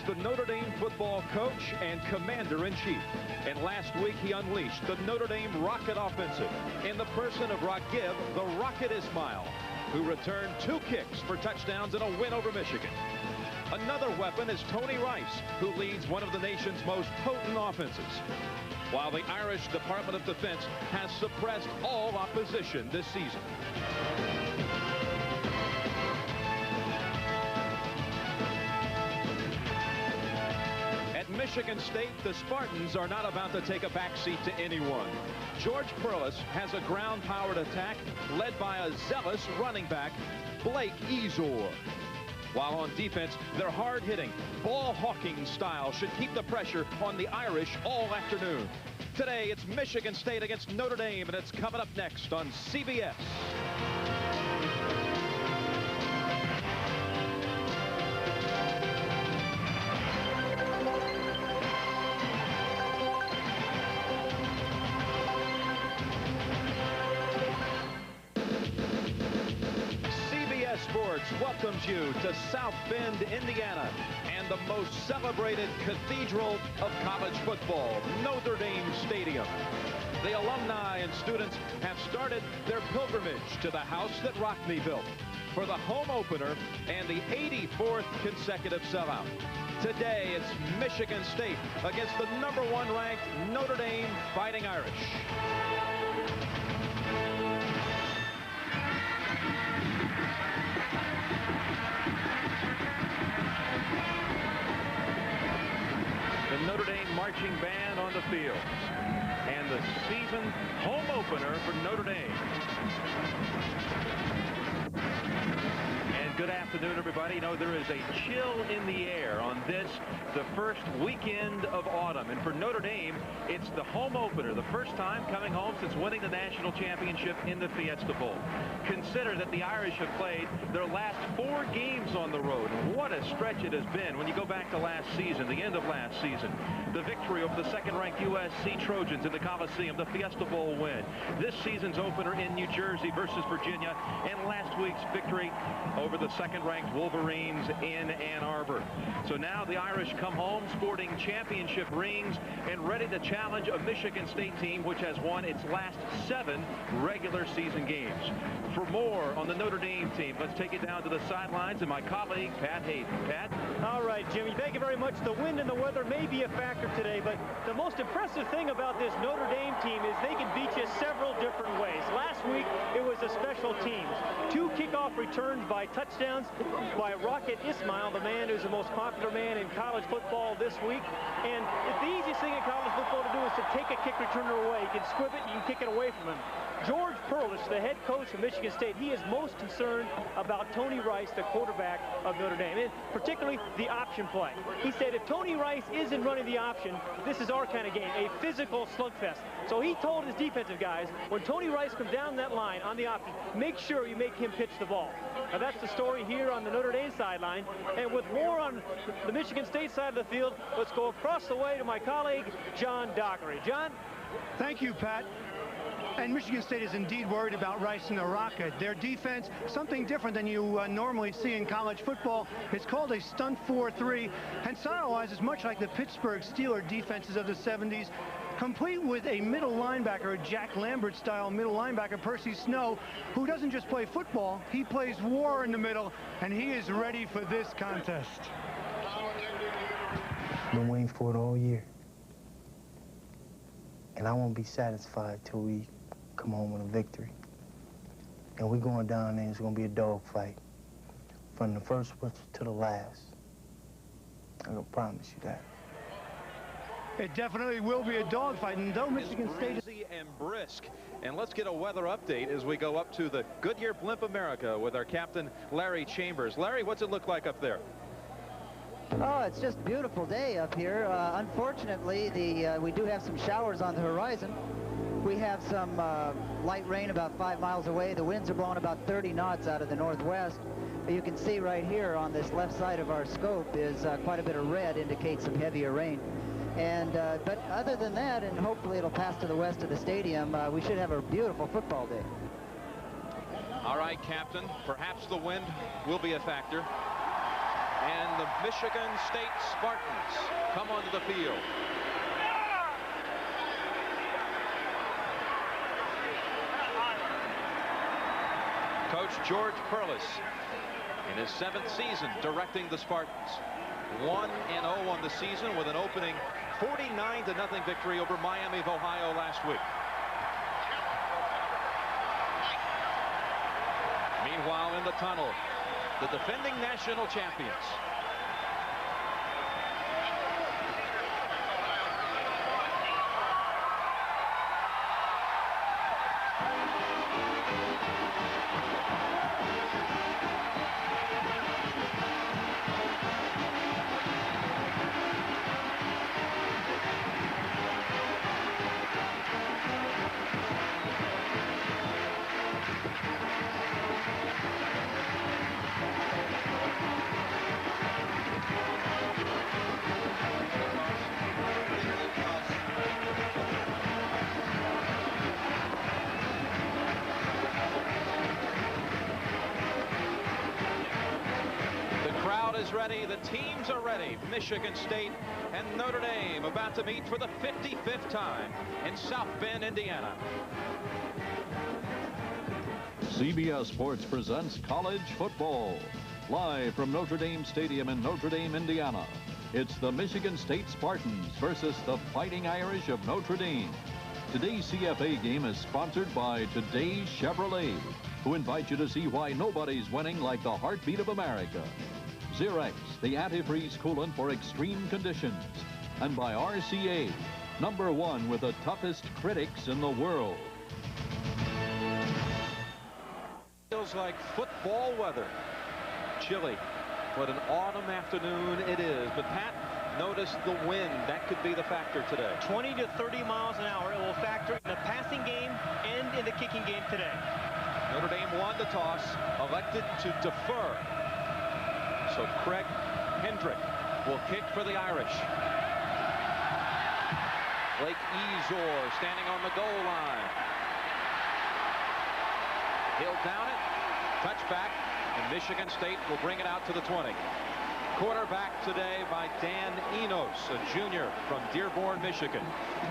the Notre Dame football coach and commander-in-chief. And last week, he unleashed the Notre Dame Rocket offensive in the person of Raghib, the Rocket Ismail, who returned 2 kicks for touchdowns in a win over Michigan. Another weapon is Tony Rice, who leads one of the nation's most potent offenses, while the Irish Department of Defense has suppressed all opposition this season. At Michigan State, the Spartans are not about to take a backseat to anyone. George Perlis has a ground-powered attack led by a zealous running back, Blake Ezor. While on defense, their hard-hitting, ball-hawking style should keep the pressure on the Irish all afternoon. Today, it's Michigan State against Notre Dame, and it's coming up next on CBS. Sports welcomes you to South Bend, Indiana, and the most celebrated cathedral of college football, Notre Dame Stadium. The alumni and students have started their pilgrimage to the house that Rockne built for the home opener and the 84th consecutive sellout. Today, it's Michigan State against the #1 ranked Notre Dame Fighting Irish. The Notre Dame marching band on the field, and the season home opener for Notre Dame. And good afternoon, everybody. You know, there is a chill in the air on this, the first weekend of autumn. And for Notre Dame, it's the home opener, the first time coming home since winning the national championship in the Fiesta Bowl. Consider that the Irish have played their last 4 games on the road. What a stretch it has been when you go back to last season, the end of last season. The victory over the second-ranked USC Trojans in the Coliseum, the Fiesta Bowl win. This season's opener in New Jersey versus Virginia, and last week's victory over the second-ranked Wolverines in Ann Arbor. So now the Irish come home sporting championship rings and ready to challenge a Michigan State team which has won its last 7 regular season games. For more on the Notre Dame team, let's take it down to the sidelines and my colleague, Pat Hayden. Pat? All right, Jimmy, thank you very much. The wind and the weather may be a factor today, but the most impressive thing about this Notre Dame team is they can beat you several different ways. Last week, it was a special teams. 2 kickoff returns by touchdowns by Rocket Ismail, the man who's the most popular man in college football this week. And the easiest thing in college football to do is to take a kick returner away. You can squib it, you can kick it away from him. George Perlis, the head coach of Michigan State, he is most concerned about Tony Rice, the quarterback of Notre Dame, and particularly the option play. He said if Tony Rice isn't running the option, this is our kind of game, a physical slugfest. So he told his defensive guys, when Tony Rice comes down that line on the option, make sure you make him pitch the ball. Now that's the story here on the Notre Dame sideline. And with more on the Michigan State side of the field, let's go across the way to my colleague, John Dockery. John? Thank you, Pat. And Michigan State is indeed worried about Rice and the Rocket. Their defense, something different than you normally see in college football. It's called a stunt 4-3, and style-wise is much like the Pittsburgh Steelers defenses of the 70s, complete with a middle linebacker, a Jack Lambert-style middle linebacker, Percy Snow, who doesn't just play football, he plays war in the middle, and he is ready for this contest. Been waiting for it all year. And I won't be satisfied till we come home with a victory. And we're going down there, it's going to be a dogfight. From the first whistle to the last. I can promise you that. It definitely will be a dogfight, and though Michigan State is breezy and brisk. And let's get a weather update as we go up to the Goodyear Blimp America with our captain, Larry Chambers. Larry, what's it look like up there? Oh, it's just a beautiful day up here. Unfortunately, we do have some showers on the horizon. We have some light rain about 5 miles away. The winds are blowing about 30 knots out of the northwest. You can see right here on this left side of our scope is quite a bit of red, indicates some heavier rain. And but other than that, and hopefully it'll pass to the west of the stadium, we should have a beautiful football day. All right, Captain, perhaps the wind will be a factor. and the Michigan State Spartans come onto the field. Coach George Perlis, in his 7th season directing the Spartans, 1-0 on the season with an opening 49-0 victory over Miami of Ohio last week. Meanwhile, in the tunnel, the defending national champions. Ready, the teams are ready. Michigan State and Notre Dame about to meet for the 55th time in South Bend, Indiana. CBS Sports presents college football. Live from Notre Dame Stadium in Notre Dame, Indiana. It's the Michigan State Spartans versus the Fighting Irish of Notre Dame. Today's CFA game is sponsored by Today's Chevrolet, who invite you to see why nobody's winning like the heartbeat of America. Xerex, the antifreeze coolant for extreme conditions. And by RCA, #1 with the toughest critics in the world. Feels like football weather. Chilly. What an autumn afternoon it is. But Pat, notice the wind. That could be the factor today. 20 to 30 miles an hour. It will factor in the passing game and in the kicking game today. Notre Dame won the toss, elected to defer. So Craig Hendrick will kick for the Irish. Blake Ezor standing on the goal line. He'll down it. Touchback. And Michigan State will bring it out to the 20. Quarterback today by Dan Enos, a junior from Dearborn, Michigan.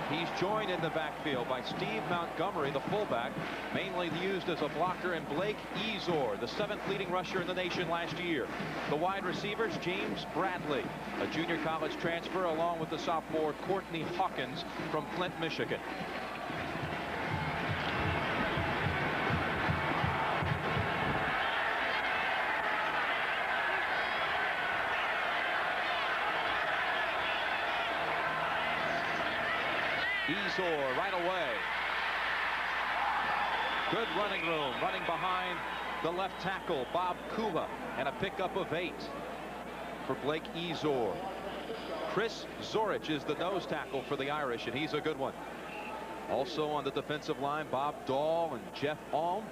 He's joined in the backfield by Steve Montgomery, the fullback, mainly used as a blocker, and Blake Ezor, the 7th leading rusher in the nation last year. The wide receivers, James Bradley, a junior college transfer, along with the sophomore Courtney Hawkins from Flint, Michigan. Ezor right away. Good running room, running behind the left tackle, Bob Kula, and a pickup of 8 for Blake Ezor. Chris Zorich is the nose tackle for the Irish, and he's a good one. Also on the defensive line, Bob Dahl and Jeff Alm.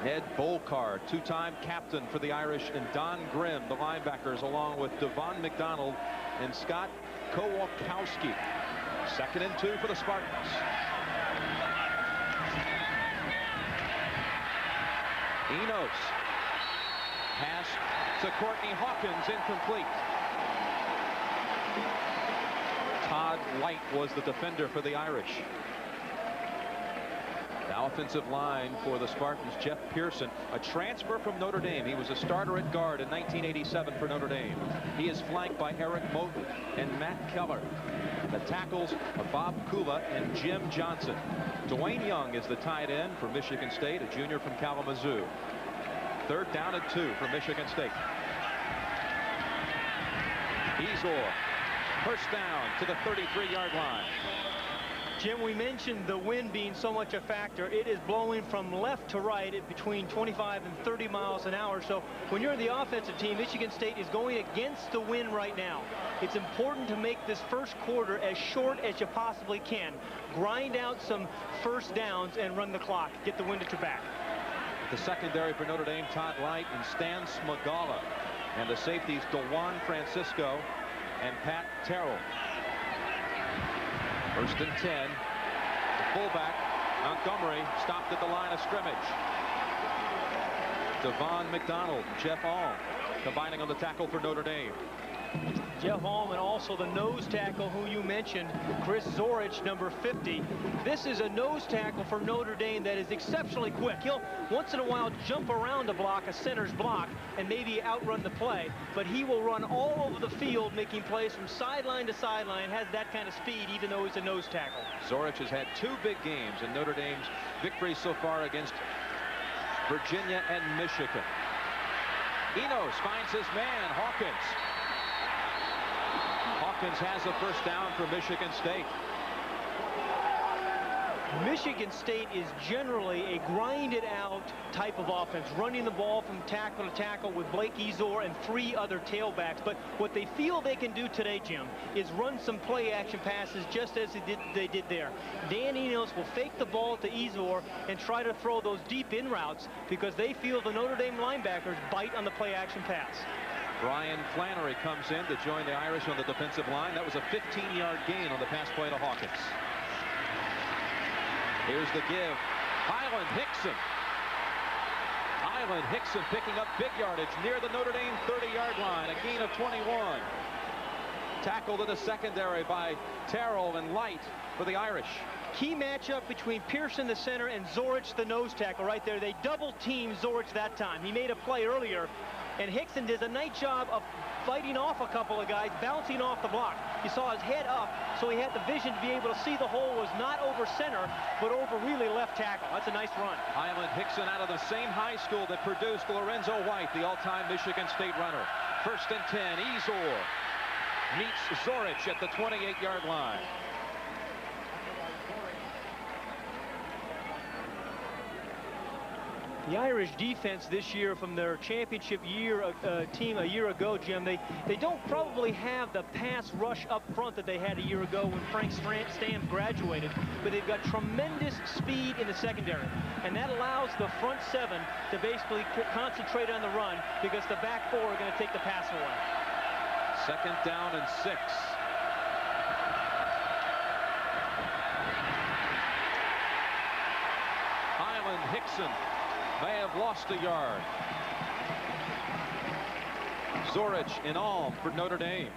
Ned Bolkar, 2-time captain for the Irish, and Don Grimm, the linebackers, along with Devon McDonald and Scott Kowalkowski. 2nd and 2 for the Spartans. Enos. Pass to Courtney Hawkins, incomplete. Todd White was the defender for the Irish. Now offensive line for the Spartans, Jeff Pearson, a transfer from Notre Dame. He was a starter at guard in 1987 for Notre Dame. He is flanked by Eric Moten and Matt Keller. The tackles are Bob Kula and Jim Johnson. Dwayne Young is the tight end for Michigan State, a junior from Kalamazoo. 3rd down and 2 for Michigan State. Ezor, first down to the 33-yard line. Jim, we mentioned the wind being so much a factor. It is blowing from left to right at between 25 and 30 miles an hour. So when you're the offensive team, Michigan State is going against the wind right now. It's important to make this first quarter as short as you possibly can. Grind out some first downs and run the clock. Get the wind at your back. The secondary for Notre Dame, Todd Light and Stan Smagala. And the safeties, DeJuan Francisco and Pat Terrell. 1st and 10. The fullback, Montgomery, stopped at the line of scrimmage. Devon McDonald, Jeff Alm combining on the tackle for Notre Dame. Jeff Alm, and also the nose tackle who you mentioned, Chris Zorich, number 50. This is a nose tackle for Notre Dame that is exceptionally quick. He'll once in a while jump around a block, a center's block, and maybe outrun the play, but he will run all over the field making plays from sideline to sideline, has that kind of speed even though he's a nose tackle. Zorich has had 2 big games in Notre Dame's victories so far against Virginia and Michigan. Enos finds his man, Hawkins. Hawkins has a first down for Michigan State. Michigan State is generally a grinded out type of offense, running the ball from tackle to tackle with Blake Ezor and 3 other tailbacks. But what they feel they can do today, Jim, is run some play action passes just as they did there. Dan Enos will fake the ball to Ezor and try to throw those deep in routes because they feel the Notre Dame linebackers bite on the play action pass. Brian Flannery comes in to join the Irish on the defensive line. That was a 15-yard gain on the pass play to Hawkins. Here's the give. Highland Hickson. Highland Hickson picking up big yardage near the Notre Dame 30-yard line. A gain of 21. Tackled in the secondary by Terrell and Light for the Irish. Key matchup between Pearson, the center, and Zorich, the nose tackle right there. They double-teamed Zorich that time. He made a play earlier, and Hickson does a nice job of fighting off a couple of guys, bouncing off the block. You saw his head up, so he had the vision to be able to see the hole was not over center, but over really left tackle. That's a nice run. Highland Hickson out of the same high school that produced Lorenzo White, the all-time Michigan State runner. 1st and 10, Ezor meets Zorich at the 28-yard line. The Irish defense this year from their championship year team a year ago, Jim, they don't probably have the pass rush up front that they had a year ago when Frank Stamps graduated, but they've got tremendous speed in the secondary, and that allows the front 7 to basically concentrate on the run because the back 4 are going to take the pass away. 2nd down and 6. Highland Hickson may have lost a yard. Zorich and Alm for Notre Dame.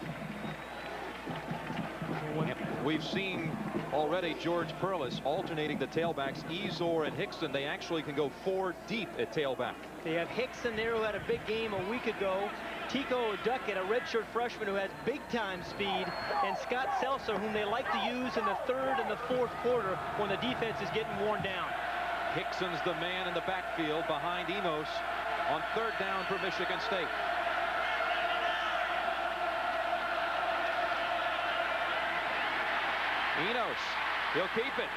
We've seen already George Perlis alternating the tailbacks, Ezor and Hickson. They actually can go 4 deep at tailback. They have Hickson there who had a big game a week ago. Tico Duckett, a redshirt freshman who has big-time speed, and Scott Seltzer, whom they like to use in the 3rd and the 4th quarter when the defense is getting worn down. Hickson's the man in the backfield behind Enos on 3rd down for Michigan State. Enos, he'll keep it.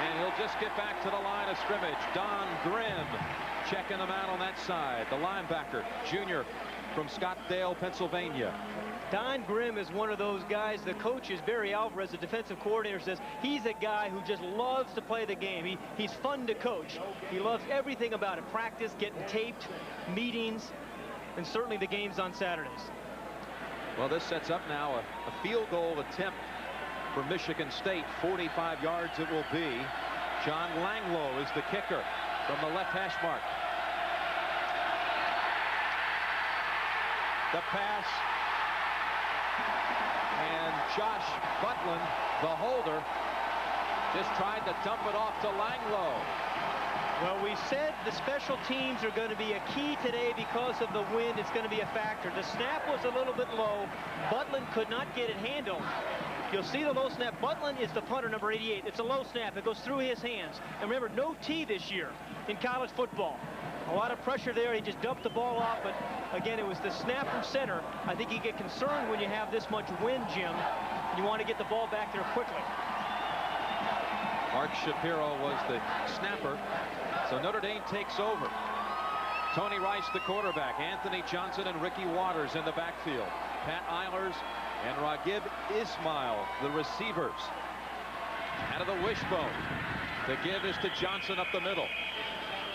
And he'll just get back to the line of scrimmage. Don Grimm checking him out on that side. The linebacker, junior from Scottsdale, Pennsylvania. Don Grimm is one of those guys, the coaches, Barry Alvarez, the defensive coordinator, says he's a guy who just loves to play the game. He's fun to coach. He loves everything about it. Practice, getting taped, meetings, and certainly the games on Saturdays. Well, this sets up now a field goal attempt for Michigan State. 45 yards it will be. John Langlow is the kicker from the left hash mark. The pass. And Josh Butlin, the holder, just tried to dump it off to Langlow. Well, we said the special teams are going to be a key today because of the wind. It's going to be a factor. The snap was a little bit low. Butlin could not get it handled. You'll see the low snap. Butlin is the punter, number 88. It's a low snap. It goes through his hands. And remember, no T this year in college football. A lot of pressure there. He just dumped the ball off, but again, it was the snap from center. I think you get concerned when you have this much wind, Jim. You want to get the ball back there quickly. Mark Shapiro was the snapper. So Notre Dame takes over. Tony Rice, the quarterback. Anthony Johnson and Ricky Waters in the backfield. Pat Eilers and Raghib Ismail, the receivers. Out of the wishbone. The give is to Johnson up the middle.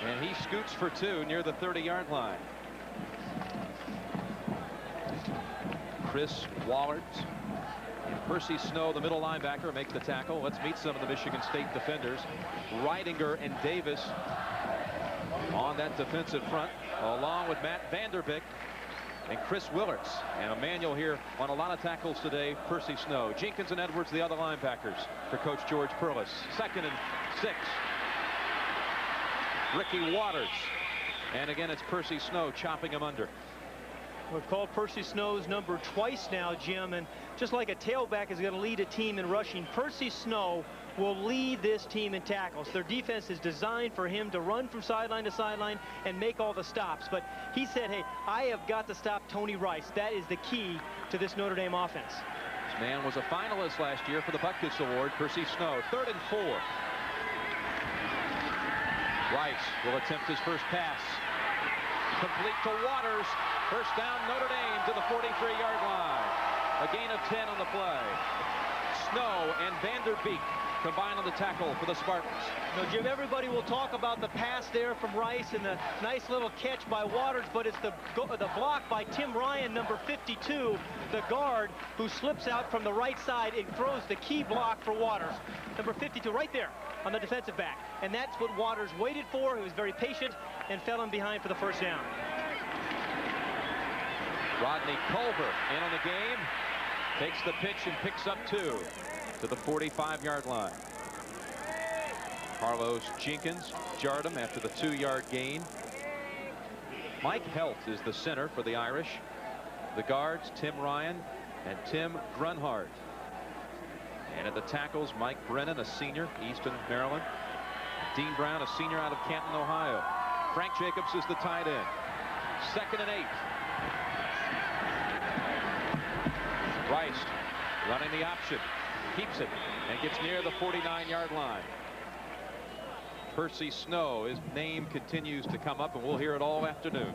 And he scoots for 2 near the 30-yard line. Chris Wallert and Percy Snow, the middle linebacker, make the tackle. Let's meet some of the Michigan State defenders. Reidinger and Davis on on that defensive front, along with Matt Vanderbeek and Chris Willards. And Emmanuel here on a lot of tackles today. Percy Snow. Jenkins and Edwards, the other linebackers for Coach George Perlis. 2nd and 6. Ricky Waters. And again, it's Percy Snow chopping him under. We've called Percy Snow's number twice now, Jim, and just like a tailback is going to lead a team in rushing, Percy Snow will lead this team in tackles. Their defense is designed for him to run from sideline to sideline and make all the stops. But he said, hey, I have got to stop Tony Rice. That is the key to this Notre Dame offense. This man was a finalist last year for the Butkus Award. Percy Snow, 3rd and 4. Rice will attempt his first pass. Complete to Waters. First down, Notre Dame to the 43-yard line. A gain of 10 on the play. Snow and Vanderbeek combine on the tackle for the Spartans. Now, Jim, everybody will talk about the pass there from Rice and the nice little catch by Waters, but it's the block by Tim Ryan, number 52, the guard, who slips out from the right side and throws the key block for Waters. Number 52 right there on the defensive back. And that's what Waters waited for. He was very patient and fell in behind for the first down. Rodney Culver in on the game. Takes the pitch and picks up 2 to the 45-yard line. Carlos Jenkins jarred him after the 2-yard gain. Mike Helt is the center for the Irish. The guards, Tim Ryan and Tim Grunhard. And at the tackles, Mike Brennan, a senior, Easton, Maryland. Dean Brown, a senior out of Canton, Ohio. Frank Jacobs is the tight end. 2nd and 8. Rice running the option, keeps it, and gets near the 49-yard line. Percy Snow, his name continues to come up, and we'll hear it all afternoon.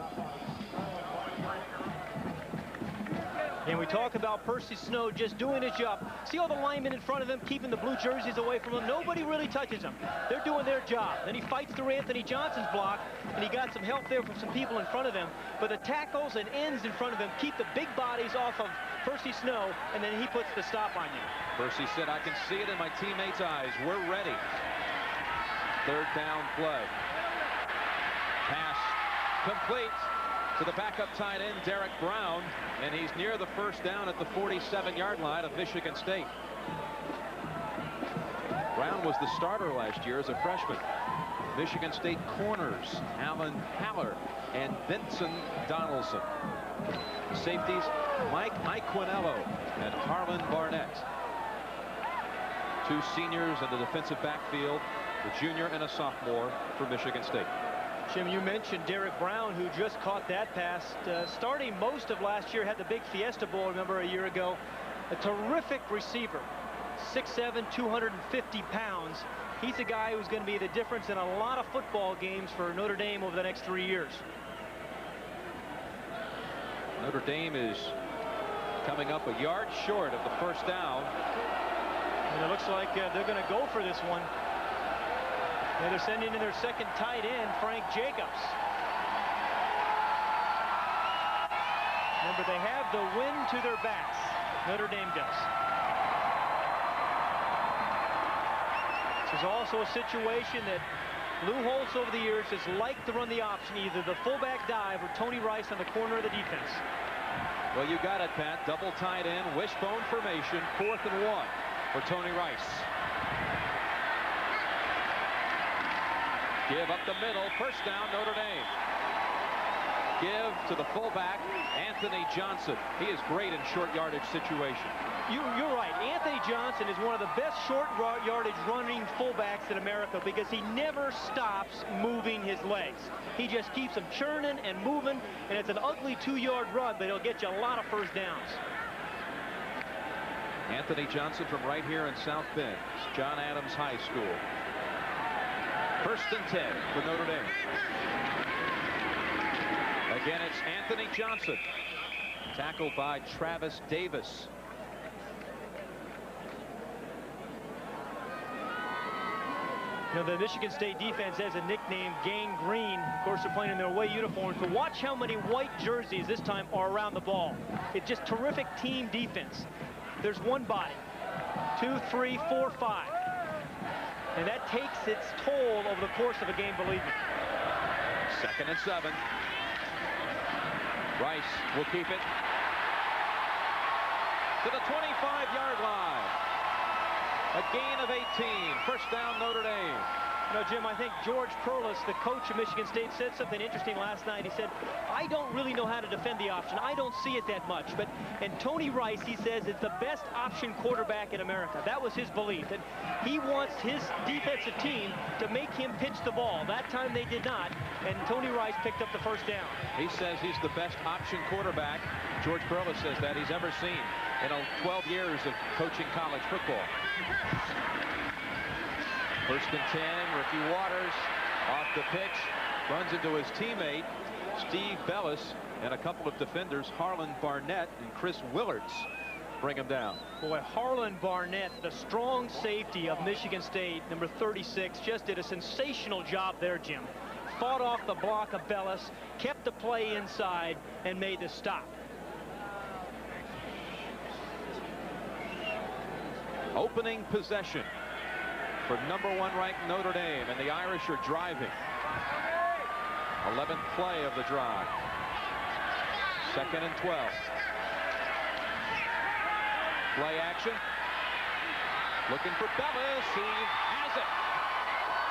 And we talk about Percy Snow just doing his job. See all the linemen in front of him, keeping the blue jerseys away from him. Nobody really touches him. They're doing their job. Then he fights through Anthony Johnson's block, and he got some help there from some people in front of him. But the tackles and ends in front of him keep the big bodies off of Percy Snow, and then he puts the stop on you. Percy said, I can see it in my teammates' eyes. We're ready. 3rd down play. Pass complete to the backup tight end, Derek Brown, and he's near the first down at the 47-yard line of Michigan State. Brown was the starter last year as a freshman. Michigan State corners, Alan Haller and Vincent Donaldson. Safeties, Mike Iquinello and Harlan Barnett. 2 seniors in the defensive backfield, a junior and a sophomore for Michigan State. Jim, you mentioned Derek Brown, who just caught that pass. Starting most of last year, had the big Fiesta Bowl, remember, a year ago. A terrific receiver, 6'7", 250 pounds. He's a guy who's going to be the difference in a lot of football games for Notre Dame over the next 3 years. Notre Dame is coming up a yard short of the first down. And it looks like they're going to go for this one. And they're sending in their 2nd tight end, Frank Jacobs. Remember, they have the wind to their backs. Notre Dame does. This is also a situation that Lou Holtz over the years has liked to run the option, either the fullback dive or Tony Rice on the corner of the defense. Well, you got it, Pat. Double tight end, wishbone formation, 4th and 1 for Tony Rice. Give up the middle, first down, Notre Dame. Give to the fullback, Anthony Johnson. He is great in short yardage situation. You're right. Anthony Johnson is one of the best short yardage running fullbacks in America because he never stops moving his legs. He just keeps them churning and moving, and it's an ugly 2-yard run, but it'll get you a lot of first downs. Anthony Johnson from right here in South Bend, John Adams High School. 1st and 10 for Notre Dame. Again, it's Anthony Johnson, tackled by Travis Davis. You know, the Michigan State defense has a nickname, Gang Green. Of course, they're playing in their away uniforms, but watch how many white jerseys this time are around the ball. It's just terrific team defense. There's one body, 2, 3, 4, 5. And that takes its toll over the course of a game, believe me. 2nd and 7. Rice will keep it to the 25-yard line. A gain of 18. First down, Notre Dame. You know, Jim, I think George Perlis, the coach of Michigan State, said something interesting last night. He said, I don't really know how to defend the option. I don't see it that much. And Tony Rice, he says, is the best option quarterback in America. That was his belief. And he wants his defensive team to make him pitch the ball. That time they did not. And Tony Rice picked up the first down. He says he's the best option quarterback. George Perlis says that he's ever seen in 12 years of coaching college football. 1st and 10, Ricky Waters off the pitch, runs into his teammate, Steve Bellis, and a couple of defenders, Harlan Barnett and Chris Willards, bring him down. Boy, Harlan Barnett, the strong safety of Michigan State, number 36, just did a sensational job there, Jim. Fought off the block of Bellis, kept the play inside, and made the stop. Opening possession for number 1 ranked Notre Dame, and the Irish are driving. 11th play of the drive. 2nd and 12. Play action. Looking for Bellis. He has it.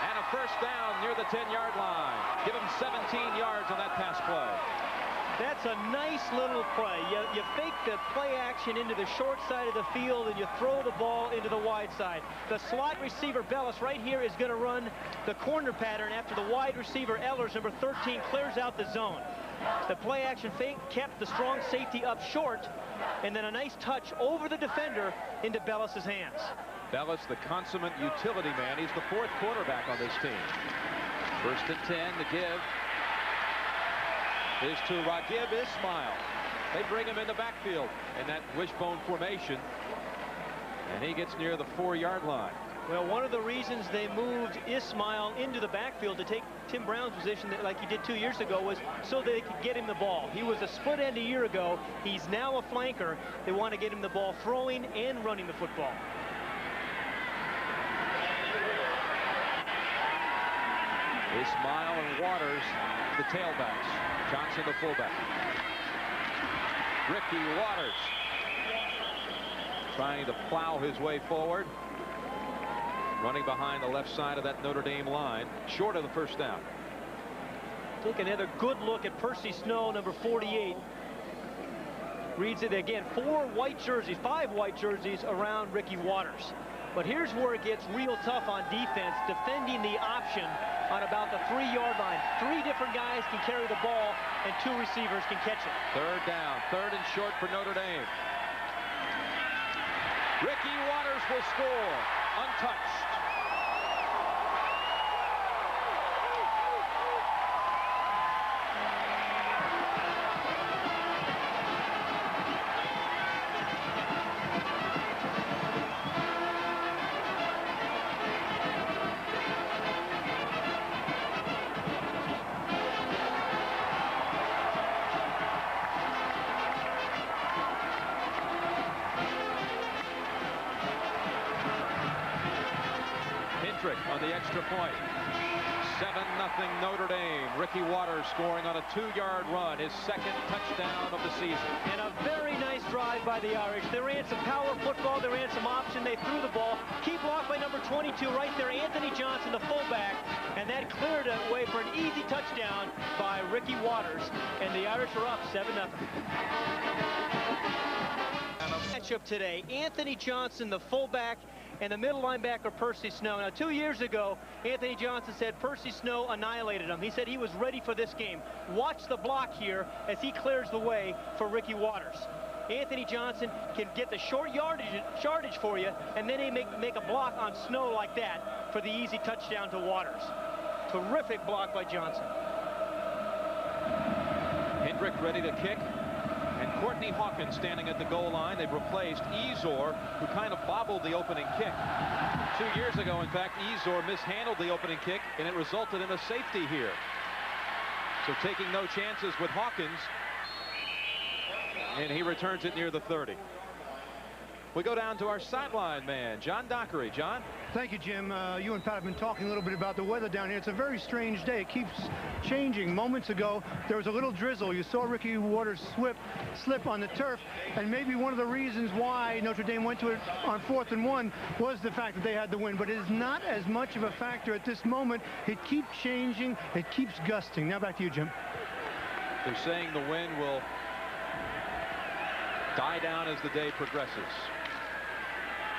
And a first down near the 10-yard line. Give him 17 yards on that pass play. That's a nice little play. You fake the play action into the short side of the field, and you throw the ball into the wide side. The slot receiver, Bellis, right here is going to run the corner pattern after the wide receiver, Ellers, number 13, clears out the zone. The play action fake kept the strong safety up short, and then a nice touch over the defender into Bellis's hands. Bellis, the consummate utility man. He's the 4th quarterback on this team. 1st and 10, the give is to Raghib Ismail. They bring him in the backfield in that wishbone formation, and he gets near the 4-yard line. Well, one of the reasons they moved Ismail into the backfield to take Tim Brown's position, like he did 2 years ago, was so they could get him the ball. He was a split end a year ago. He's now a flanker. They want to get him the ball throwing and running the football. Ismail and Waters, the tailbacks. Johnson, the fullback. Ricky Waters trying to plow his way forward. Running behind the left side of that Notre Dame line. Short of the first down. Take another good look at Percy Snow, number 48. Reads it again. 5 white jerseys around Ricky Waters. But here's where it gets real tough on defense, defending the option on about the 3-yard line. 3 different guys can carry the ball, and 2 receivers can catch it. 3rd down, 3rd and short for Notre Dame. Ricky Waters will score, untouched. On the extra point. 7-0 Notre Dame. Ricky Waters scoring on a 2-yard run, his 2nd touchdown of the season. And a very nice drive by the Irish. They ran some power football, they ran some option, they threw the ball. Key block by number 22 right there, Anthony Johnson, the fullback, and that cleared a way for an easy touchdown by Ricky Waters, and the Irish are up 7-0. Matchup today, Anthony Johnson, the fullback, and the middle linebacker, Percy Snow. Now, 2 years ago, Anthony Johnson said Percy Snow annihilated him. He said he was ready for this game. Watch the block here as he clears the way for Ricky Waters. Anthony Johnson can get the short yardage for you, and then he make a block on Snow like that for the easy touchdown to Waters. Terrific block by Johnson. Hendrick ready to kick. And Courtney Hawkins standing at the goal line. They've replaced Ezor, who kind of bobbled the opening kick. 2 years ago, in fact, Ezor mishandled the opening kick, and it resulted in a safety here. So taking no chances with Hawkins, and he returns it near the 30. We go down to our sideline man, John Dockery. John? Thank you, Jim. You and Pat have been talking a little bit about the weather down here. It's a very strange day. It keeps changing. Moments ago, there was a little drizzle. You saw Ricky Waters slip on the turf, and maybe one of the reasons why Notre Dame went to it on 4th and 1 was the fact that they had the wind. But it is not as much of a factor at this moment. It keeps changing. It keeps gusting. Now back to you, Jim. They're saying the wind will die down as the day progresses.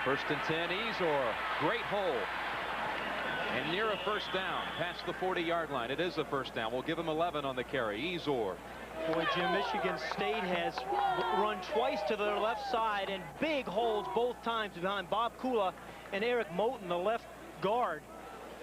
1st and 10, Ezor, great hole. And near a first down, past the 40-yard line. It is a first down. We'll give him 11 on the carry. Ezor. Boy, Jim, Michigan State has run twice to their left side, and big holes both times behind Bob Kula and Eric Moten, the left guard.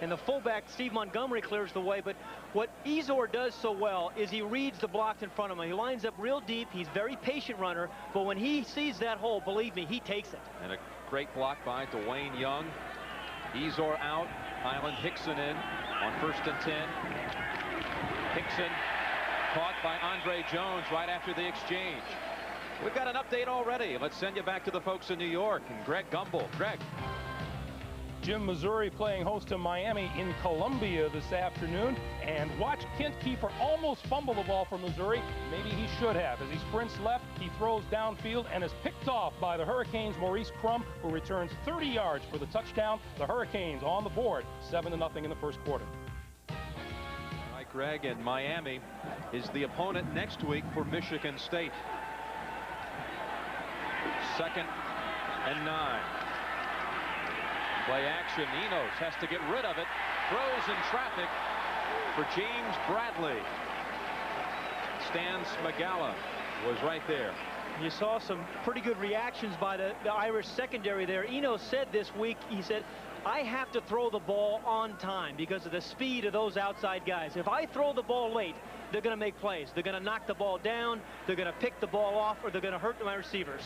And the fullback, Steve Montgomery, clears the way. But what Ezor does so well is he reads the blocks in front of him. He lines up real deep. He's a very patient runner. But when he sees that hole, believe me, he takes it. And a great block by Dwayne Young. Ezor out. Highland Hickson in on 1st and 10. Hickson caught by Andre Jones right after the exchange. We've got an update already. Let's send you back to the folks in New York and Greg Gumbel. Greg. Jim, Missouri playing host to Miami in Columbia this afternoon. And watch Kent Kiefer almost fumble the ball for Missouri. Maybe he should have. As he sprints left, he throws downfield and is picked off by the Hurricanes' Maurice Crum, who returns 30 yards for the touchdown. The Hurricanes on the board, 7-0 in the first quarter. All right, Greg, and Miami is the opponent next week for Michigan State. 2nd and 9. Play action. Enos has to get rid of it. Throws in traffic for James Bradley. Stan Smagala was right there. You saw some pretty good reactions by the Irish secondary there. Enos said this week, he said, I have to throw the ball on time because of the speed of those outside guys. If I throw the ball late, they're going to make plays. They're going to knock the ball down, they're going to pick the ball off, or they're going to hurt my receivers.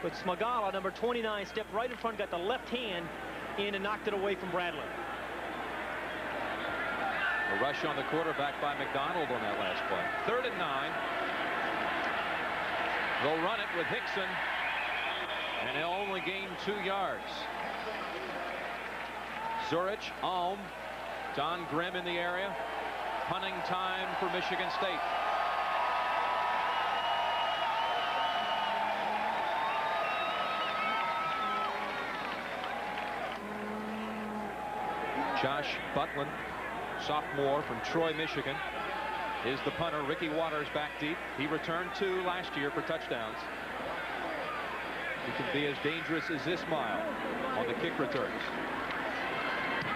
But Smagala, number 29, stepped right in front, got the left hand in and knocked it away from Bradley. A rush on the quarterback by McDonald on that last play. 3rd and 9. They'll run it with Hickson, and they'll only gain 2 yards. Zurich, Alm, Don Grimm in the area. Punting time for Michigan State. Josh Butlin, sophomore from Troy, Michigan, is the punter. Ricky Waters back deep. He returned 2 last year for touchdowns. He can be as dangerous as Ismail on the kick returns.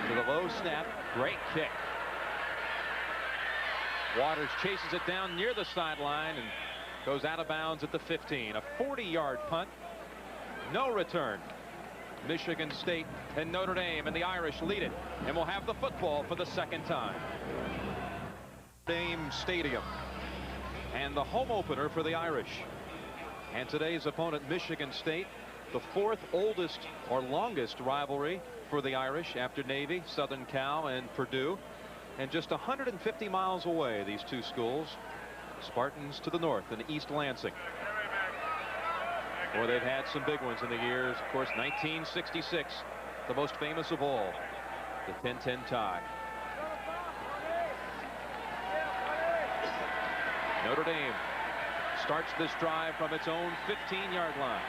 To the low snap, great kick. Waters chases it down near the sideline and goes out of bounds at the 15. A 40-yard punt. No return. Michigan State and Notre Dame and the Irish lead it, and will have the football for the 2nd time. Dame Stadium and the home opener for the Irish. And today's opponent, Michigan State, the 4th oldest or longest rivalry for the Irish after Navy, Southern Cal, and Purdue. And just 150 miles away, these two schools. Spartans to the north and East Lansing. Well, they've had some big ones in the years. Of course, 1966, the most famous of all, the 10-10 tie. Notre Dame starts this drive from its own 15-yard line.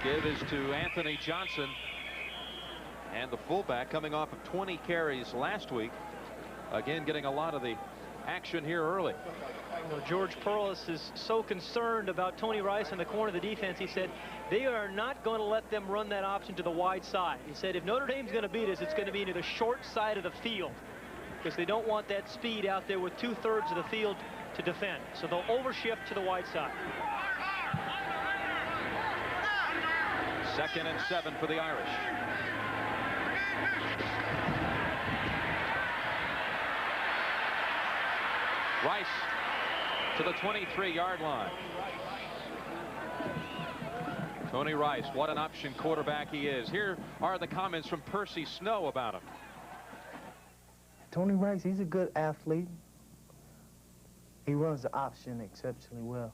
Give is to Anthony Johnson, and the fullback coming off of 20 carries last week. Again, getting a lot of the action here early. Well, George Perlis is so concerned about Tony Rice in the corner of the defense. He said they are not going to let them run that option to the wide side. He said if Notre Dame's going to beat us, it's going to be into the short side of the field, because they don't want that speed out there with 2/3 of the field to defend. So they'll overshift to the wide side. 2nd and 7 for the Irish. Rice to the 23-yard line. Tony Rice, what an option quarterback he is. Here are the comments from Percy Snow about him. Tony Rice, he's a good athlete. He runs the option exceptionally well.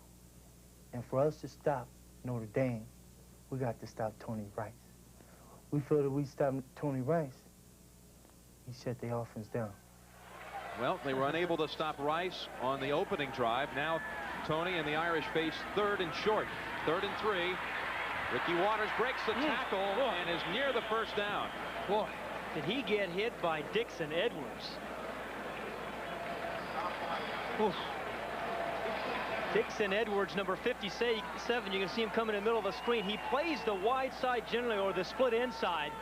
And for us to stop Notre Dame, we got to stop Tony Rice. We feel that we stop Tony Rice, he shut the offense down. Well, they were unable to stop Rice on the opening drive. Now Tony and the Irish face 3rd and short. 3rd and 3. Ricky Waters breaks the tackle and is near the first down. Boy, did he get hit by Dixon Edwards. Oof. Dixon Edwards, number 57. You can see him coming in the middle of the screen. He plays the wide side generally, or the split inside.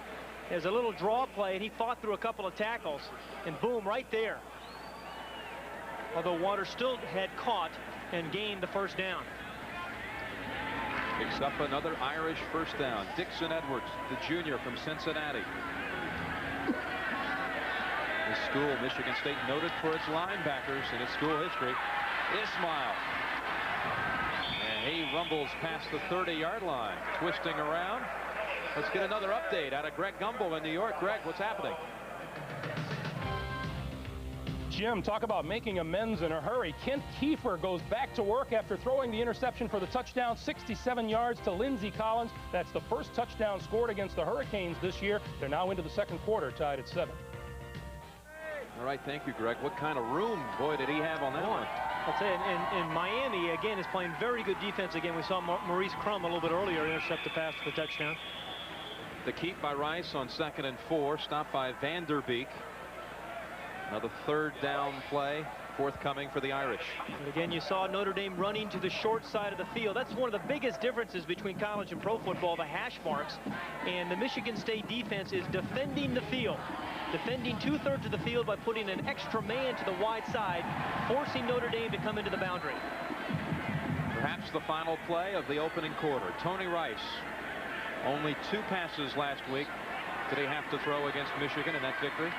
There's a little draw play, and he fought through a couple of tackles. And boom, right there. Although Waters still had caught and gained the first down. Picks up another Irish first down. Dixon Edwards, the junior from Cincinnati. His school, Michigan State, noted for its linebackers in its school history. Ismail. And he rumbles past the 30-yard line, twisting around. Let's get another update out of Greg Gumbel in New York. Greg, what's happening? Jim, talk about making amends in a hurry. Kent Kiefer goes back to work after throwing the interception for the touchdown, 67 yards to Lindsey Collins. That's the first touchdown scored against the Hurricanes this year. They're now into the second quarter, tied at 7. All right, thank you, Greg. What kind of room, boy, did he have on that one? I'll tell you, and Miami, again, is playing very good defense again. We saw Maurice Crum a little bit earlier intercept the pass for the touchdown. The keep by Rice on 2nd and 4, stopped by Vanderbeek. Another 3rd down play forthcoming for the Irish. And again, you saw Notre Dame running to the short side of the field. That's one of the biggest differences between college and pro football, the hash marks. And the Michigan State defense is defending the field. Defending 2/3 of the field by putting an extra man to the wide side, forcing Notre Dame to come into the boundary. Perhaps the final play of the opening quarter. Tony Rice, only 2 passes last week did he have to throw against Michigan in that victory.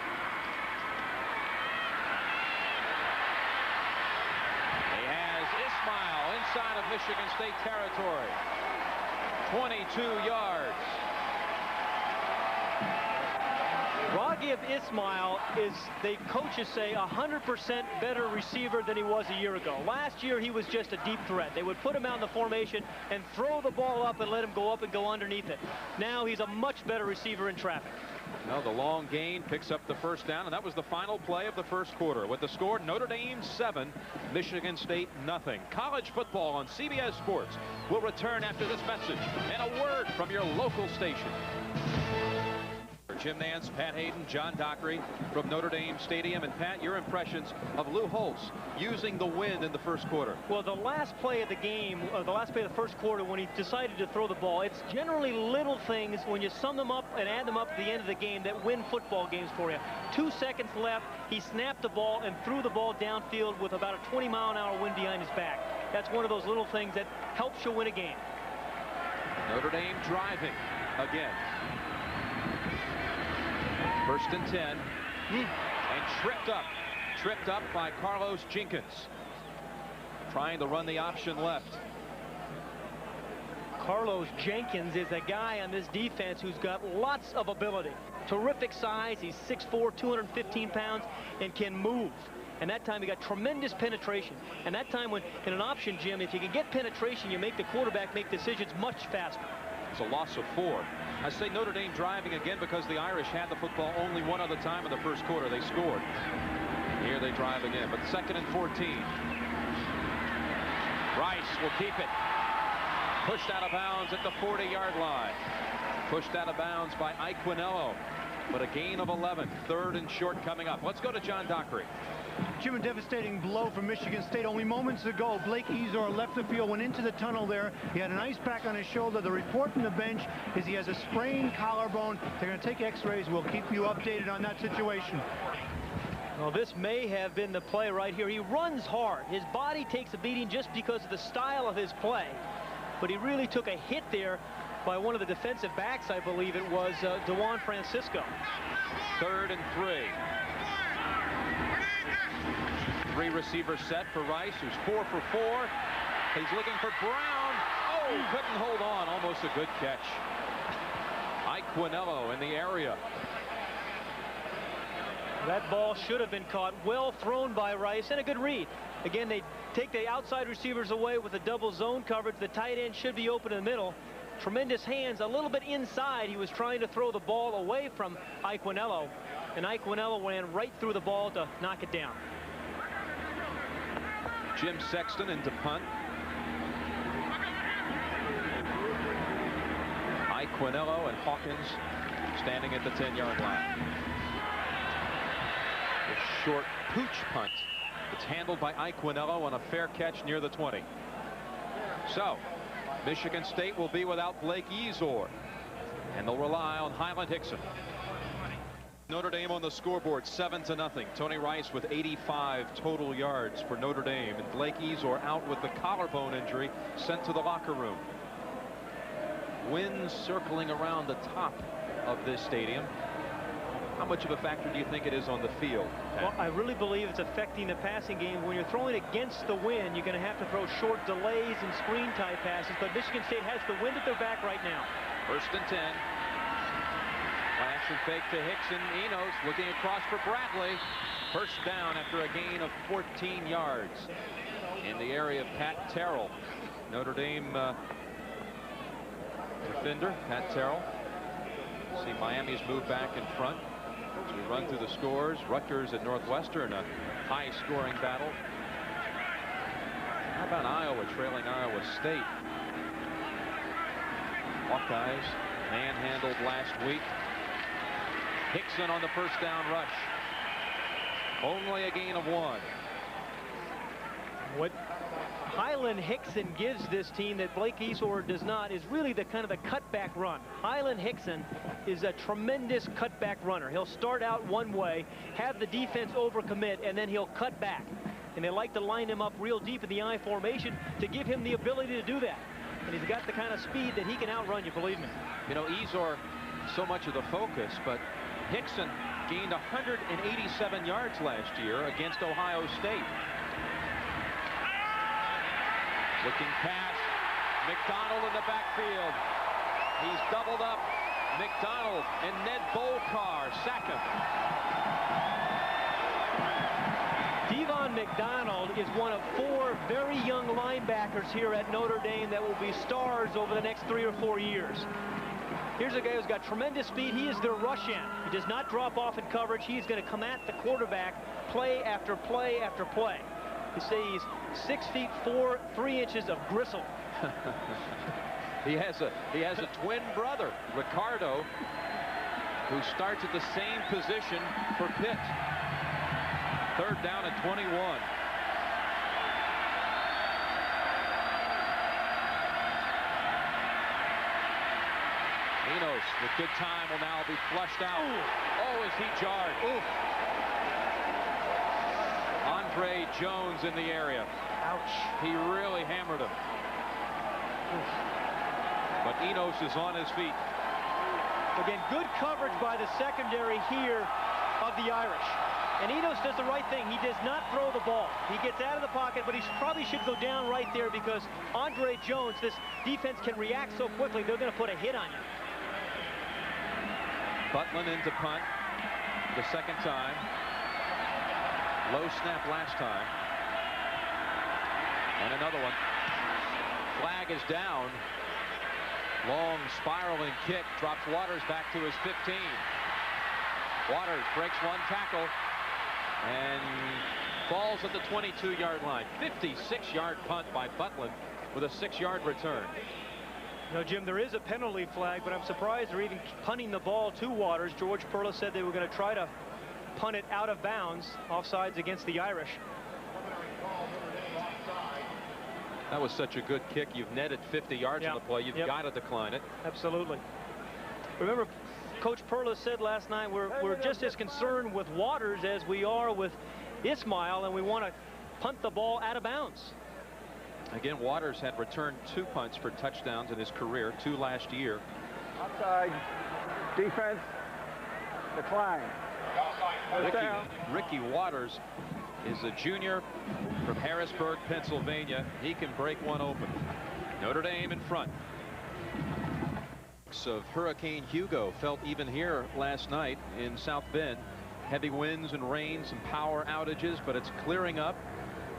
He has Ismail inside of Michigan State territory. 22 yards. Raghib Ismail is, the coaches say, 100% better receiver than he was a year ago. Last year, he was just a deep threat. They would put him out in the formation and throw the ball up and let him go up and go underneath it. Now he's a much better receiver in traffic. Now the long gain picks up the first down, and that was the final play of the first quarter. With the score, Notre Dame 7, Michigan State nothing. College football on CBS Sports will return after this message and a word from your local station. Jim Nance, Pat Hayden, John Dockery from Notre Dame Stadium. And Pat, your impressions of Lou Holtz using the wind in the first quarter? Well, the last play of the game, the last play of the first quarter, when he decided to throw the ball, it's generally little things when you sum them up and add them up at the end of the game that win football games for you. 2 seconds left, he snapped the ball and threw the ball downfield with about a 20-mile-an-hour wind behind his back. That's one of those little things that helps you win a game. Notre Dame driving again. 1st and 10, and tripped up by Carlos Jenkins, trying to run the option left. Carlos Jenkins is a guy on this defense who's got lots of ability. Terrific size. He's 6'4", 215 pounds, and can move. And that time he got tremendous penetration. And that time when in an option, Jim, if you can get penetration, you make the quarterback make decisions much faster. It's a loss of 4. I say Notre Dame driving again because the Irish had the football only one other time in the first quarter. They scored. Here they drive again, but 2nd and 14. Rice will keep it. Pushed out of bounds at the 40-yard line. Pushed out of bounds by Iquinello, but a gain of 11. 3rd and short coming up. Let's go to John Dockery. Jim, a devastating blow for Michigan State. Only moments ago, Blake Ezor left the field, went into the tunnel there. He had an ice pack on his shoulder. The report from the bench is he has a sprained collarbone. They're going to take x-rays. We'll keep you updated on that situation. Well, this may have been the play right here. He runs hard. His body takes a beating just because of the style of his play. But he really took a hit there by one of the defensive backs, I believe it was, DeJuan Francisco. 3rd and 3. 3 receiver set for Rice, who's 4 for 4. He's looking for Brown. Oh, couldn't hold on. Almost a good catch. Iquinello in the area. That ball should have been caught. Well thrown by Rice, and a good read. Again, they take the outside receivers away with a double zone coverage. The tight end should be open in the middle. tremendous hands a little bit inside. He was trying to throw the ball away from Iaquinello, and Iaquinello ran right through the ball to knock it down. Jim Sexton into punt. Iaquinello and Hawkins standing at the 10-yard line. A short pooch punt. It's handled by Iaquinello on a fair catch near the 20. So, Michigan State will be without Blake Ezor, and they'll rely on Highland Hickson. Notre Dame on the scoreboard, 7-0. Tony Rice with 85 total yards for Notre Dame, and Blake Ezor out with the collarbone injury, sent to the locker room. Winds circling around the top of this stadium. How much of a factor do you think it is on the field, Pat? Well, I really believe it's affecting the passing game. When you're throwing against the wind, you're going to have to throw short delays and screen type passes, but Michigan State has the wind at their back right now. 1st and 10. Flash and fake to Hickson. Enos looking across for Bradley. First down after a gain of 14 yards in the area of Pat Terrell. Notre Dame defender, Pat Terrell. See Miami's move back in front. As we run through the scores, Rutgers at Northwestern, a high-scoring battle. How about Iowa trailing Iowa State? Hawkeyes manhandled last week. Hickson on the first down rush. Only a gain of 1. What Highland Hickson gives this team that Blake Ezor does not is really the kind of the cutback run. Highland Hickson is a tremendous cutback runner. He'll start out one way, have the defense overcommit, and then he'll cut back. And they like to line him up real deep in the I formation to give him the ability to do that. And he's got the kind of speed that he can outrun you, believe me. You know, Ezor, so much of the focus, but Hickson gained 187 yards last year against Ohio State. Looking pass, McDonald in the backfield. He's doubled up. McDonald and Ned Bolcar sack him. Devon McDonald is one of 4 very young linebackers here at Notre Dame that will be stars over the next 3 or 4 years. Here's a guy who's got tremendous speed. He is their rush end. He does not drop off in coverage. He's going to come at the quarterback play after play after play. You say he's 6 feet 4, 3 inches of gristle. He has a twin brother, Ricardo, who starts at the same position for Pitt. 3rd down at 21. Enos with good time will now be flushed out. Ooh. Oh, is he jarred? Oof. Andre Jones in the area. Ouch. He really hammered him. Oof. But Enos is on his feet. Again, good coverage by the secondary here of the Irish. And Enos does the right thing. He does not throw the ball. He gets out of the pocket, but he probably should go down right there because Andre Jones, this defense can react so quickly, they're going to put a hit on you. Butlin into punt the second time. Low snap last time. And another one. Flag is down. Long spiraling kick drops Waters back to his 15. Waters breaks one tackle and falls at the 22-yard line. 56-yard punt by Butlin with a 6-yard return. No, Jim, there is a penalty flag, but I'm surprised they're even punting the ball to Waters. George Perla said they were going to try to punt it out of bounds, offsides against the Irish. That was such a good kick. You've netted 50 yards on the play. You've got to decline it. Absolutely. Remember, Coach Perla said last night we're just as concerned with Waters as we are with Ismail, and we want to punt the ball out of bounds. Again, Waters had returned 2 punts for touchdowns in his career, 2 last year. Outside. Defense. Decline. Ricky Waters is a junior from Harrisburg, Pennsylvania. He can break one open. Notre Dame in front. Of Hurricane Hugo felt even here last night in South Bend. Heavy winds and rain, some power outages, but it's clearing up.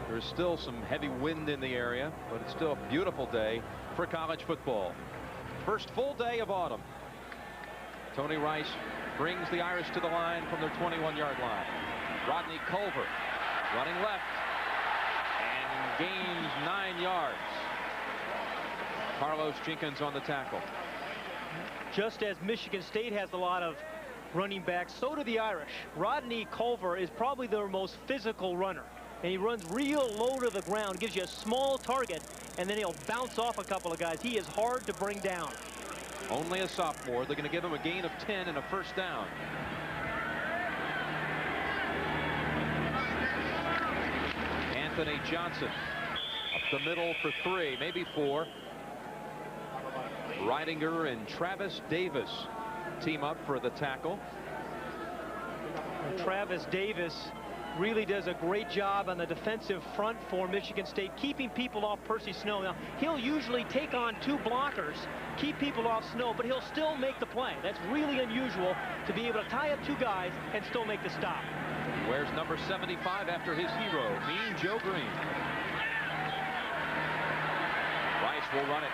There's still some heavy wind in the area, but it's still a beautiful day for college football. First full day of autumn. Tony Rice brings the Irish to the line from their 21-yard line. Rodney Culver running left and gains 9 yards. Carlos Jenkins on the tackle. Just as Michigan State has a lot of running backs, so do the Irish. Rodney Culver is probably their most physical runner, and he runs real low to the ground, gives you a small target, and then he'll bounce off a couple of guys. He is hard to bring down. Only a sophomore. They're going to give him a gain of 10 and a first down. Anthony Johnson up the middle for 3, maybe 4. Reidinger and Travis Davis team up for the tackle. And Travis Davis really does a great job on the defensive front for Michigan State, keeping people off Percy Snow. Now, he'll usually take on 2 blockers, keep people off Snow, but he'll still make the play. That's really unusual to be able to tie up 2 guys and still make the stop. He wears number 75 after his hero, Mean Joe Green. Rice will run it.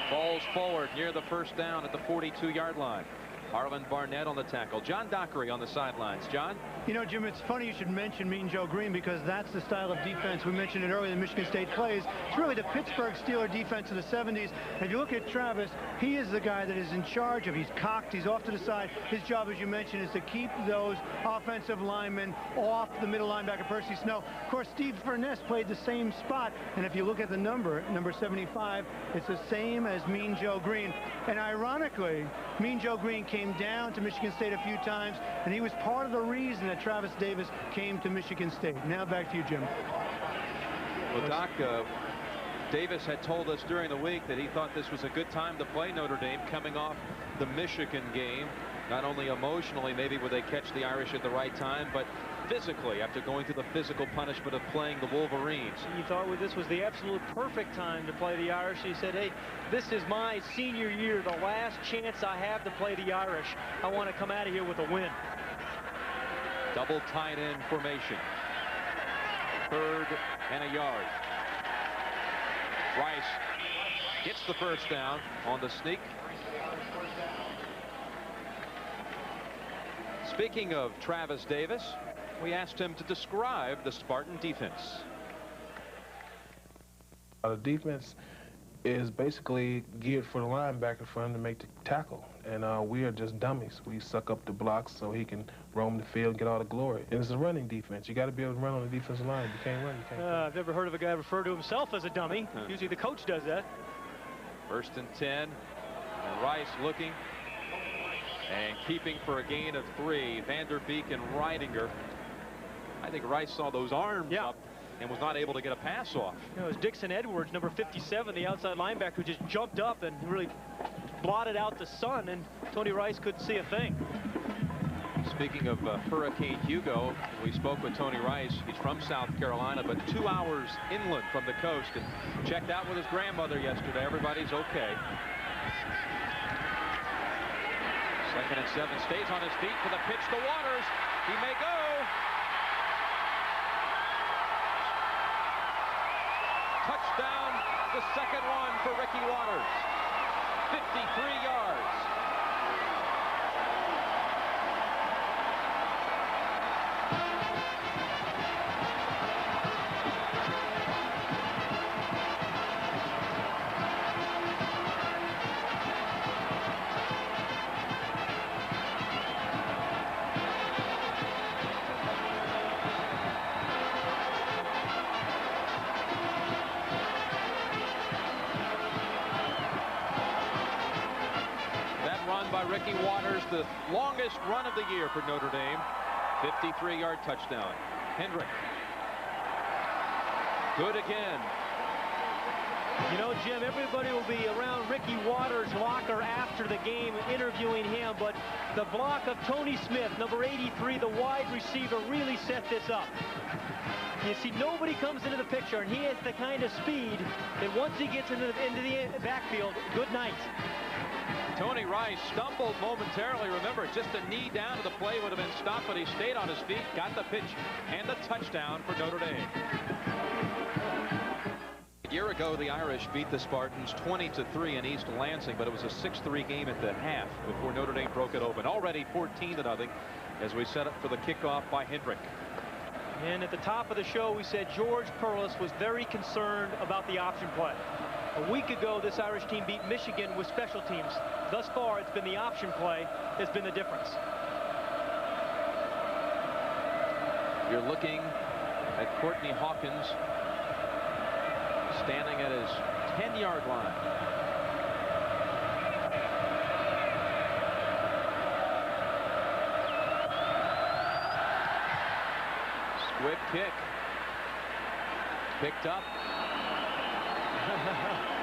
Falls forward near the first down at the 42-yard line. Harlan Barnett on the tackle. John Dockery on the sidelines. John? You know, Jim, it's funny you should mention Mean Joe Green, because that's the style of defense. We mentioned it earlier that Michigan State plays. It's really the Pittsburgh Steeler defense of the 70s. And if you look at Travis, he is the guy that is in charge of. He's cocked. He's off to the side. His job, as you mentioned, is to keep those offensive linemen off the middle linebacker, Percy Snow. Of course, Steve Furness played the same spot. And if you look at the number 75, it's the same as Mean Joe Green. And ironically, Mean Joe Green came down to Michigan State a few times, and he was part of the reason that Travis Davis came to Michigan State. Now back to you, Jim. Well, Doc, Davis had told us during the week that he thought this was a good time to play Notre Dame, coming off the Michigan game. Not only emotionally, maybe would they catch the Irish at the right time, but physically, after going through the physical punishment of playing the Wolverines. He thought this was the absolute perfect time to play the Irish. He said, hey, this is my senior year, the last chance I have to play the Irish. I want to come out of here with a win. Double tight end formation. 3rd and a yard. Rice gets the first down on the sneak. Speaking of Travis Davis, we asked him to describe the Spartan defense. The defense is basically geared for the linebacker for him to make the tackle. And we are just dummies. We suck up the blocks so he can roam the field and get all the glory. And it's a running defense. You got to be able to run on the defensive line. You can't run, you can't play. I've never heard of a guy refer to himself as a dummy. Usually the coach does that. 1st and 10. And Rice looking and keeping for a gain of 3. Vanderbeek and Reidinger. I think Rice saw those arms up and was not able to get a pass off. It was Dixon Edwards, number 57, the outside linebacker, who just jumped up and really blotted out the sun, and Tony Rice couldn't see a thing. Speaking of Hurricane Hugo, we spoke with Tony Rice. He's from South Carolina, but 2 hours inland from the coast, and checked out with his grandmother yesterday. Everybody's okay. 2nd and 7. Stays on his feet for the pitch to Waters. He may go. Touchdown, the 2nd one for Ricky Waters. 53 yards. Ricky Waters, the longest run of the year for Notre Dame. 53-yard touchdown. Hendrick. Good again. You know, Jim, everybody will be around Ricky Waters' locker after the game interviewing him, but the block of Tony Smith, number 83, the wide receiver, really set this up. You see, nobody comes into the picture, and he has the kind of speed that once he gets into the backfield, good night. Tony Rice stumbled momentarily. Remember, just a knee down to the play would have been stopped, but he stayed on his feet, got the pitch, and the touchdown for Notre Dame. year ago, the Irish beat the Spartans 20-3 in East Lansing, but it was a 6-3 game at the half before Notre Dame broke it open. Already 14-0 as we set up for the kickoff by Hendrick. And at the top of the show, we said George Perlis was very concerned about the option play. A week ago, this Irish team beat Michigan with special teams. Thus far, it's been the option play that's been the difference. You're looking at Courtney Hawkins standing at his 10-yard line. Squib kick. Picked up.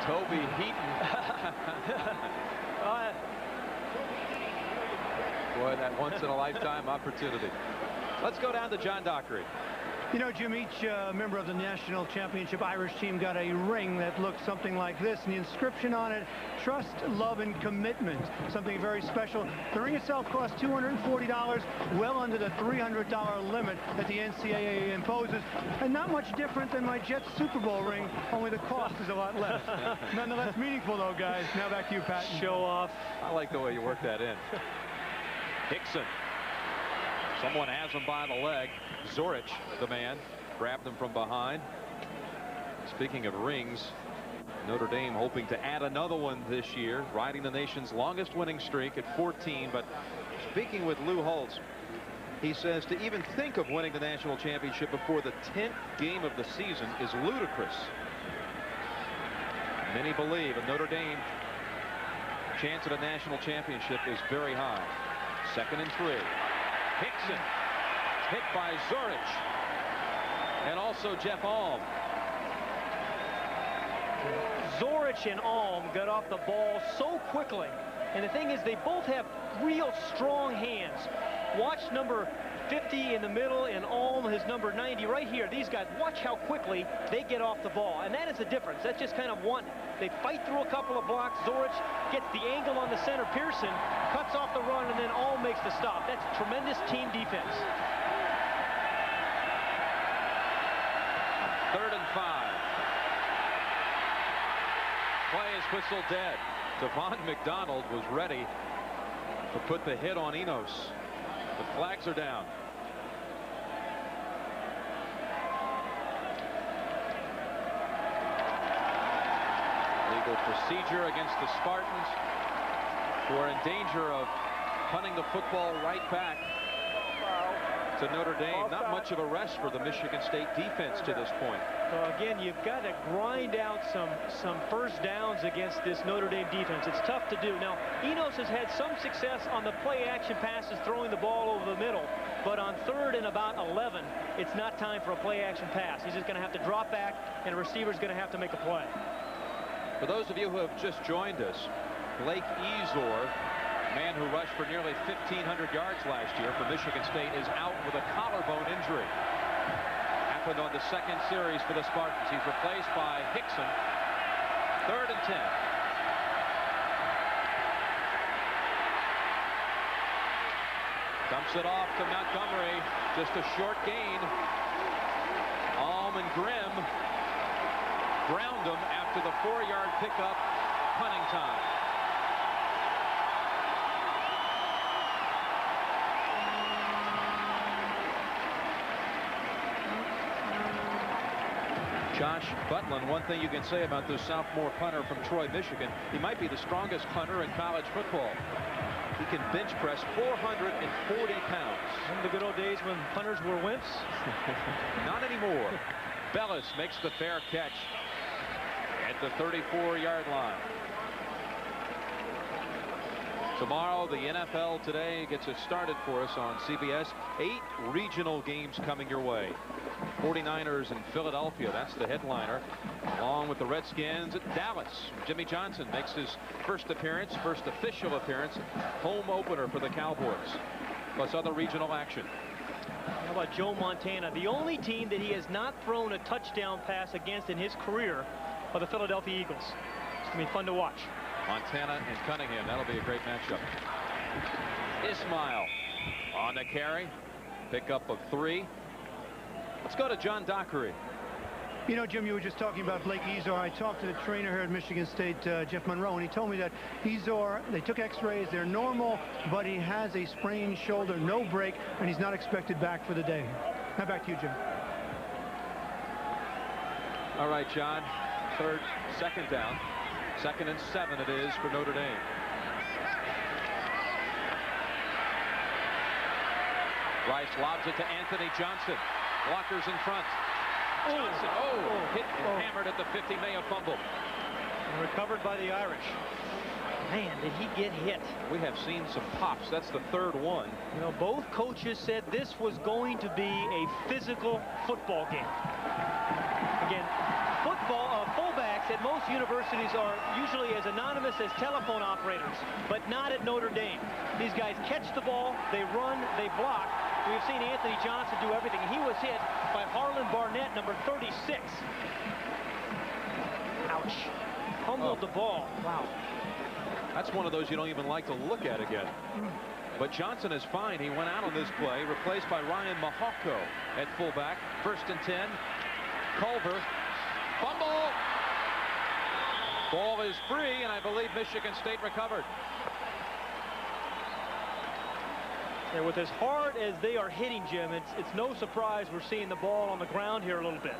Toby Heaton. Boy, that once-in-a-lifetime opportunity. Let's go down to John Dockery. You know, Jim, each member of the national championship Irish team got a ring that looked something like this, and the inscription on it, trust, love, and commitment, something very special. The ring itself cost $240, well under the $300 limit that the NCAA imposes, and not much different than my Jets Super Bowl ring, only the cost is a lot less. Nonetheless meaningful, though, guys. Now back to you, Pat. Show off. I like the way you work that in. Hickson. Someone has him by the leg. Zorich, the man, grabbed him from behind. Speaking of rings, Notre Dame hoping to add another one this year, riding the nation's longest winning streak at 14. But speaking with Lou Holtz, he says to even think of winning the national championship before the 10th game of the season is ludicrous. Many believe a Notre Dame chance at a national championship is very high. 2nd and 3. Hickson hit by Zorich and also Jeff Alm. Zorich and Alm got off the ball so quickly, and the thing is they both have real strong hands. Watch number 50 in the middle and Alm his number 90 right here. These guys, watch how quickly they get off the ball, and that is the difference. That's just kind of one. They fight through a couple of blocks. Zorich gets the angle on the center. Pearson cuts off the run, and then Alm makes the stop. That's tremendous team defense. 3rd and 5. Play is whistled dead. Devon McDonald was ready to put the hit on Enos. The flags are down. Legal procedure against the Spartans, who are in danger of punting the football right back to Notre Dame. Not much of a rest for the Michigan State defense to this point. Well, again, you've got to grind out some first downs against this Notre Dame defense. It's tough to do. Now, Enos has had some success on the play-action passes, throwing the ball over the middle. But on 3rd and about 11, it's not time for a play-action pass. He's just going to have to drop back, and a receiver's going to have to make a play. For those of you who have just joined us, Blake Ezor, man who rushed for nearly 1,500 yards last year for Michigan State, is out with a collarbone injury. Happened on the 2nd series for the Spartans. He's replaced by Hickson. 3rd and 10. Dumps it off to Montgomery. Just a short gain. Alm and Grimm ground him after the 4-yard pickup. Punting time. Josh Butlin, one thing you can say about this sophomore punter from Troy, Michigan, he might be the strongest punter in college football. He can bench press 440 pounds. In the good old days when punters were wimps? Not anymore. Bellis makes the fair catch at the 34-yard line. Tomorrow, the NFL Today gets us started for us on CBS. 8 regional games coming your way. 49ers in Philadelphia, that's the headliner, along with the Redskins at Dallas. Jimmy Johnson makes his first official appearance, home opener for the Cowboys, plus other regional action. How about Joe Montana? The only team that he has not thrown a touchdown pass against in his career are the Philadelphia Eagles. It's going to be fun to watch. Montana and Cunningham, that'll be a great matchup. Ismail on the carry, pickup of 3. Let's go to John Dockery. You know, Jim, you were just talking about Blake Ezor. I talked to the trainer here at Michigan State, Jeff Monroe, and he told me that Ezor, they took x-rays, they're normal, but he has a sprained shoulder, no break, and he's not expected back for the day. Now back to you, Jim. All right, John. Second down. 2nd and 7 it is for Notre Dame. Rice lobs it to Anthony Johnson. Blockers in front. Johnson, hit and hammered at the 50, may have fumbled. And recovered by the Irish. Man, did he get hit. We have seen some pops. That's the 3rd one. You know, both coaches said this was going to be a physical football game. Again, fullbacks at most universities are usually as anonymous as telephone operators, but not at Notre Dame. These guys catch the ball, they run, they block. We've seen Anthony Johnson do everything. He was hit by Harlan Barnett, number 36. Ouch. Fumbled the ball. Wow. That's one of those you don't even like to look at again. But Johnson is fine. He went out on this play, replaced by Ryan Mahoko at fullback. 1st and 10. Culver. Fumble. Ball is free, and I believe Michigan State recovered. And with as hard as they are hitting, Jim, it's no surprise we're seeing the ball on the ground here a little bit.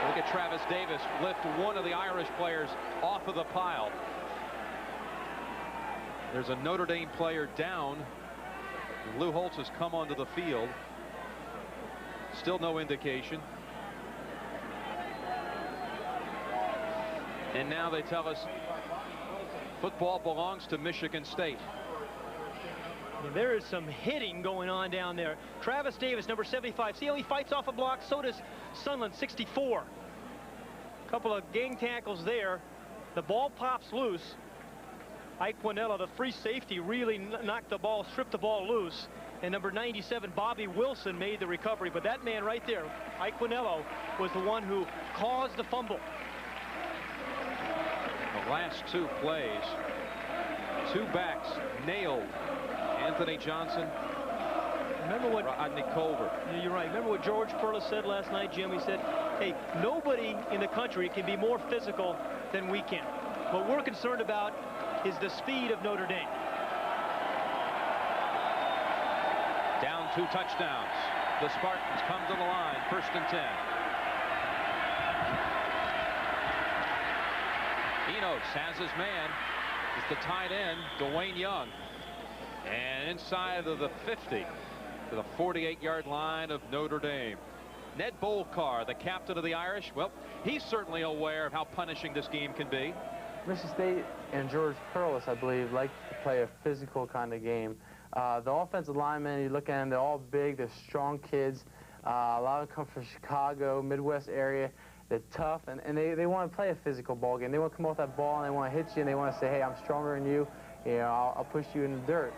Look at Travis Davis lift one of the Irish players off of the pile. There's a Notre Dame player down. Lou Holtz has come onto the field. Still no indication. And now they tell us football belongs to Michigan State. And there is some hitting going on down there. Travis Davis, number 75. See how he fights off a block? So does Sunland, 64. A couple of gang tackles there. The ball pops loose. Ike Quinella, the free safety, really knocked the ball, stripped the ball loose. And number 97, Bobby Wilson, made the recovery. But that man right there, Ike Quinella, was the one who caused the fumble. The last 2 plays, 2 backs nailed Anthony Johnson. Remember what Rodney Culver. You're right. Remember what George Perlis said last night, Jim? He said, hey, nobody in the country can be more physical than we can. What we're concerned about is the speed of Notre Dame. Down 2 touchdowns. The Spartans come to the line. 1st and 10. Enos has his man. It's the tight end, Dwayne Young. And inside of the 50 to the 48-yard line of Notre Dame. Ned Bolcar, the captain of the Irish, well, he's certainly aware of how punishing this game can be. Michigan State and George Perlis, I believe, like to play a physical kind of game. The offensive linemen, you look at them, they're all big, they're strong kids. A lot of them come from Chicago, Midwest area. They're tough, and they want to play a physical ball game. They want to come off that ball, and they want to hit you, and they want to say, hey, I'm stronger than you. You know, I'll push you in the dirt.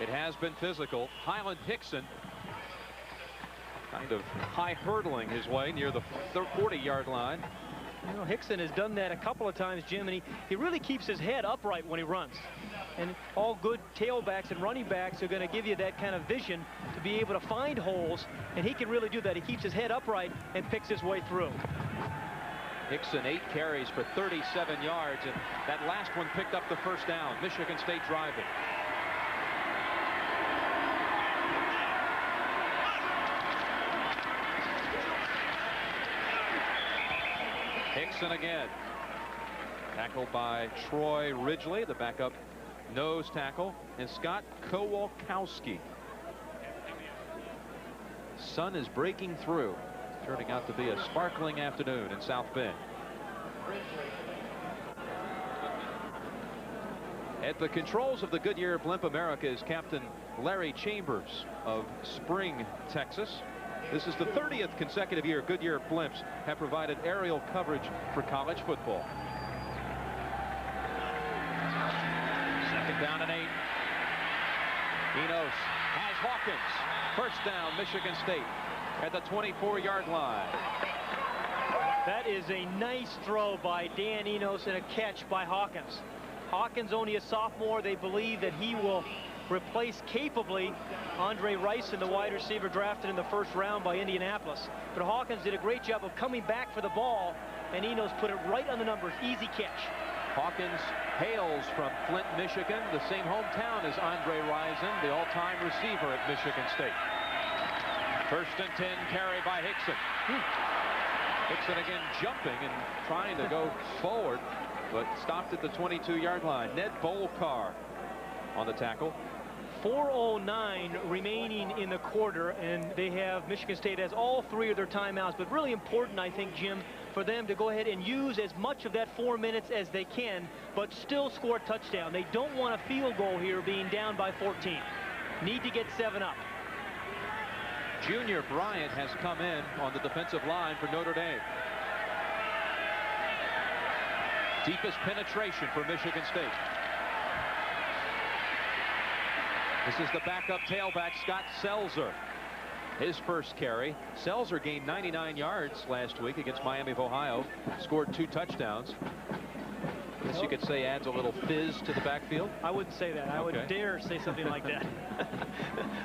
It has been physical. Highland Hickson kind of high hurdling his way near the 40-yard line. You know, Hickson has done that a couple of times, Jim, and he really keeps his head upright when he runs. And all good tailbacks and running backs are going to give you that kind of vision to be able to find holes, and he can really do that. He keeps his head upright and picks his way through. Hickson 8 carries for 37 yards, and that last one picked up the 1st down. Michigan State driving. Hickson again. Tackled by Troy Ridgely, the backup nose tackle, and Scott Kowalkowski. Sun is breaking through, turning out to be a sparkling afternoon in South Bend. At the controls of the Goodyear Blimp America is Captain Larry Chambers of Spring, Texas. This is the 30th consecutive year Goodyear Blimps have provided aerial coverage for college football. 2nd down and 8. Enos has Hawkins. 1st down, Michigan State at the 24-yard line. That is a nice throw by Dan Enos and a catch by Hawkins. Hawkins only a sophomore. They believe that he will replace capably Andre Rice, the wide receiver drafted in the first round by Indianapolis. But Hawkins did a great job of coming back for the ball, and Enos put it right on the numbers. Easy catch. Hawkins hails from Flint, Michigan, the same hometown as Andre Rison, the all-time receiver at Michigan State. 1st and 10 carry by Hickson. Hickson again jumping and trying to go forward, but stopped at the 22-yard line. Ned Bolkar on the tackle. 4:09 remaining in the quarter, and they have, Michigan State has all 3 of their timeouts, but really important, I think, Jim, for them to go ahead and use as much of that 4 minutes as they can, but still score a touchdown. They don't want a field goal here being down by 14. Need to get 7 up. Junior Bryant has come in on the defensive line for Notre Dame. Deepest penetration for Michigan State. This is the backup tailback, Scott Selzer. His first carry. Selzer gained 99 yards last week against Miami of Ohio. Scored 2 touchdowns. I guess you could say adds a little fizz to the backfield. I wouldn't say that. I wouldn't dare say something like that.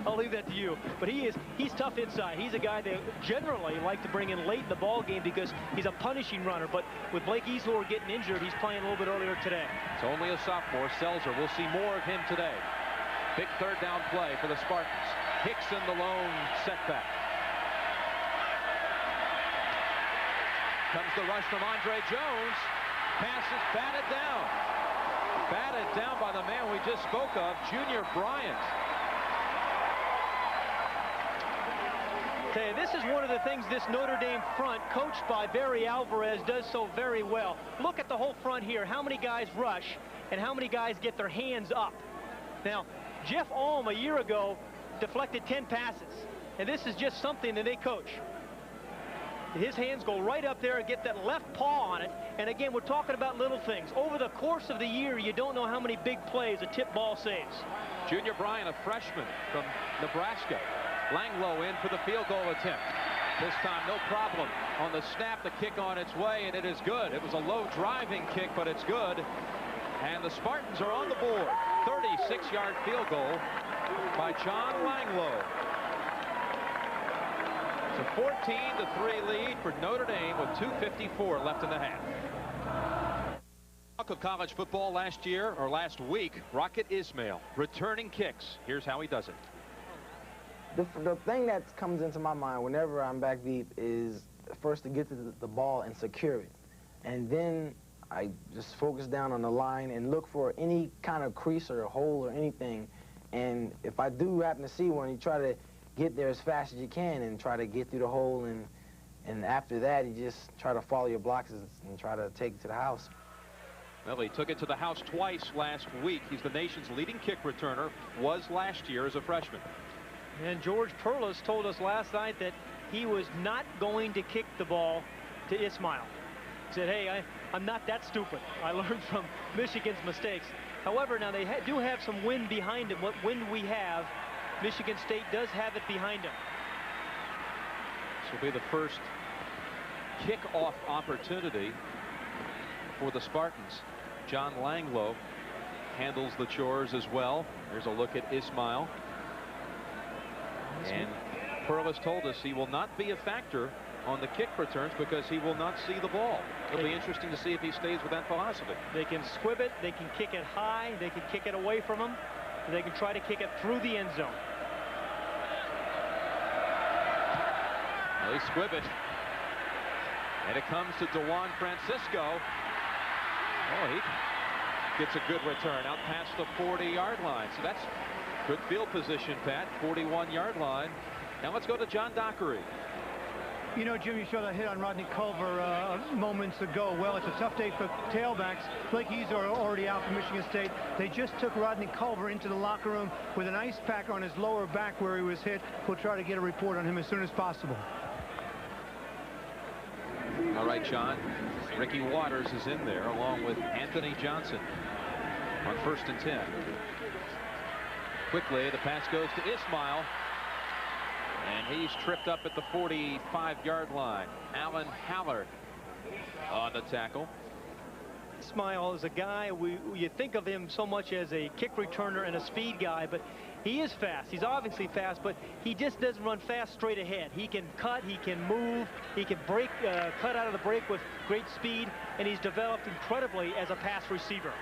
I'll leave that to you. But he's tough inside. He's a guy they generally like to bring in late in the ball game because he's a punishing runner. But with Blake Easlor getting injured, he's playing a little bit earlier today. It's only a sophomore, Selzer. We'll see more of him today. Big 3rd down play for the Spartans. Hickson the lone setback. Comes the rush from Andre Jones. Pass is batted down. Batted down by the man we just spoke of, Junior Bryant. Okay, this is one of the things this Notre Dame front, coached by Barry Alvarez, does so very well. Look at the whole front here. How many guys rush and how many guys get their hands up? Now, Jeff Alm a year ago deflected 10 passes, and this is just something that they coach. His hands go right up there and get that left paw on it. And again, we're talking about little things. Over the course of the year, you don't know how many big plays a tip ball saves. Junior Bryant, a freshman from Nebraska. Langlow in for the field goal attempt. This time, no problem. On the snap, the kick on its way, and it is good. It was a low driving kick, but it's good. And the Spartans are on the board. 36-yard field goal by John Langlow. It's a 14-3 lead for Notre Dame with 2:54 left in the half. Talk of college football last year or last week, Rocket Ismail returning kicks. Here's how he does it. The thing that comes into my mind whenever I'm back deep is first to get to the ball and secure it. And then I just focus down on the line and look for any kind of crease or a hole or anything. And if I do happen to see one, you try to get there as fast as you can and try to get through the hole. And after that, you just try to follow your blocks and try to take it to the house. Well, he took it to the house twice last week. He's the nation's leading kick returner, was last year as a freshman. And George Perlis told us last night that he was not going to kick the ball to Ismail. He said, hey, I'm not that stupid. I learned from Michigan's mistakes. However, now they do have some wind behind them. What wind we have, Michigan State does have it behind them. This will be the first kickoff opportunity for the Spartans. John Langlow handles the chores as well. There's a look at Ismail. And Perlis told us he will not be a factor on the kick returns because he will not see the ball. It'll be interesting to see if he stays with that philosophy. They can squib it, they can kick it high, they can kick it away from him, and they can try to kick it through the end zone. They squib it. And it comes to DeJuan Francisco. Oh, he gets a good return out past the 40-yard line. So that's good field position, Pat. 41-yard line. Now let's go to John Dockery. You know, Jim, you showed a hit on Rodney Culver moments ago. Well, it's a tough day for tailbacks. Blake Easlor already out for Michigan State. They just took Rodney Culver into the locker room with an ice pack on his lower back where he was hit. We'll try to get a report on him as soon as possible. All right, John. Ricky Waters is in there along with Anthony Johnson on 1st and 10. Quickly, the pass goes to Ismail. And he's tripped up at the 45-yard line. Alan Haller on the tackle. Ismail is a guy, you think of him so much as a kick returner and a speed guy, but he is fast. He's obviously fast, but he just doesn't run fast straight ahead. He can cut, he can move, he can break, cut out of the break with great speed, and he's developed incredibly as a pass receiver.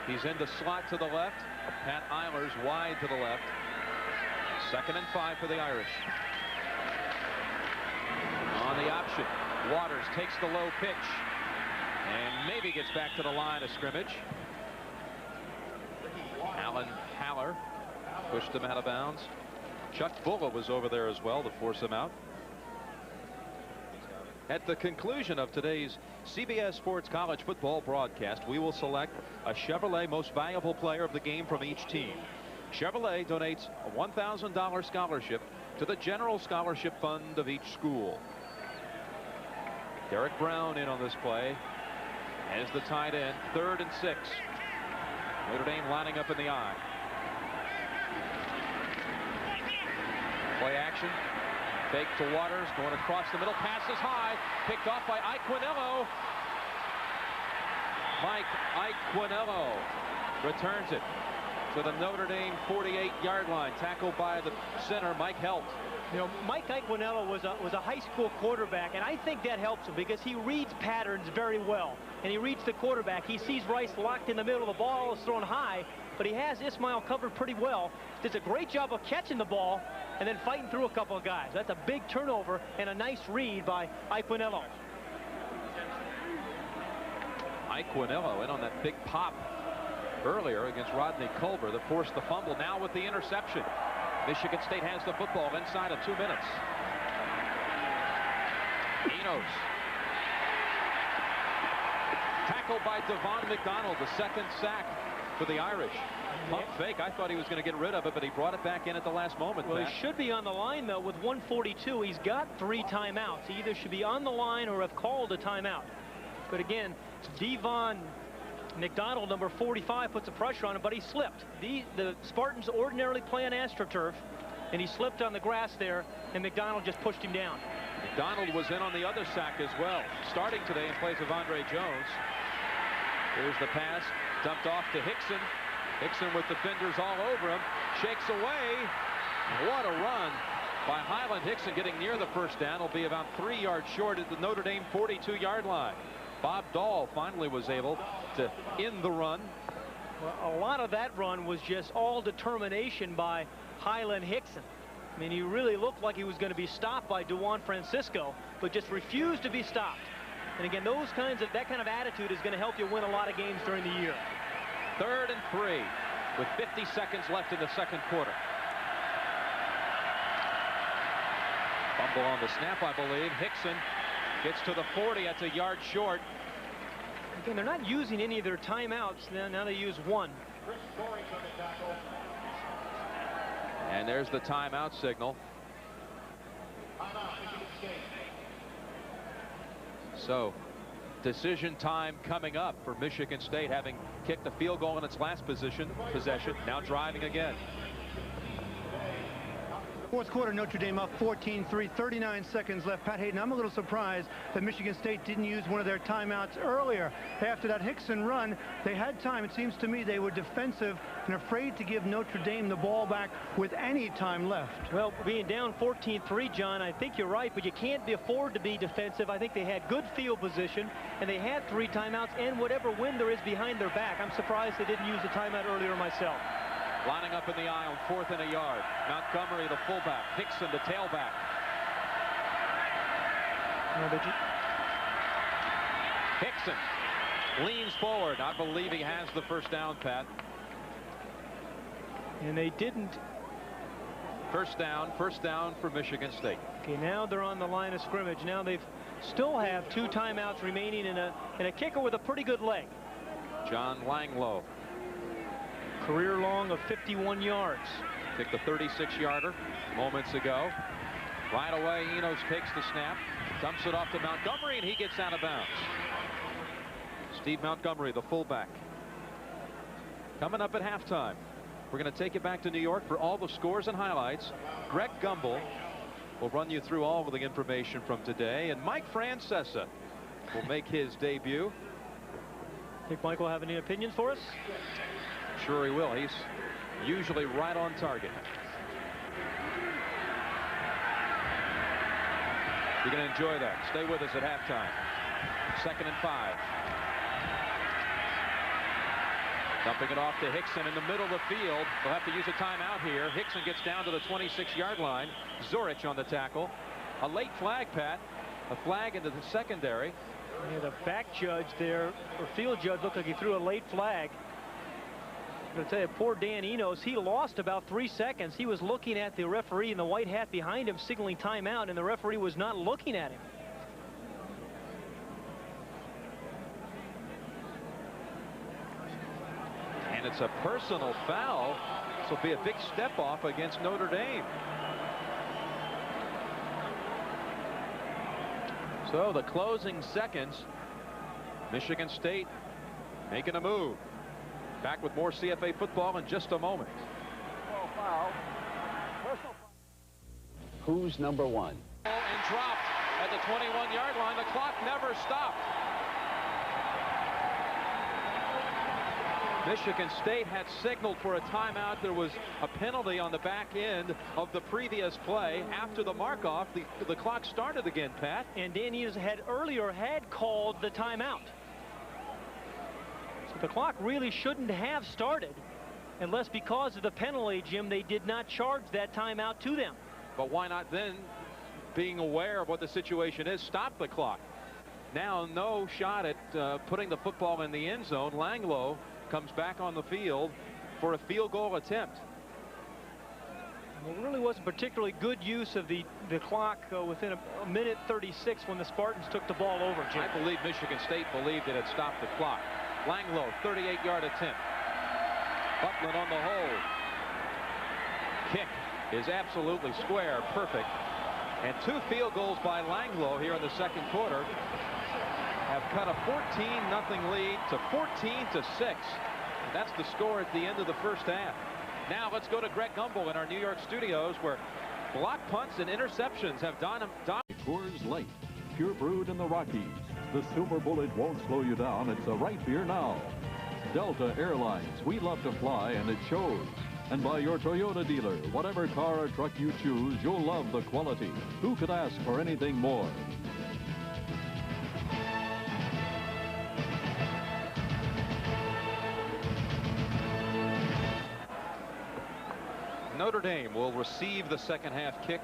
He's in the slot to the left. Pat Eilers wide to the left. 2nd and 5 for the Irish. On the option, Waters takes the low pitch and maybe gets back to the line of scrimmage. Alan Haller pushed him out of bounds. Chuck Bulla was over there as well to force him out. At the conclusion of today's CBS Sports College Football broadcast, we will select a Chevrolet Most Valuable Player of the Game from each team. Chevrolet donates a $1,000 scholarship to the General Scholarship Fund of each school. Derek Brown in on this play as the tight end. 3rd and 6. Notre Dame lining up in the I. Play action. Fake to Waters, going across the middle. Passes high. Picked off by Iaquinello. Mike Iaquinello returns it to the Notre Dame 48-yard line. Tackled by the center, Mike helped. You know, Mike Iaquinello was a high school quarterback, and I think that helps him because he reads patterns very well. And he reads the quarterback. He sees Rice locked in the middle. The ball is thrown high, but he has Ismail covered pretty well. Does a great job of catching the ball and then fighting through a couple of guys. That's a big turnover and a nice read by Iaquinello. Iaquinello in on that big pop earlier against Rodney Culver that forced the fumble. Now with the interception. Michigan State has the football inside of 2 minutes. Enos. Tackled by Devon McDonald, the 2nd sack for the Irish. Pump fake. I thought he was going to get rid of it, but he brought it back in at the last moment. Well, he should be on the line, though, with 1:42. He's got 3 timeouts. He either should be on the line or have called a timeout. But again, Devon McDonald, number 45, puts the pressure on him, but he slipped. The Spartans ordinarily play on AstroTurf, and he slipped on the grass there, and McDonald just pushed him down. McDonald was in on the other sack as well, starting today in place of Andre Jones. Here's the pass, dumped off to Hickson. Hickson with defenders all over him, shakes away. What a run by Highland. Hickson getting near the first down. Will be about 3 yards short at the Notre Dame 42-yard line. Bob Dahl finally was able to end the run. Well, a lot of that run was just all determination by Highland Hickson. I mean, he really looked like he was going to be stopped by Dewan Francisco, but just refused to be stopped. And again, that kind of attitude is going to help you win a lot of games during the year. 3rd and 3 with 50 seconds left in the 2nd quarter. Fumble on the snap, I believe. Hickson gets to the 40. That's a yard short. Again, they're not using any of their timeouts. Now they use 1. And there's the timeout signal. So, decision time coming up for Michigan State, having kicked the field goal in its last possession, now driving again. 4th quarter, Notre Dame up 14-3, 39 seconds left. Pat Hayden, I'm a little surprised that Michigan State didn't use one of their timeouts earlier. After that Hickson run, they had time. It seems to me they were defensive and afraid to give Notre Dame the ball back with any time left. Well, being down 14-3, John, I think you're right, but you can't afford to be defensive. I think they had good field position, and they had 3 timeouts, and whatever wind there is behind their back. I'm surprised they didn't use the timeout earlier myself. Lining up in the I on 4th and a yard. Montgomery, the fullback. Hickson, the tailback. Hickson leans forward. I believe he has the first down, Pat. And they didn't. First down for Michigan State. Okay, now they're on the line of scrimmage. Now they've still have 2 timeouts remaining and a kicker with a pretty good leg. John Langlow. Career long of 51 yards. Kicked the 36-yarder moments ago. Right away, Enos takes the snap, dumps it off to Montgomery, and he gets out of bounds. Steve Montgomery, the fullback. Coming up at halftime, we're going to take it back to New York for all the scores and highlights. Greg Gumbel will run you through all of the information from today, and Mike Francesa will make his debut. Think Mike will have any opinions for us? Sure he will. He's usually right on target. You're going to enjoy that. Stay with us at halftime. 2nd and 5. Dumping it off to Hickson in the middle of the field. They'll have to use a timeout here. Hickson gets down to the 26-yard line. Zurich on the tackle. A late flag, Pat. A flag into the secondary. Yeah, the back judge there, or field judge, looked like he threw a late flag. I'm going to tell you, poor Dan Enos, he lost about 3 seconds. He was looking at the referee in the white hat behind him, signaling timeout, and the referee was not looking at him. And it's a personal foul. This will be a big step off against Notre Dame. So the closing seconds, Michigan State making a move. Back with more CFA football in just a moment. Who's number 1? And dropped at the 21-yard line. The clock never stopped. Michigan State had signaled for a timeout. There was a penalty on the back end of the previous play. After the mark-off, the clock started again, Pat. And Dan Enos had earlier called the timeout. So the clock really shouldn't have started unless because of the penalty, Jim, they did not charge that timeout to them. But why not then, being aware of what the situation is, stop the clock? Now no shot at putting the football in the end zone. Langloh comes back on the field for a field goal attempt. Well, it really wasn't particularly good use of the clock within a minute 36 when the Spartans took the ball over, Jim. I believe Michigan State believed it had stopped the clock. Langloh, 38-yard attempt. Buckland on the hold. Kick is absolutely square, perfect. And 2 field goals by Langloh here in the second quarter have cut a 14-0 lead to 14-6. That's the score at the end of the first half. Now let's go to Greg Gumbel in our New York studios, where block punts and interceptions have done. Coors Light, pure brewed in the Rockies. The Super Bullet won't slow you down. It's the right beer now. Delta Airlines, we love to fly, and it shows. And by your Toyota dealer, whatever car or truck you choose, you'll love the quality. Who could ask for anything more? Notre Dame will receive the second half kick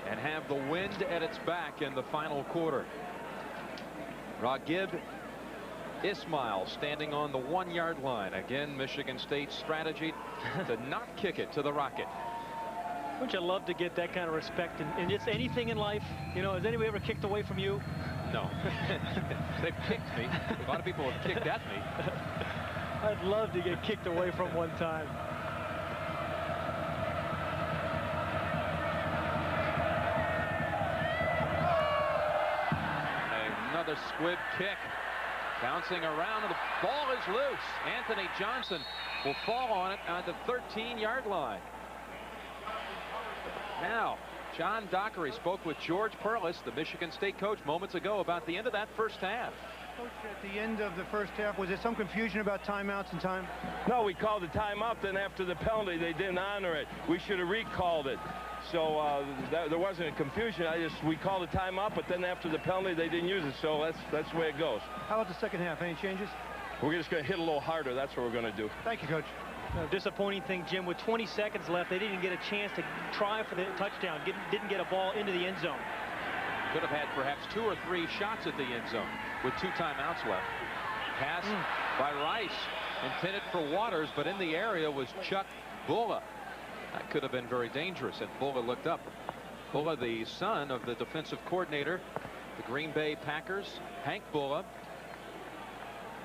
and have the wind at its back in the final quarter. Raghib Ismail standing on the 1-yard line. Again, Michigan State's strategy to not kick it to the Rocket. Wouldn't you love to get that kind of respect in just anything in life? You know, has anybody ever kicked away from you? No. They've kicked me. A lot of people have kicked at me. I'd love to get kicked away from one time. Another squib kick. Bouncing around, and the ball is loose. Anthony Johnson will fall on it on the 13-yard line. Now, John Dockery spoke with George Perlis, the Michigan State coach, moments ago about the end of that first half. Coach, at the end of the first half, was there some confusion about timeouts and time? No, we called the timeout, then after the penalty, they didn't honor it. We should have recalled it. So there wasn't a confusion. We called a timeout, but then after the penalty, they didn't use it. So that's the way it goes. How about the second half? Any changes? We're just going to hit a little harder. That's what we're going to do. Thank you, Coach. Disappointing thing, Jim, with 20 seconds left, they didn't get a chance to try for the touchdown. Didn't get a ball into the end zone. Could have had perhaps 2 or 3 shots at the end zone with 2 timeouts left. Pass by Rice, intended for Waters, but in the area was Chuck Bulla. That could have been very dangerous, and Bulla looked up. Bulla, the son of the defensive coordinator, the Green Bay Packers, Hank Bulla.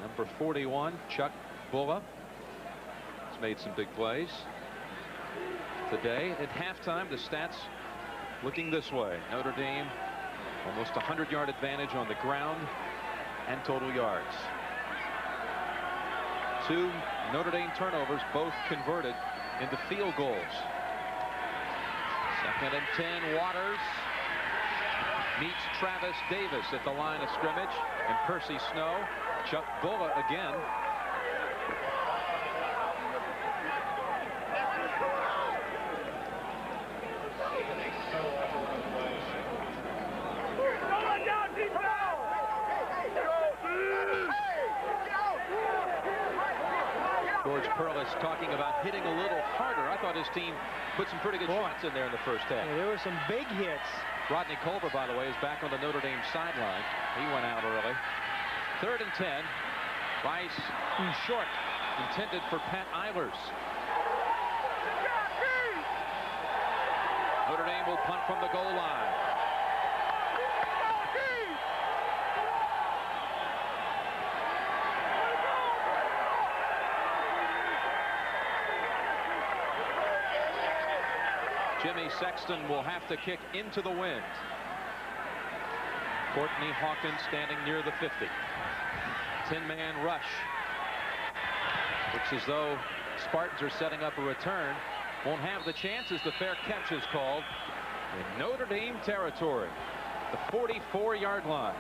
Number 41, Chuck Bulla, has made some big plays today. At halftime, the stats looking this way. Notre Dame, almost 100-yard advantage on the ground and total yards. 2 Notre Dame turnovers, both converted into field goals. 2nd and 10, Waters meets Travis Davis at the line of scrimmage, and Percy Snow Chuck Bulla again. George Perlis talking about hitting a little harder. I thought his team put some pretty good shots in there in the first half. Yeah, there were some big hits. Rodney Culver, by the way, is back on the Notre Dame sideline. He went out early. 3rd and 10. Rice short, intended for Pat Eilers. Notre Dame will punt from the goal line. Jimmy Sexton will have to kick into the wind. Courtney Hawkins standing near the 50. 10-man rush. Looks as though Spartans are setting up a return. Won't have the chances. The fair catch is called in Notre Dame territory. The 44-yard line.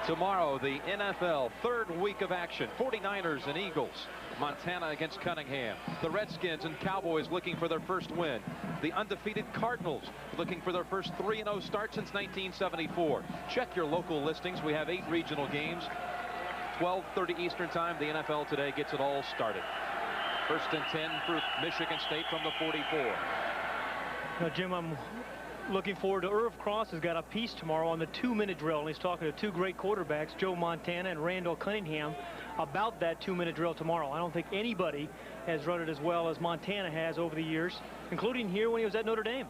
Tomorrow, the NFL 3rd week of action. 49ers and Eagles. Montana against Cunningham. The Redskins and Cowboys looking for their first win. The undefeated Cardinals looking for their first 3-0 start since 1974. Check your local listings. We have 8 regional games. 12:30 Eastern time. The NFL today gets it all started. 1st and 10 for Michigan State from the 44. Now, Jim, I'm looking forward to Irv Cross has got a piece tomorrow on the 2-minute drill, and he's talking to 2 great quarterbacks, Joe Montana and Randall Cunningham, about that 2-minute drill tomorrow. I don't think anybody has run it as well as Montana has over the years, including here when he was at Notre Dame.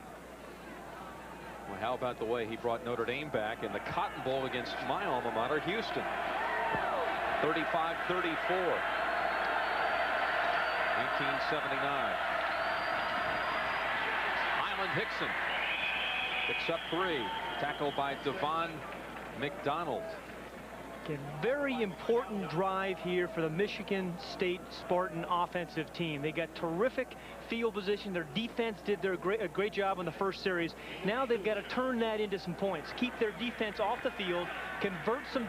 Well, how about the way he brought Notre Dame back in the Cotton Bowl against my alma mater, Houston. 35-34. 1979. Highland Hickson picks up 3. Tackled by Devon McDonald. A very important drive here for the Michigan State Spartan offensive team. They got terrific field position. Their defense did a great job in the first series. Now they've got to turn that into some points. Keep their defense off the field, convert some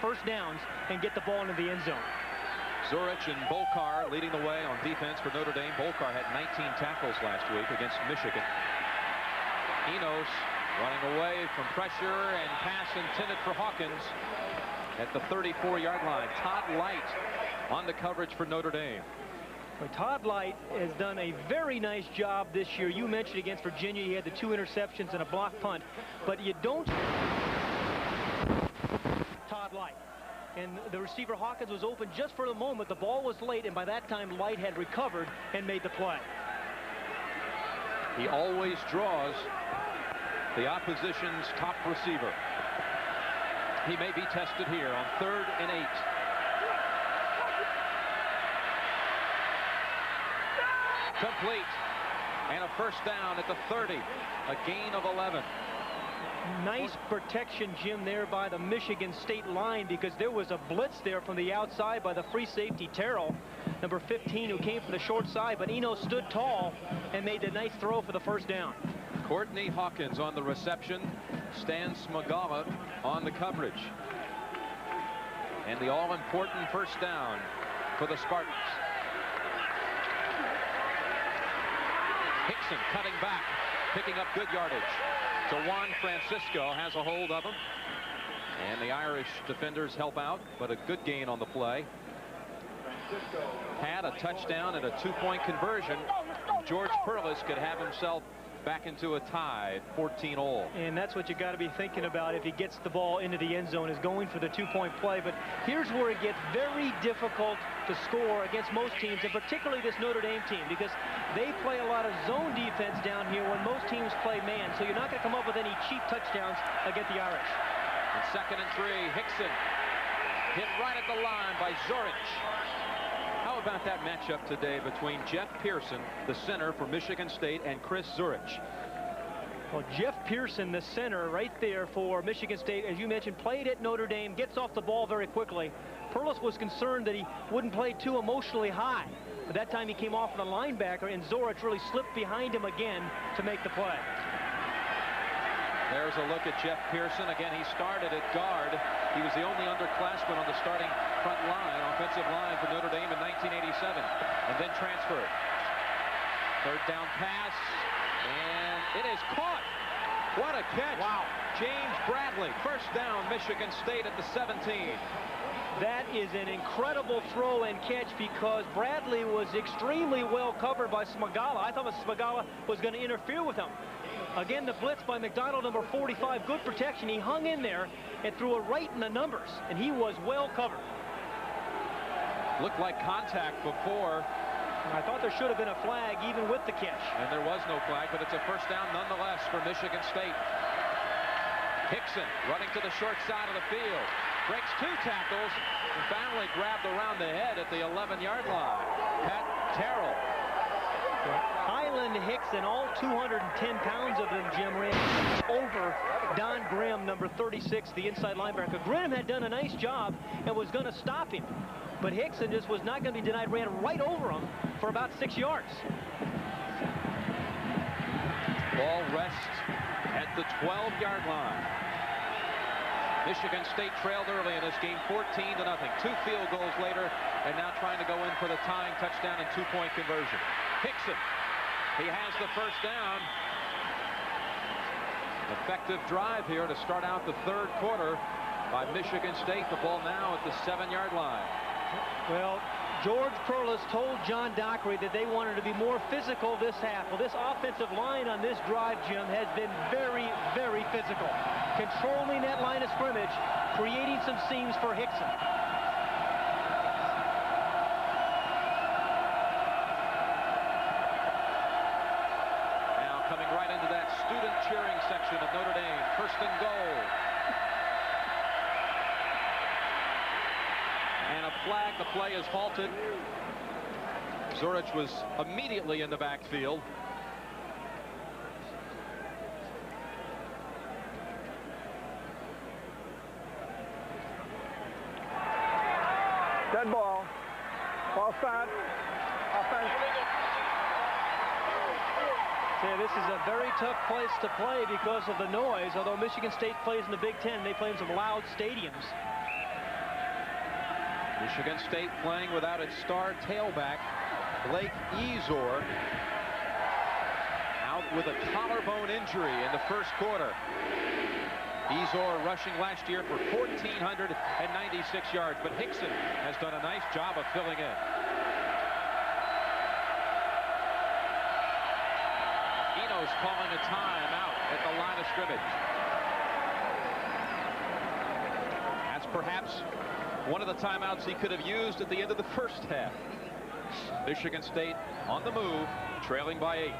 first downs, and get the ball into the end zone. Zurich and Bolkar leading the way on defense for Notre Dame. Bolkar had 19 tackles last week against Michigan. Enos running away from pressure, and pass intended for Hawkins at the 34-yard line. Todd Light on the coverage for Notre Dame. Well, Todd Light has done a very nice job this year. You mentioned against Virginia he had the 2 interceptions and a block punt, but you don't Todd Light. And the receiver Hawkins was open just for the moment. The ball was late, and by that time Light had recovered and made the play. He always draws the opposition's top receiver. He may be tested here on 3rd and 8. Complete. And a first down at the 30. A gain of 11. Nice protection, Jim, there by the Michigan State line, because there was a blitz there from the outside by the free safety Terrell, number 15, who came from the short side, but Eno stood tall and made a nice throw for the first down. Courtney Hawkins on the reception. Stan Smagala on the coverage. And the all-important first down for the Spartans. Hickson cutting back, picking up good yardage. Juan Francisco has a hold of him. And the Irish defenders help out, but a good gain on the play. Had a touchdown and a 2-point conversion. George Perlis could have himself back into a tie, 14-all. And that's what you got to be thinking about if he gets the ball into the end zone, is going for the 2-point play. But here's where it gets very difficult to score against most teams, and particularly this Notre Dame team, because they play a lot of zone defense down here when most teams play man. So you're not going to come up with any cheap touchdowns against the Irish. And 2nd and 3, Hickson hit right at the line by Zurich. How about that matchup today between Jeff Pearson, the center for Michigan State, and Chris Zurich? Well, Jeff Pearson, the center right there for Michigan State, as you mentioned, played at Notre Dame, gets off the ball very quickly. Perlis was concerned that he wouldn't play too emotionally high. But that time he came off the linebacker, and Zurich really slipped behind him again to make the play. There's a look at Jeff Pearson. Again, he started at guard. He was the only underclassman on the starting front line, offensive line for Notre Dame in 1987, and then transferred. Third down pass, and it is caught. What a catch. Wow. James Bradley, first down, Michigan State at the 17. That is an incredible throw and catch because Bradley was extremely well covered by Smagala. I thought Smagala was going to interfere with him. Again, the blitz by McDonald, number 45, good protection. He hung in there and threw it right in the numbers, and he was well covered. Looked like contact before. I thought there should have been a flag even with the catch. And there was no flag, but it's a first down nonetheless for Michigan State. Hickson running to the short side of the field. Breaks 2 tackles and finally grabbed around the head at the 11-yard line. Pat Terrell. Highland Hickson, all 210 pounds of them, Jim, ran over Don Grimm, number 36, the inside linebacker. Grimm had done a nice job and was going to stop him. But Hickson just was not going to be denied, ran right over him for about 6 yards. Ball rests at the 12-yard line. Michigan State trailed early in this game, 14-0. 2 field goals later, and now trying to go in for the tying touchdown and 2-point conversion. Hickson, he has the first down. Effective drive here to start out the third quarter by Michigan State. The ball now at the 7-yard line. Well, George Perlis told John Dockery that they wanted to be more physical this half. Well, this offensive line on this drive, Jim, has been very, very physical. Controlling that line of scrimmage, creating some seams for Hickson. Now coming right into that student cheering section of Notre Dame. First and goal. And a flag. The play is halted. Zurich was immediately in the backfield. Dead ball. Ball start. Offense. Yeah, this is a very tough place to play because of the noise. Although Michigan State plays in the Big Ten, they play in some loud stadiums. Michigan State playing without its star tailback, Blake Ezor, out with a collarbone injury in the first quarter. Ezor rushing last year for 1,496 yards, but Hickson has done a nice job of filling in. Eno's calling a timeout at the line of scrimmage. That's perhaps one of the timeouts he could have used at the end of the first half. Michigan State on the move, trailing by 8.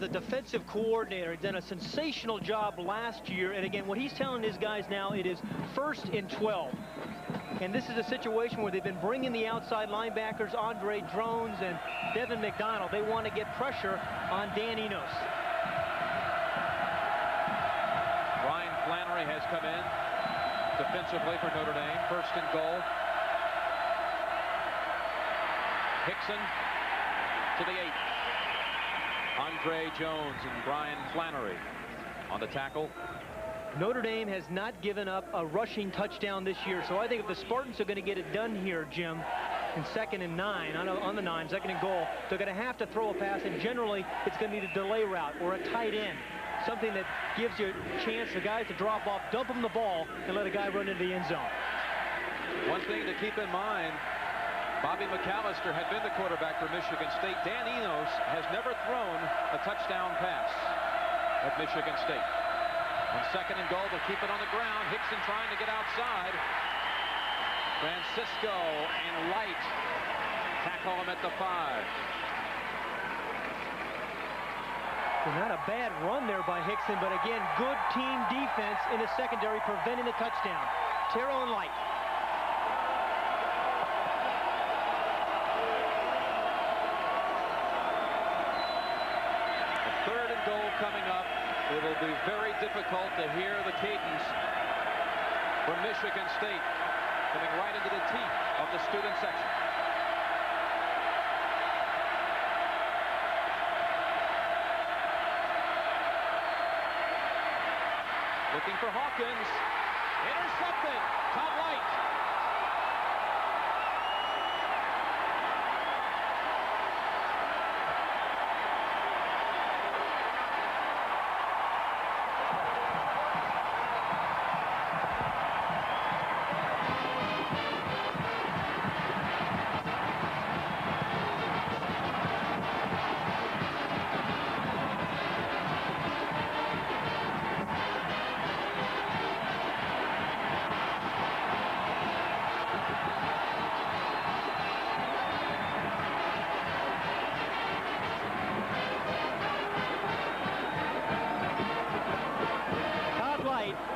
The defensive coordinator did a sensational job last year, and again, what he's telling his guys now, it is 1st and 12. And this is a situation where they've been bringing the outside linebackers, Andre Drones and Devin McDonald. They want to get pressure on Dan Enos. Flannery has come in defensively for Notre Dame. 1st and goal. Hickson to the 8. Andre Jones and Brian Flannery on the tackle. Notre Dame has not given up a rushing touchdown this year, so I think if the Spartans are going to get it done here, Jim, in 2nd and 9, on the 9, 2nd and goal, they're going to have to throw a pass, and generally it's going to be a delay route or a tight end. Something that gives you a chance for guys to drop off, dump them the ball, and let a guy run into the end zone. One thing to keep in mind, Bobby McAllister had been the quarterback for Michigan State. Dan Enos has never thrown a touchdown pass at Michigan State. On 2nd and goal, they'll keep it on the ground. Hickson trying to get outside. Francisco and Light tackle him at the 5. Not a bad run there by Hickson, but again, good team defense in the secondary, preventing the touchdown. Terrell and Light. A 3rd and goal coming up. It'll be very difficult to hear the cadence from Michigan State coming right into the teeth of the student section. Looking for Hawkins. Intercepted. Todd Light.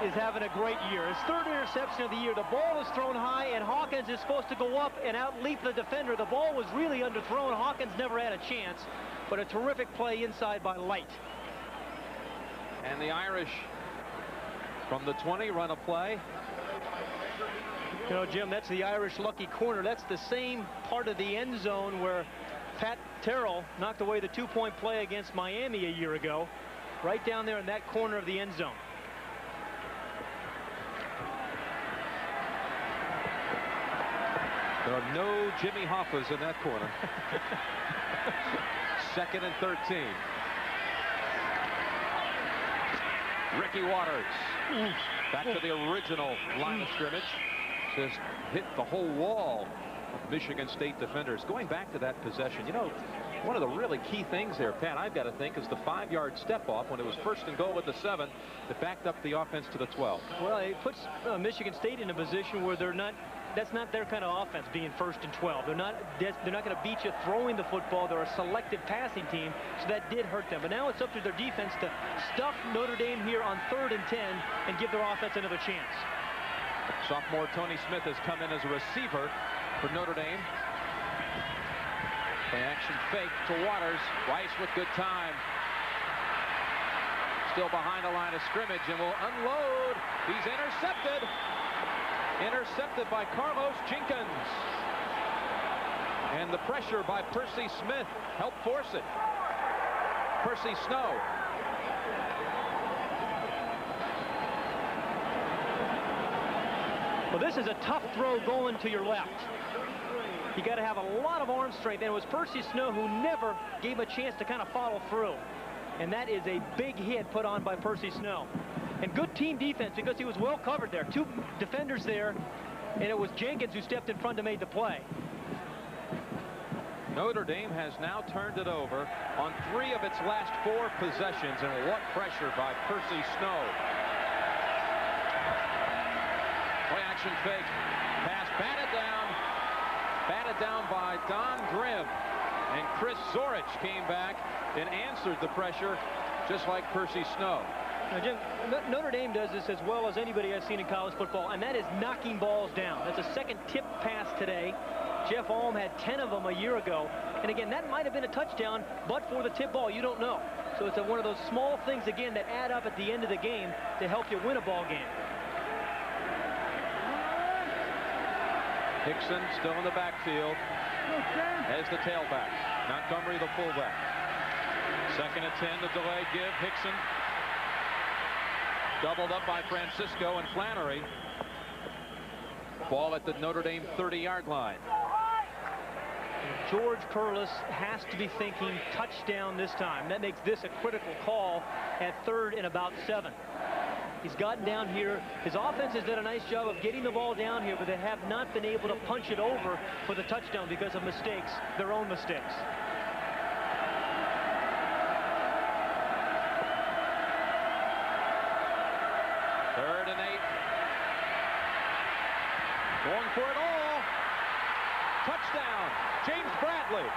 Is having a great year. His third interception of the year. The ball is thrown high, and Hawkins is supposed to go up and outleap the defender. The ball was really underthrown. Hawkins never had a chance, but a terrific play inside by Light. And the Irish from the 20 run a play. You know, Jim, that's the Irish lucky corner. That's the same part of the end zone where Pat Terrell knocked away the two-point play against Miami a year ago. Right down there in that corner of the end zone. There are no Jimmy Hoffas in that corner. 2nd and 13. Ricky Waters back to the original line of scrimmage. Just hit the whole wall of Michigan State defenders. Going back to that possession, you know, one of the really key things there, Pat, I've got to think, is the 5-yard step off when it was 1st and goal at the 7 that backed up the offense to the 12. Well, it puts Michigan State in a position where they're not. That's not their kind of offense, being 1st and 12. They're not going to beat you throwing the football. They're a selective passing team, so that did hurt them. But now it's up to their defense to stuff Notre Dame here on 3rd and 10 and give their offense another chance. Sophomore Tony Smith has come in as a receiver for Notre Dame. Play action fake to Waters. Rice with good time. Still behind the line of scrimmage and will unload. He's intercepted. Intercepted by Carlos Jenkins. And the pressure by Percy Smith helped force it. Percy Snow. Well, this is a tough throw going to your left. You got to have a lot of arm strength. And it was Percy Snow who never gave a chance to kind of follow through. And that is a big hit put on by Percy Snow. And good team defense because he was well covered there. 2 defenders there, and it was Jenkins who stepped in front to make the play. Notre Dame has now turned it over on 3 of its last 4 possessions, and what pressure by Percy Snow. Play action fake. Pass batted down by Don Grimm. And Chris Zorich came back and answered the pressure just like Percy Snow. Now, Jim, Notre Dame does this as well as anybody I've seen in college football, and that is knocking balls down. That's a second tip pass today. Jeff Alm had 10 of them a year ago. And again, that might have been a touchdown, but for the tip ball, you don't know. So it's one of those small things, again, that add up at the end of the game to help you win a ball game. Hickson still in the backfield as the tailback. Montgomery the fullback. 2nd and 10, the delay give. Hickson doubled up by Francisco and Flannery. Ball at the Notre Dame 30-yard line. George Curlis has to be thinking touchdown this time. That makes this a critical call at 3rd and about 7. He's gotten down here. His offense has done a nice job of getting the ball down here, but they have not been able to punch it over for the touchdown because of mistakes, their own mistakes. Going for it all. Touchdown, James Bradley.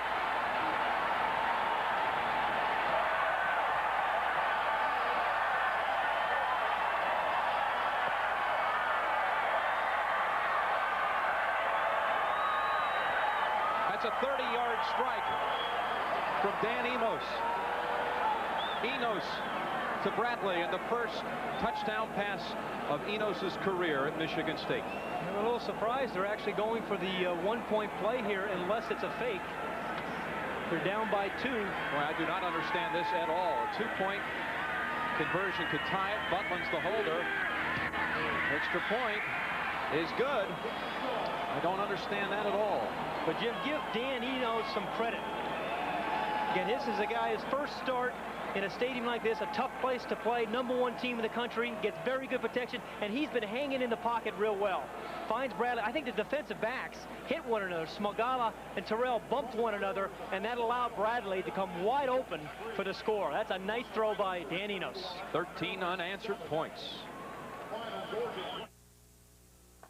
That's a 30-yard strike from Dan Enos. Enos to Bradley, and the first touchdown pass of Enos's career at Michigan State. I'm a little surprised they're actually going for the one-point play here unless it's a fake. They're down by 2. Well, I do not understand this at all. A 2-point conversion could tie it. Butlin's the holder. Extra point is good. I don't understand that at all. But Jim, give Dan Enos some credit. Again, this is a guy, his first start in a stadium like this, a tough place to play, #1 team in the country, gets very good protection, and he's been hanging in the pocket real well. Finds Bradley. I think the defensive backs hit one another. Smagala and Terrell bumped one another, and that allowed Bradley to come wide open for the score. That's a nice throw by Dan Enos. 13 unanswered points.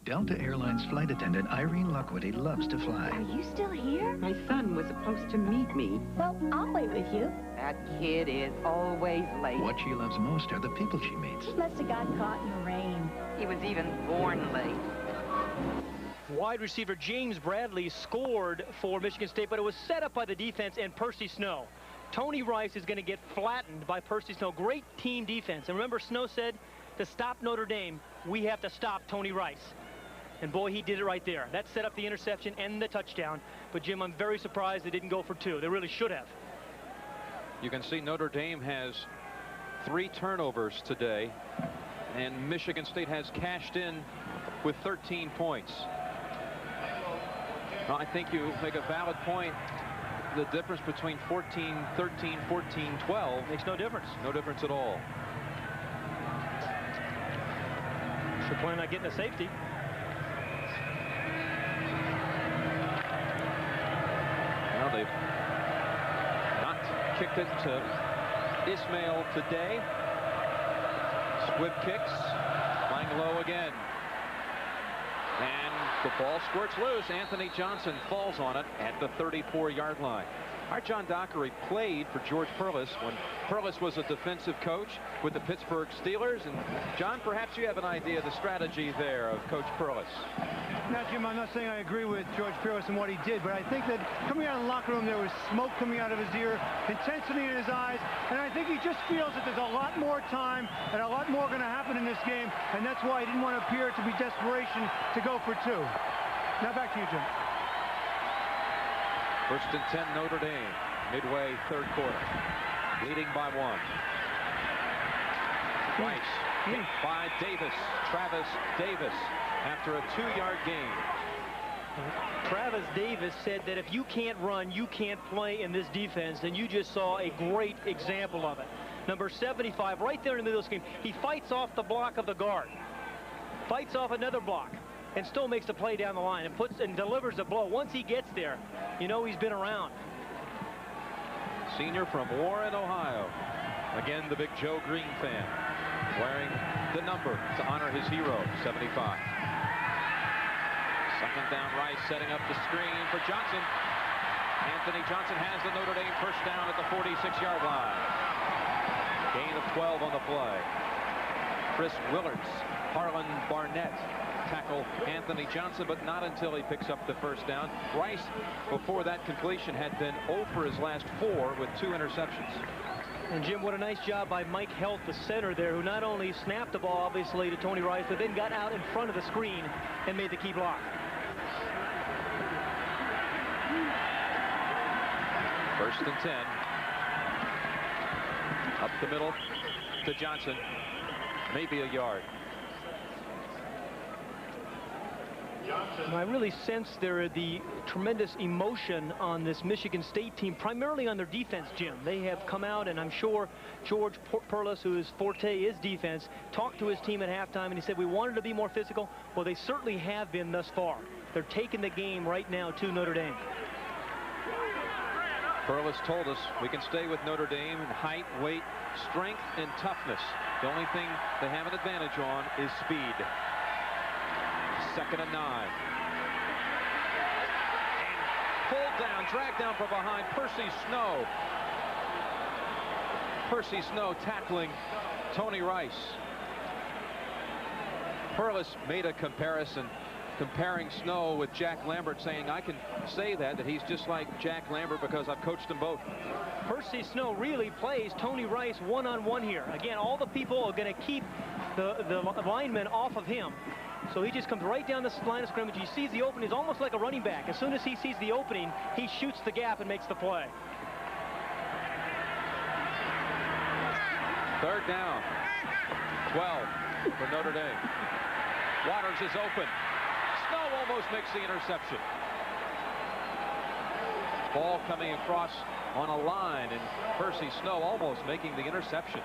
Delta Airlines flight attendant Irene Lockwoody loves to fly. Are you still here? My son was supposed to meet me. Well, I'll wait with you. That kid is always late. What she loves most are the people she meets. He must have got caught in the rain. He was even born late. Wide receiver James Bradley scored for Michigan State, but it was set up by the defense and Percy Snow. Tony Rice is going to get flattened by Percy Snow. Great team defense. And remember, Snow said, to stop Notre Dame, we have to stop Tony Rice. And boy, he did it right there. That set up the interception and the touchdown. But Jim, I'm very surprised they didn't go for 2. They really should have. You can see Notre Dame has 3 turnovers today, and Michigan State has cashed in with 13 points. Well, I think you make a valid point. The difference between 14-13, 14-12 makes no difference. No difference at all. Should plan on getting a safety. Well, they've not kicked it to Ismail today. Squibb kicks, flying low again. And the ball squirts loose. Anthony Johnson falls on it at the 34-yard line. Our John Dockery played for George Perlis when Perlis was a defensive coach with the Pittsburgh Steelers. And John, perhaps you have an idea of the strategy there of Coach Perlis. Now, Jim, I'm not saying I agree with George Perlis and what he did, but I think that coming out of the locker room, there was smoke coming out of his ear, intensity in his eyes, and I think he just feels that there's a lot more time and a lot more going to happen in this game, and that's why he didn't want to appear to be desperation to go for 2. Now back to you, Jim. 1st and 10, Notre Dame, midway 3rd quarter, leading by 1. Rice hit by Davis, Travis Davis, after a 2-yard gain. Travis Davis said that if you can't run, you can't play in this defense, and you just saw a great example of it. Number 75, right there in the middle of the screen, he fights off the block of the guard, fights off another block, and still makes the play down the line and puts and delivers a blow. Once he gets there, you know he's been around. Senior from Warren, Ohio. Again, the big Joe Green fan, wearing the number to honor his hero, 75. 2nd down, Rice setting up the screen for Johnson. Anthony Johnson has the Notre Dame 1st down at the 46-yard line. Gain of 12 on the play. Chris Willards, Harlan Barnett tackle Anthony Johnson, but not until he picks up the 1st down. Rice, before that completion, had been 0 for his last 4 with 2 interceptions. And Jim, what a nice job by Mike Helt, the center there, who not only snapped the ball, obviously, to Tony Rice, but then got out in front of the screen and made the key block. 1st and 10. Up the middle to Johnson. Maybe a yard. I really sense there the tremendous emotion on this Michigan State team, primarily on their defense, Jim. They have come out, and I'm sure George Perlis, whose forte is defense, talked to his team at halftime, and he said, we wanted to be more physical. Well, they certainly have been thus far. They're taking the game right now to Notre Dame. Perlis told us we can stay with Notre Dame in height, weight, strength, and toughness. The only thing they have an advantage on is speed. 2nd and 9. And pulled down, dragged down from behind, Percy Snow. Percy Snow tackling Tony Rice. Perlis made a comparison, comparing Snow with Jack Lambert, saying, I can say that he's just like Jack Lambert because I've coached them both. Percy Snow really plays Tony Rice one-on-one here. Again, all the people are going to keep the linemen off of him. So he just comes right down the line of scrimmage. He sees the opening. He's almost like a running back. As soon as he sees the opening, he shoots the gap and makes the play. Third down. 12 for Notre Dame. Waters is open. Snow almost makes the interception. Ball coming across on a line, and Percy Snow almost making the interception.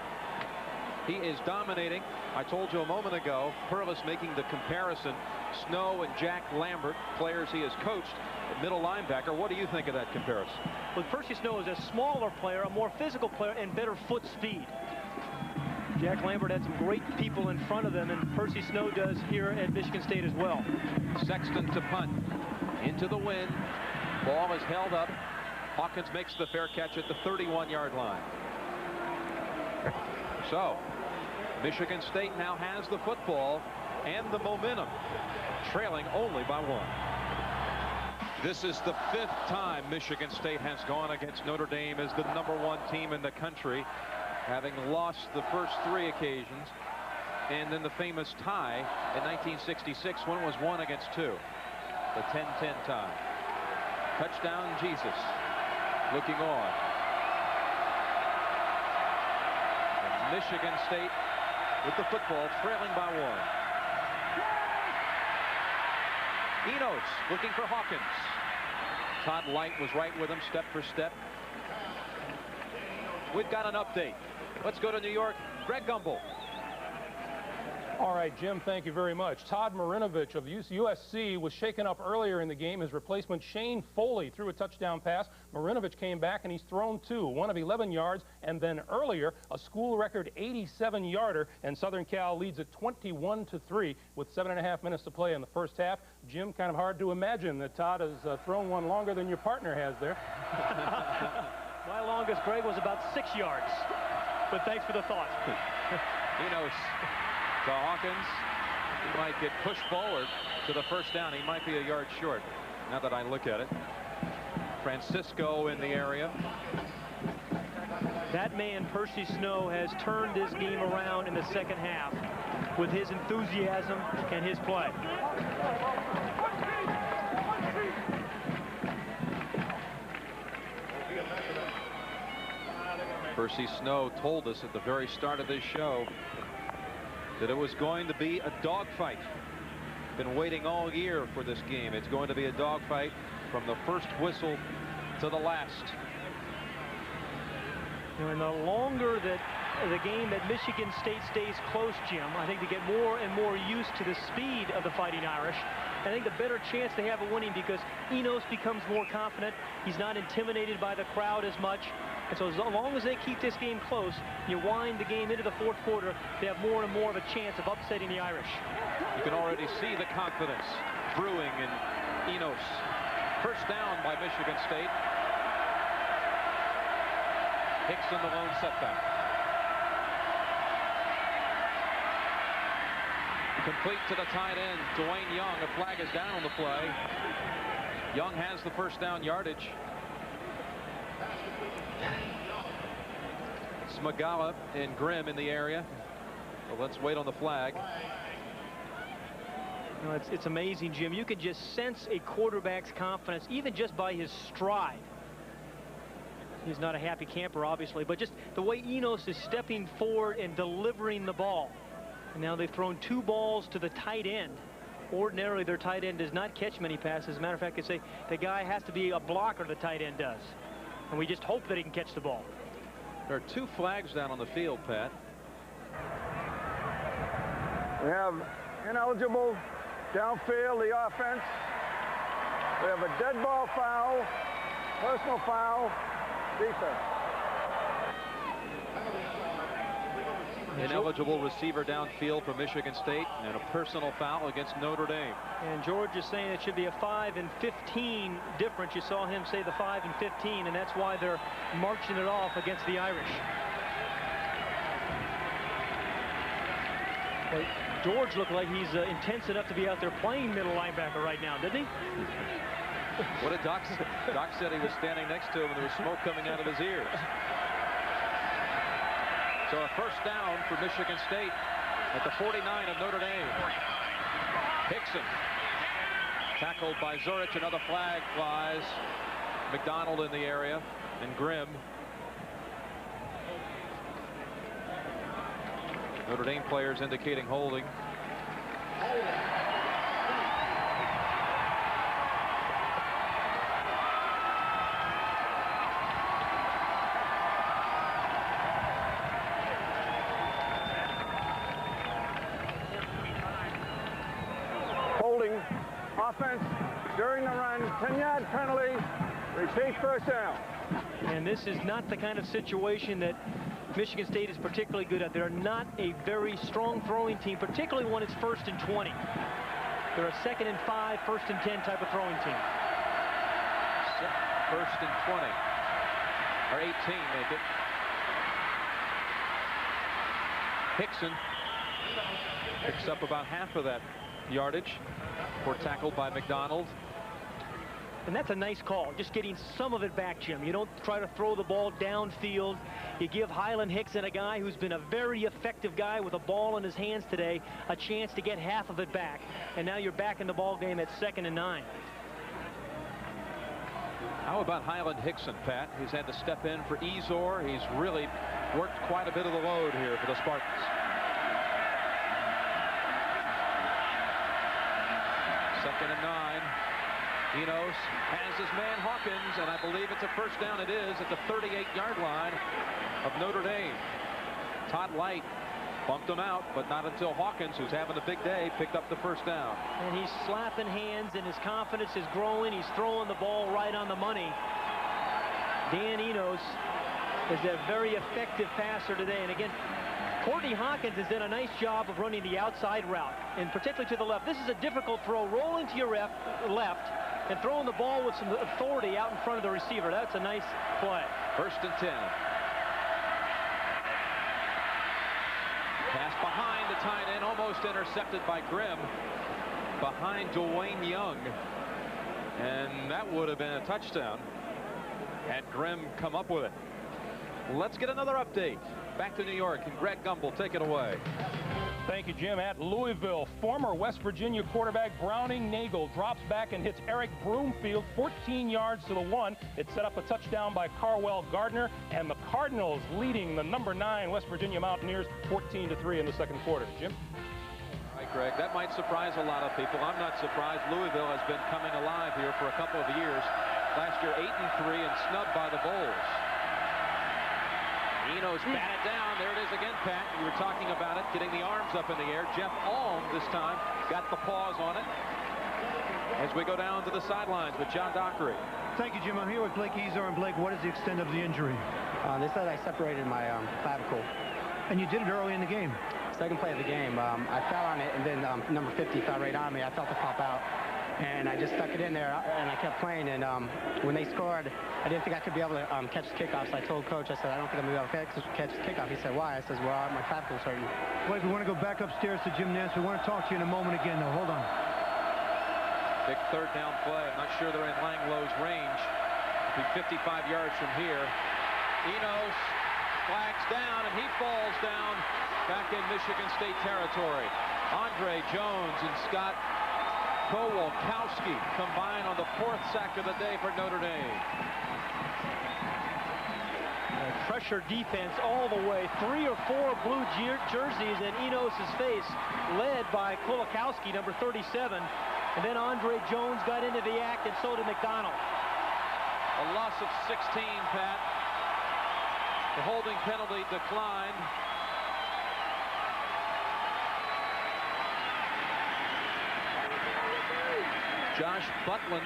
He is dominating. I told you a moment ago, Perlis making the comparison. Snow and Jack Lambert, players he has coached at middle linebacker. What do you think of that comparison? Well, Percy Snow is a smaller player, a more physical player, and better foot speed. Jack Lambert had some great people in front of them, and Percy Snow does here at Michigan State as well. Sexton to punt. Into the wind. Ball is held up. Hawkins makes the fair catch at the 31-yard line. So, Michigan State now has the football and the momentum, trailing only by 1. This is the 5th time Michigan State has gone against Notre Dame as the #1 team in the country, having lost the first 3 occasions, and then the famous tie in 1966 when it was 1 against 2. The 10-10 tie. Touchdown Jesus looking on. And Michigan State with the football trailing by 1. Enos looking for Hawkins. Todd Light was right with him step for step. We've got an update. Let's go to New York. Greg Gumbel. All right, Jim, thank you very much. Todd Marinovich of USC was shaken up earlier in the game. His replacement, Shane Foley, threw a touchdown pass. Marinovich came back, and he's thrown 2, one of 11 yards, and then earlier, a school record 87-yarder, and Southern Cal leads at 21-3 with 7.5 minutes to play in the first half. Jim, kind of hard to imagine that Todd has thrown one longer than your partner has there. My longest, Greg, was about 6 yards, but thanks for the thought. Enos to Hawkins. He might get pushed forward to the first down. He might be a yard short now that I look at it. Francisco in the area. That man, Percy Snow, has turned this game around in the second half with his enthusiasm and his play. Percy Snow told us at the very start of this show that it was going to be a dogfight. Been waiting all year for this game. It's going to be a dogfight from the first whistle to the last. And the longer that the game that Michigan State stays close, Jim, I think they get more and more used to the speed of the Fighting Irish. I think the better chance they have of winning because Enos becomes more confident. He's not intimidated by the crowd as much. And so as long as they keep this game close, you wind the game into the fourth quarter, they have more and more of a chance of upsetting the Irish. You can already see the confidence brewing in Enos. First down by Michigan State. Hickson the lone setback. Complete to the tight end, Dwayne Young. A flag is down on the play. Young has the first down yardage. Smagala and Grimm in the area. Well, let's wait on the flag. You know, it's amazing, Jim. You can just sense a quarterback's confidence, even just by his stride. He's not a happy camper, obviously, but just the way Enos is stepping forward and delivering the ball. And now they've thrown 2 balls to the tight end. Ordinarily, their tight end does not catch many passes. As a matter of fact, they say the guy has to be a blocker, the tight end does. And we just hope that he can catch the ball. There are 2 flags down on the field, Pat. We have ineligible downfield, the offense. We have a dead ball foul, personal foul, defense. Ineligible receiver downfield for Michigan State and a personal foul against Notre Dame. And George is saying it should be a 5 and 15 difference. You saw him say the 5 and 15, and that's why they're marching it off against the Irish. But George looked like he's intense enough to be out there playing middle linebacker right now, didn't he? What did Doc say? Doc said he was standing next to him and there was smoke coming out of his ears. So a first down for Michigan State at the 49 of Notre Dame. Hickson tackled by Zurich. Another flag flies. McDonald in the area and Grimm. Notre Dame players indicating holding. Holding offense during the run, 10-yard penalty, receive first down. And this is not the kind of situation that Michigan State is particularly good at. They're not a very strong throwing team, particularly when it's 1st and 20. They're a 2nd and 5, 1st and 10 type of throwing team. 1st and 20. Or 18, make it. Hickson picks up about half of that yardage. Or tackled by McDonald. And that's a nice call, just getting some of it back, Jim. You don't try to throw the ball downfield. You give Highland Hickson, a guy who's been a very effective guy with a ball in his hands today, a chance to get half of it back. And now you're back in the ball game at 2nd and 9. How about Highland Hickson, Pat? He's had to step in for Ezor. He's really worked quite a bit of the load here for the Spartans. 2nd and 9. Enos has his man Hawkins, and I believe it's a first down. It is at the 38-yard line of Notre Dame. Todd Light bumped him out, but not until Hawkins, who's having a big day, picked up the first down. And he's slapping hands, and his confidence is growing. He's throwing the ball right on the money. Dan Enos is a very effective passer today. And again, Courtney Hawkins has done a nice job of running the outside route, and particularly to the left. This is a difficult throw, rolling to your left and throwing the ball with some authority out in front of the receiver. That's a nice play. 1st and 10. Pass behind the tight end, almost intercepted by Grimm. Behind Dwayne Young. And that would have been a touchdown had Grimm come up with it. Let's get another update. Back to New York, and Greg Gumbel, take it away. Thank you, Jim. At Louisville, former West Virginia quarterback Browning Nagel drops back and hits Eric Broomfield 14 yards to the 1. It set up a touchdown by Carwell Gardner, and the Cardinals leading the number 9 West Virginia Mountaineers 14-3 in the 2nd quarter. Jim? All right, Greg, that might surprise a lot of people. I'm not surprised. Louisville has been coming alive here for a couple of years. Last year, 8-3 and snubbed by the Bulls. Enos batted down. There it is again, Pat. You were talking about it, getting the arms up in the air. Jeff Alm this time got the paws on it. As we go down to the sidelines with John Dockery. Thank you, Jim. I'm here with Blake Ezor. And Blake, what is the extent of the injury? They said I separated my clavicle. And you did it early in the game. Second play of the game. I fell on it, and then number 50 fell right on me. I felt it pop out. And I just stuck it in there, and I kept playing. And when they scored, I didn't think I could be able to catch the kickoff. So I told Coach, I said, I don't think I'm going to be able to catch the kickoff. He said, why? I said, well, my clavicle's hurting. Blake, we want to go back upstairs to Jim Nance. We want to talk to you in a moment again, though. Hold on. Big 3rd down play. I'm not sure they're in Langlow's range. It'll be 55 yards from here. Enos flags down, and he falls down back in Michigan State territory. Andre Jones and Scott Kowalkowski combine on the 4th sack of the day for Notre Dame. Pressure defense all the way. 3 or 4 blue jerseys in Enos's face, led by Kowalkowski, number 37. And then Andre Jones got into the act, and so did McDonald. A loss of 16, Pat. The holding penalty declined. Josh Butlin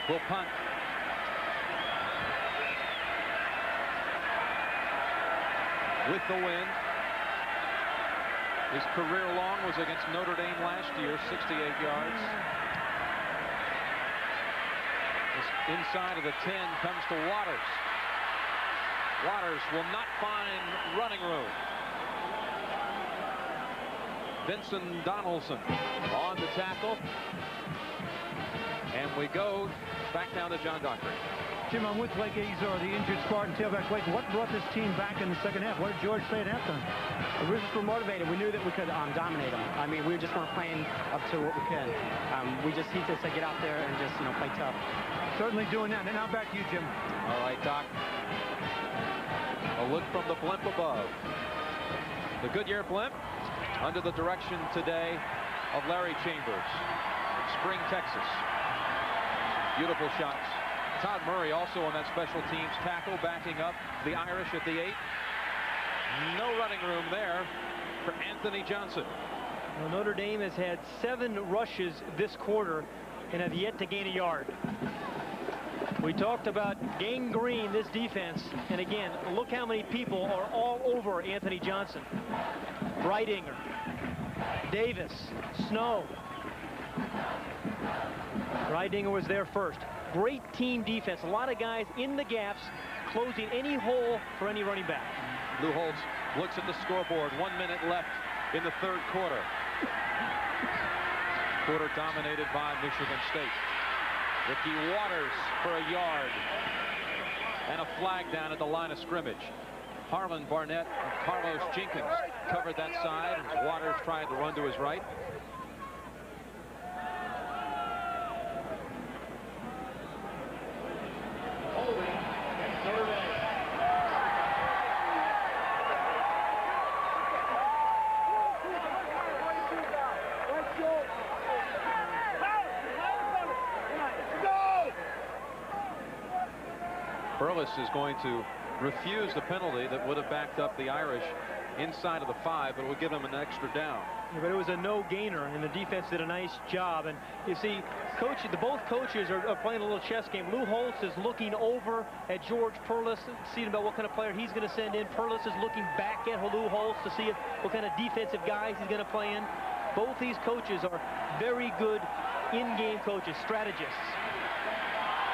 will punt. With the win. His career long was against Notre Dame last year, 68 yards. Inside of the 10 comes to Waters. Waters will not find running room. Vincent Donaldson on the tackle. And we go back down to John Dockery. Jim, I'm with Blake Ezor, the injured Spartan tailback. Blake, what brought this team back in the 2nd half? What did George say at halftime? We just were motivated. We knew that we could dominate them. I mean, we just weren't playing up to what we could. He just said, get out there and just, play tough. Certainly doing that. And now back to you, Jim. All right, Doc. A look from the blimp above. The Goodyear blimp under the direction today of Larry Chambers, Spring, Texas. Beautiful shots. Todd Murray also on that special teams tackle, backing up the Irish at the 8. No running room there for Anthony Johnson. Well, Notre Dame has had 7 rushes this quarter and have yet to gain a yard. We talked about gangrene, this defense, and again, look how many people are all over Anthony Johnson. Breidinger, Davis, Snow. Breidinger was there first. Great team defense. A lot of guys in the gaps, closing any hole for any running back. Lou Holtz looks at the scoreboard. 1 minute left in the third quarter. Quarter dominated by Michigan State. Ricky Waters for a yard. And a flag down at the line of scrimmage. Harlan Barnett and Carlos Jenkins covered that side. Waters tried to run to his right. Burles is going to refuse the penalty that would have backed up the Irish inside of the 5, but it would give them an extra down. Yeah, but it was a no-gainer, and the defense did a nice job. And you see, both coaches are playing a little chess game. Lou Holtz is looking over at George Perles, seeing about what kind of player he's going to send in. Perles is looking back at Lou Holtz to see what kind of defensive guys he's going to play in. Both these coaches are very good in-game coaches, strategists.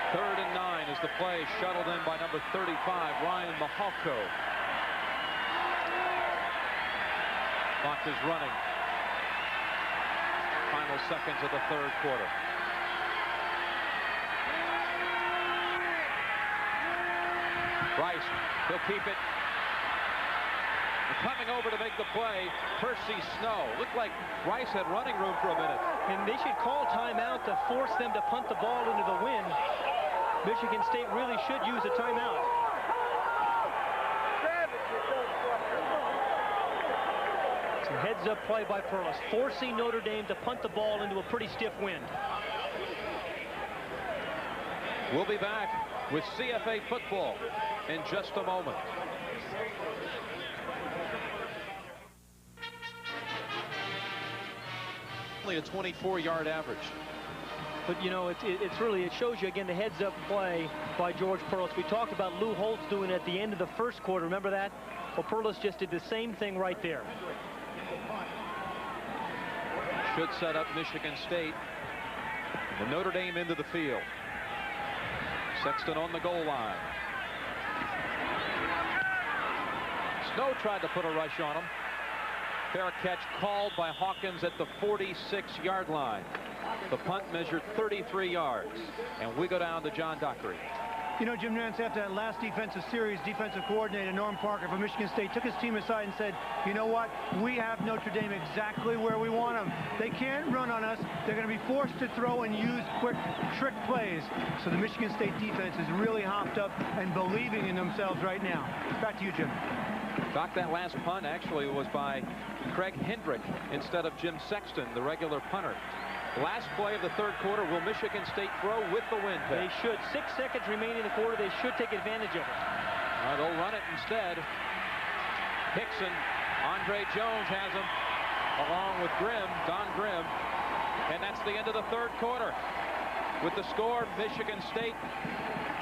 3rd and 9 as the play shuttled in by number 35, Ryan Mahalko. Clock is running. Final seconds of the third quarter. Rice, he'll keep it. Coming over to make the play, Percy Snow. Looked like Rice had running room for a minute. And they should call timeout to force them to punt the ball into the wind. Michigan State really should use a timeout. It's a heads-up play by Perles, forcing Notre Dame to punt the ball into a pretty stiff wind. We'll be back with CFA football in just a moment. Only a 24-yard average. But, you know, it shows you, again, the heads-up play by George Perles. We talked about Lou Holtz doing it at the end of the first quarter. Remember that? Well, Perles just did the same thing right there. Should set up Michigan State. And Notre Dame into the field. Sexton on the goal line. Snow tried to put a rush on him. Fair catch called by Hawkins at the 46-yard line. The punt measured 33 yards. And we go down to John Dockery. You know, Jim Nance, after that last defensive series, defensive coordinator Norm Parker from Michigan State took his team aside and said, you know what? We have Notre Dame exactly where we want them. They can't run on us. They're going to be forced to throw and use quick trick plays. So the Michigan State defense is really hopped up and believing in themselves right now. Back to you, Jim. Doc, that last punt actually was by Craig Hendrick instead of Jim Sexton, the regular punter. Last play of the third quarter. Will Michigan State throw with the wind pitch? They should. 6 seconds remaining in the quarter. They should take advantage of it. They'll run it instead. Hickson, Andre Jones has him, along with Don Grimm. And that's the end of the third quarter. With the score, Michigan State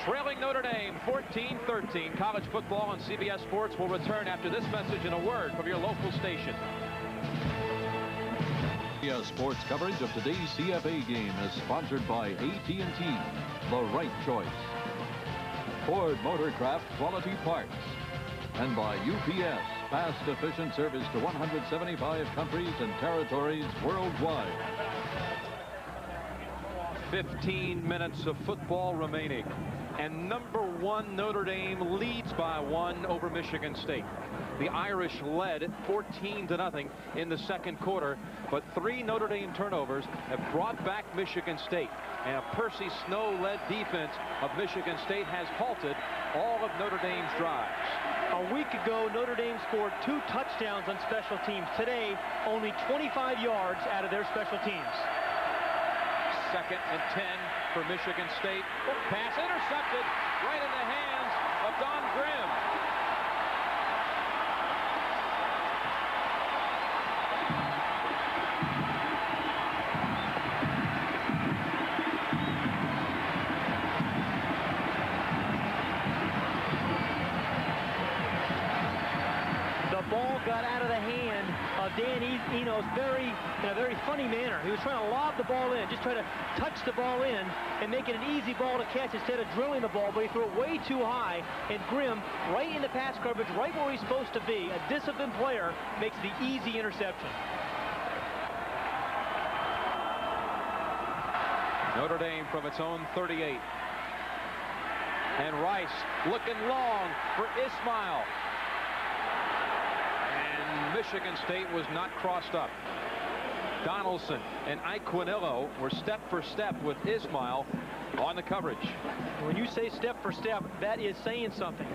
trailing Notre Dame 14-13. College football on CBS Sports will return after this message and a word from your local station. CBS Sports coverage of today's CFA game is sponsored by AT&T, the right choice. Ford Motorcraft quality parts. And by UPS, fast, efficient service to 175 countries and territories worldwide. 15 minutes of football remaining. And number 1 Notre Dame leads by 1 over Michigan State. The Irish led 14-0 in the second quarter, but 3 Notre Dame turnovers have brought back Michigan State. And a Percy Snow-led defense of Michigan State has halted all of Notre Dame's drives. A week ago, Notre Dame scored 2 touchdowns on special teams. Today, only 25 yards out of their special teams. 2nd and 10 for Michigan State. Pass intercepted right in the hands of Don Grimm. Got out of the hand of Dan Enos in a very funny manner. He was trying to lob the ball in, just trying to touch the ball in and make it an easy ball to catch instead of drilling the ball, but he threw it way too high, and Grimm, right in the pass coverage, right where he's supposed to be, a disciplined player, makes the easy interception. Notre Dame from its own 38. And Rice looking long for Ismail. Michigan State was not crossed up. Donaldson and Iquinillo were step for step with Ismail on the coverage. When you say step for step, that is saying something,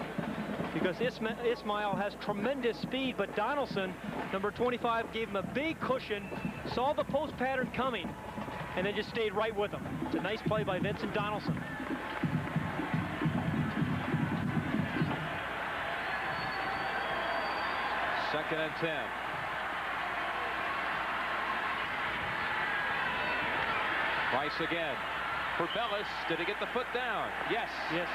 because Ismail has tremendous speed, but Donaldson, number 25, gave him a big cushion, saw the post pattern coming, and then just stayed right with him. It's a nice play by Vincent Donaldson. Second and 10. Rice again for Bellis. Did he get the foot down? Yes. Yes.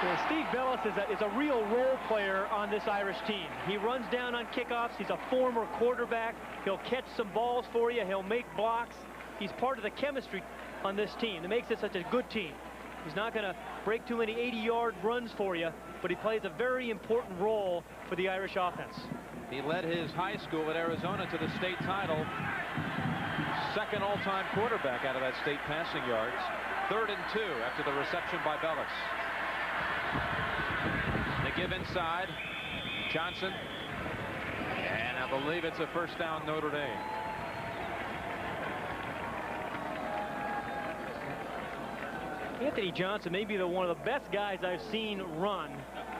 Well, Steve Bellis is a real role player on this Irish team. He runs down on kickoffs. He's a former quarterback. He'll catch some balls for you. He'll make blocks. He's part of the chemistry on this team that makes it such a good team. He's not going to break too many 80-yard runs for you, but he plays a very important role for the Irish offense. He led his high school at Arizona to the state title. Second all-time quarterback out of that state passing yards. 3rd and 2 after the reception by Bellis. They give inside. Johnson. And I believe it's a first down, Notre Dame. Anthony Johnson may be one of the best guys I've seen run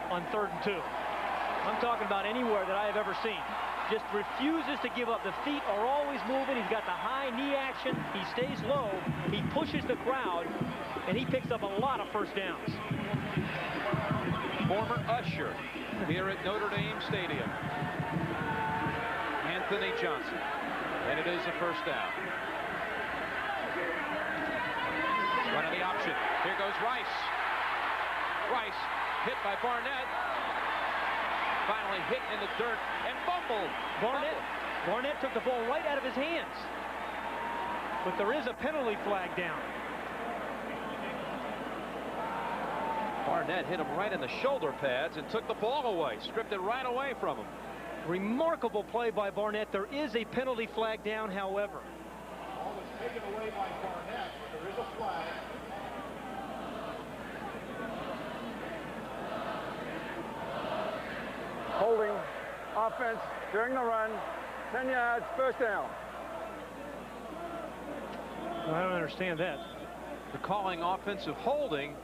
on 3rd and 2. I'm talking about anywhere that I have ever seen. Just refuses to give up. The feet are always moving. He's got the high knee action. He stays low. He pushes the crowd, and he picks up a lot of first downs. Former usher here at Notre Dame Stadium. Anthony Johnson. And it is a first down. Running the option. Here goes Rice. Rice hit by Barnett. Finally hit in the dirt and fumbled. Barnett took the ball right out of his hands. But there is a penalty flag down. Barnett hit him right in the shoulder pads and took the ball away. Stripped it right away from him. Remarkable play by Barnett. There is a penalty flag down, however. Ball was taken away by Barnett, but there is a flag. Holding offense during the run. 10 yards, first down. I don't understand that. They're calling offensive holding.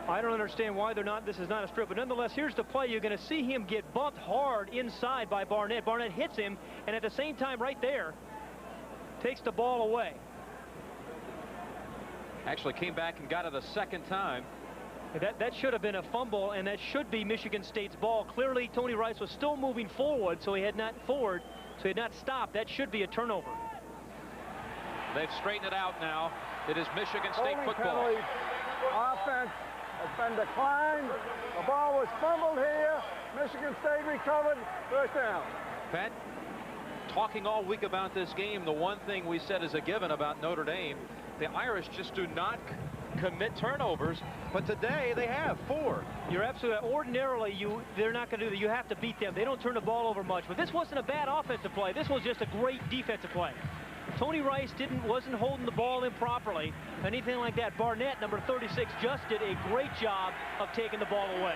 I don't understand why they're not. This is not a strip, but nonetheless, here's the play. You're going to see him get bumped hard inside by Barnett. Barnett hits him, and at the same time, right there, takes the ball away. Actually came back and got it a second time. That should have been a fumble, and that should be Michigan State's ball. Clearly, Tony Rice was still moving forward, so he had not stopped. That should be a turnover. They've straightened it out now. It is Michigan State Holding football. penalty. Offense has been declined. The ball was fumbled here. Michigan State recovered. First down. Pat, talking all week about this game, the one thing we said is a given about Notre Dame, the Irish just do not commit turnovers, but today they have 4. You're absolutely. Ordinarily, they're not going to do that. You have to beat them. They don't turn the ball over much, but this wasn't a bad offensive play. This was just a great defensive play. Tony Rice wasn't holding the ball improperly, anything like that. Barnett, number 36, just did a great job of taking the ball away.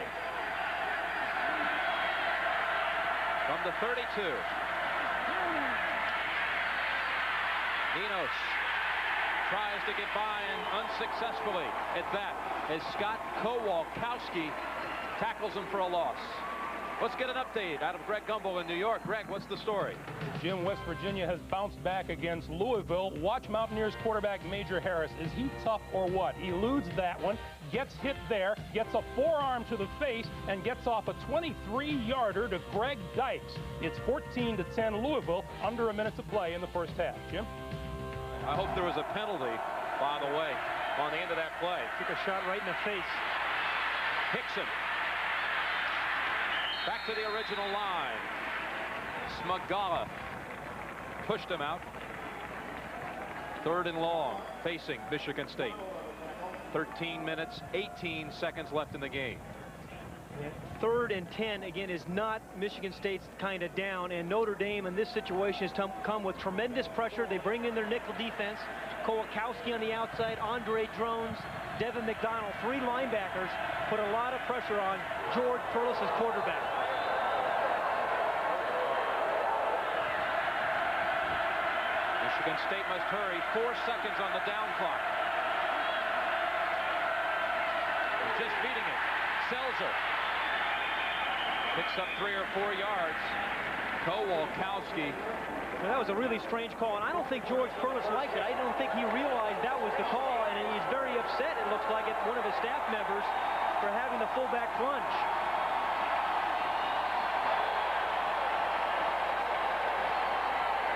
From the 32. Enos tries to get by and unsuccessfully at that as Scott Kowalkowski tackles him for a loss. Let's get an update out of Greg Gumbel in New York. Greg, what's the story? Jim, West Virginia has bounced back against Louisville. Watch Mountaineers quarterback Major Harris. Is he tough or what? Eludes that one, gets hit there, gets a forearm to the face, and gets off a 23-yarder to Greg Dykes. It's 14-10 Louisville, under a minute to play in the first half. Jim? I hope there was a penalty, by the way, on the end of that play. Took a shot right in the face. Hickson. Back to the original line. Smagala pushed him out. 3rd and long, facing Michigan State. 13 minutes, 18 seconds left in the game. Yeah, 3rd and 10, again, is not Michigan State's kind of down, and Notre Dame in this situation has come with tremendous pressure. They bring in their nickel defense. Kowalkowski on the outside, Andre Drones, Devin McDonald, 3 linebackers, put a lot of pressure on George Perlis' quarterback. Michigan State must hurry. 4 seconds on the down clock. Just beating it. Selzer picks up 3 or 4 yards. Kowalkowski. Well, that was a really strange call, and I don't think George Perlis liked it. I don't think he realized that was the call, and he's very upset, it looks like, at one of his staff members for having the fullback plunge.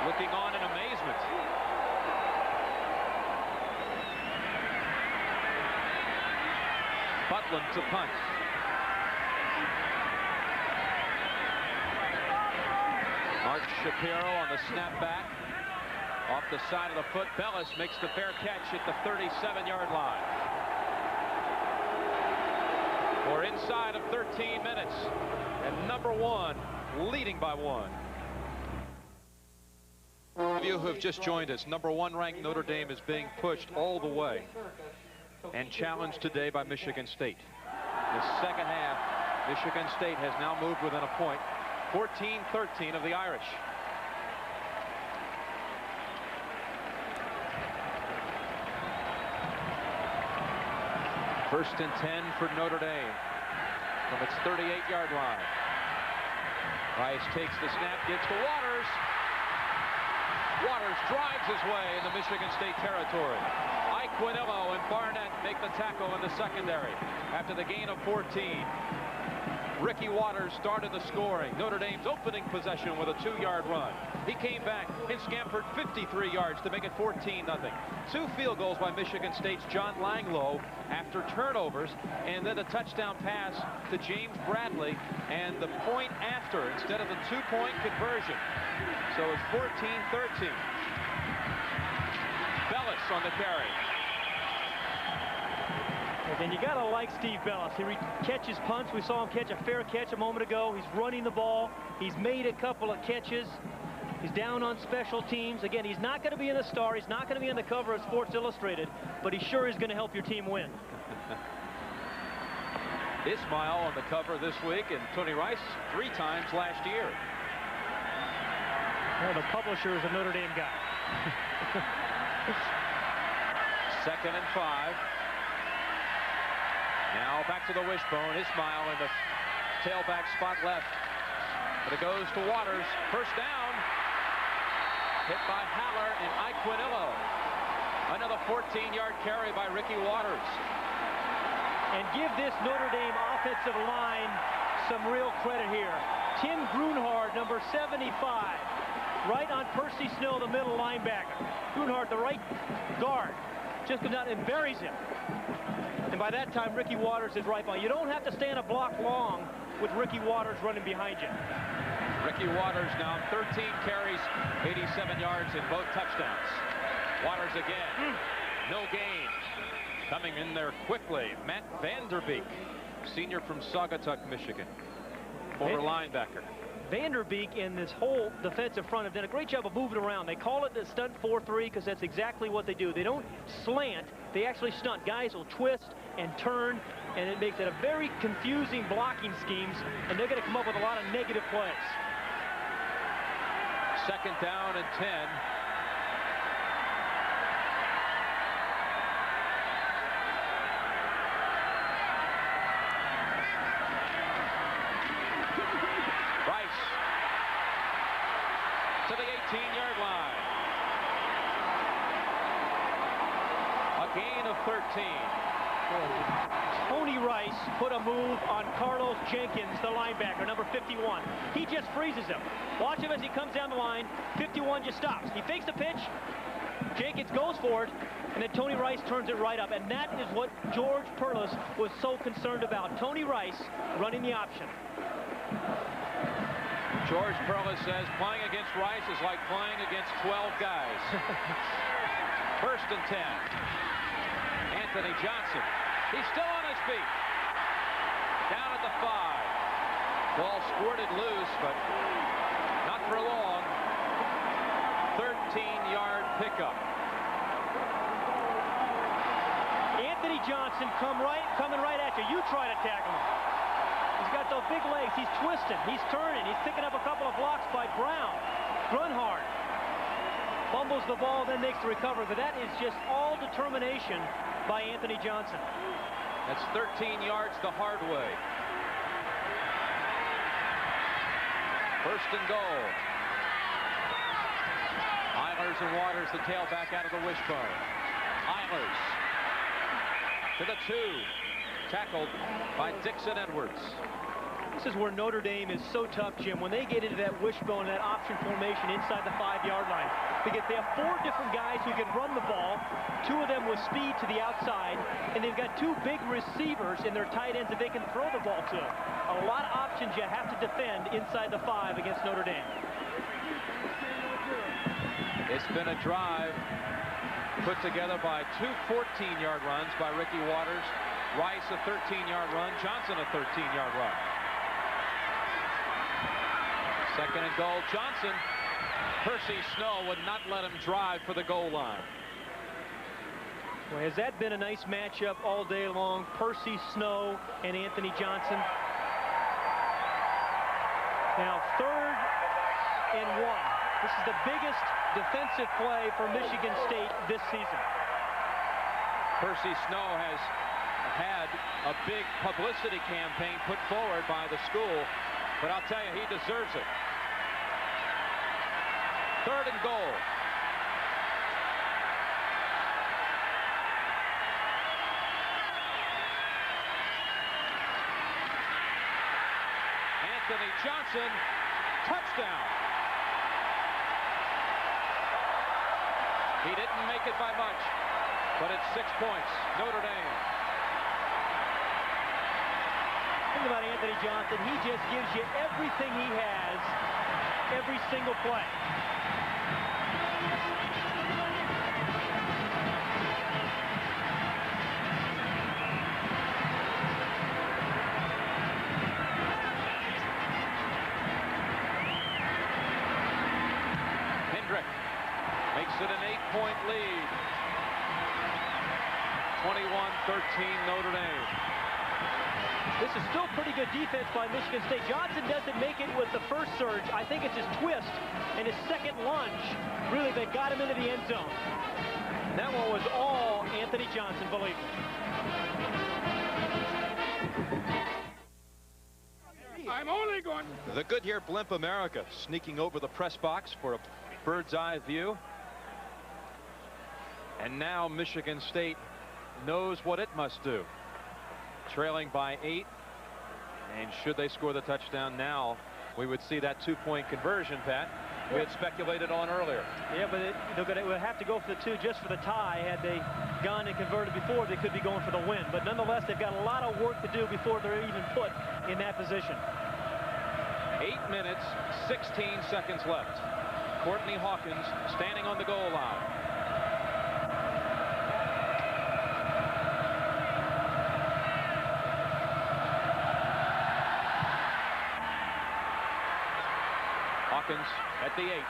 Looking on in amazement. Butland to punt. Mark Shapiro on the snap back. Off the side of the foot. Bellis makes the fair catch at the 37-yard line. We're inside of 13 minutes. And number 1 leading by 1. Of you who have just joined us, number 1 ranked Notre Dame is being pushed all the way and challenged today by Michigan State. The second half, Michigan State has now moved within a point. 14-13 of the Irish. First and 10 for Notre Dame from its 38-yard line. Rice takes the snap, gets to Waters. Waters drives his way in the Michigan State territory. Iquinillo and Barnett make the tackle in the secondary after the gain of 14. Ricky Waters started the scoring. Notre Dame's opening possession with a 2-yard run. He came back and scampered 53 yards to make it 14-0. 2 field goals by Michigan State's John Langlow after turnovers, and then a touchdown pass to James Bradley, and the point after instead of the 2-point conversion. So it's 14-13. Bellis on the carry. And you got to like Steve Bellis. He catches punts. We saw him catch a fair catch a moment ago. He's running the ball. He's made a couple of catches. He's down on special teams. Again, he's not going to be in the Star. He's not going to be on the cover of Sports Illustrated, but he sure is going to help your team win. Ismail on the cover this week, and Tony Rice 3 times last year. Well, the publisher is a Notre Dame guy. 2nd and 5. Now back to the wishbone. Ismail in the tailback spot left. But it goes to Waters. First down. Hit by Haller and Iquinillo. Another 14-yard carry by Ricky Waters. And give this Notre Dame offensive line some real credit here. Tim Grunhard, number 75, right on Percy Snow, the middle linebacker. Grunhard, the right guard, just comes out and buries him. And by that time, Ricky Waters is right behind. You don't have to stay in a block long with Ricky Waters running behind you. Ricky Waters now 13 carries, 87 yards in both touchdowns. Waters again. No gain. Coming in there quickly, Matt Vanderbeek, senior from Saugatuck, Michigan. Former linebacker. Vanderbeek and this whole defensive front have done a great job of moving around. They call it the stunt 4-3 because that's exactly what they do. They don't slant, they actually stunt. Guys will twist and turn, and it makes it a very confusing blocking schemes, and they're going to come up with a lot of negative plays. 2nd down and 10. 13. Tony Rice put a move on Carlos Jenkins, the linebacker, number 51. He just freezes him. Watch him as he comes down the line. 51 just stops. He fakes the pitch. Jenkins goes for it, and then Tony Rice turns it right up. And that is what George Perlis was so concerned about. Tony Rice running the option. George Perlis says playing against Rice is like playing against 12 guys. 1st and 10. Anthony Johnson. He's still on his feet. Down at the 5. Ball squirted loose, but not for long. 13-yard pickup. Anthony Johnson coming right at you. You try to tackle him. He's got those big legs. He's twisting. He's turning. He's picking up a couple of blocks by Brown. Grunhard fumbles the ball, then makes the recovery. But that is just all determination by Anthony Johnson. That's 13 yards the hard way. 1st and goal. Eilers and Waters, the tailback out of the wishbone. Eilers to the 2. Tackled by Dixon Edwards. This is where Notre Dame is so tough, Jim, when they get into that wishbone, that option formation inside the 5-yard line. Because they have 4 different guys who can run the ball, 2 of them with speed to the outside, and they've got 2 big receivers in their tight ends that they can throw the ball to. A lot of options you have to defend inside the 5 against Notre Dame. It's been a drive put together by 2 14-yard runs by Ricky Waters. Rice a 13-yard run. Johnson a 13-yard run. 2nd and goal. Johnson. Percy Snow would not let him drive for the goal line. Well, has that been a nice matchup all day long? Percy Snow and Anthony Johnson. Now 3rd and 1. This is the biggest defensive play for Michigan State this season. Percy Snow has had a big publicity campaign put forward by the school, but I'll tell you, he deserves it. 3rd and goal. Anthony Johnson, touchdown. He didn't make it by much, but it's 6 points. Notre Dame. Think about Anthony Johnson. He just gives you everything he has, every single play. Hendrick makes it an 8-point lead. 21-13 Notre Dame. This is still pretty good defense by Michigan State. Johnson doesn't make it with the first surge. I think it's his twist and his second lunge, really, that got him into the end zone. And that one was all Anthony Johnson, believe me. I'm only going. The Goodyear Blimp America sneaking over the press box for a bird's eye view. And now Michigan State knows what it must do. Trailing by 8, and should they score the touchdown now, we would see that 2-point conversion, Pat, we had speculated on earlier. Yeah, but they're going to have to go for the 2 just for the tie. Had they gone and converted before, they could be going for the win. But nonetheless, they've got a lot of work to do before they're even put in that position. 8 minutes, 16 seconds left. Courtney Hawkins standing on the goal line. Hawkins at the 8.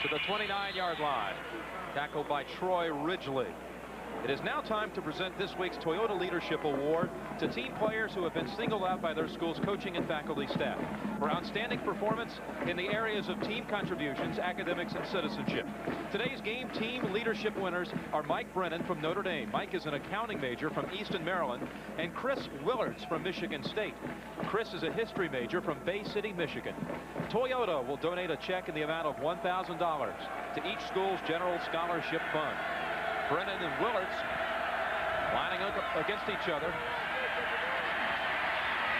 To the 29-yard line. Tackled by Troy Ridgely. It is now time to present this week's Toyota Leadership Award to team players who have been singled out by their school's coaching and faculty staff for outstanding performance in the areas of team contributions, academics, and citizenship. Today's game team leadership winners are Mike Brennan from Notre Dame. Mike is an accounting major from Easton, Maryland, and Chris Willards from Michigan State. Chris is a history major from Bay City, Michigan. Toyota will donate a check in the amount of $1,000 to each school's general scholarship fund. Brennan and Willards lining up against each other.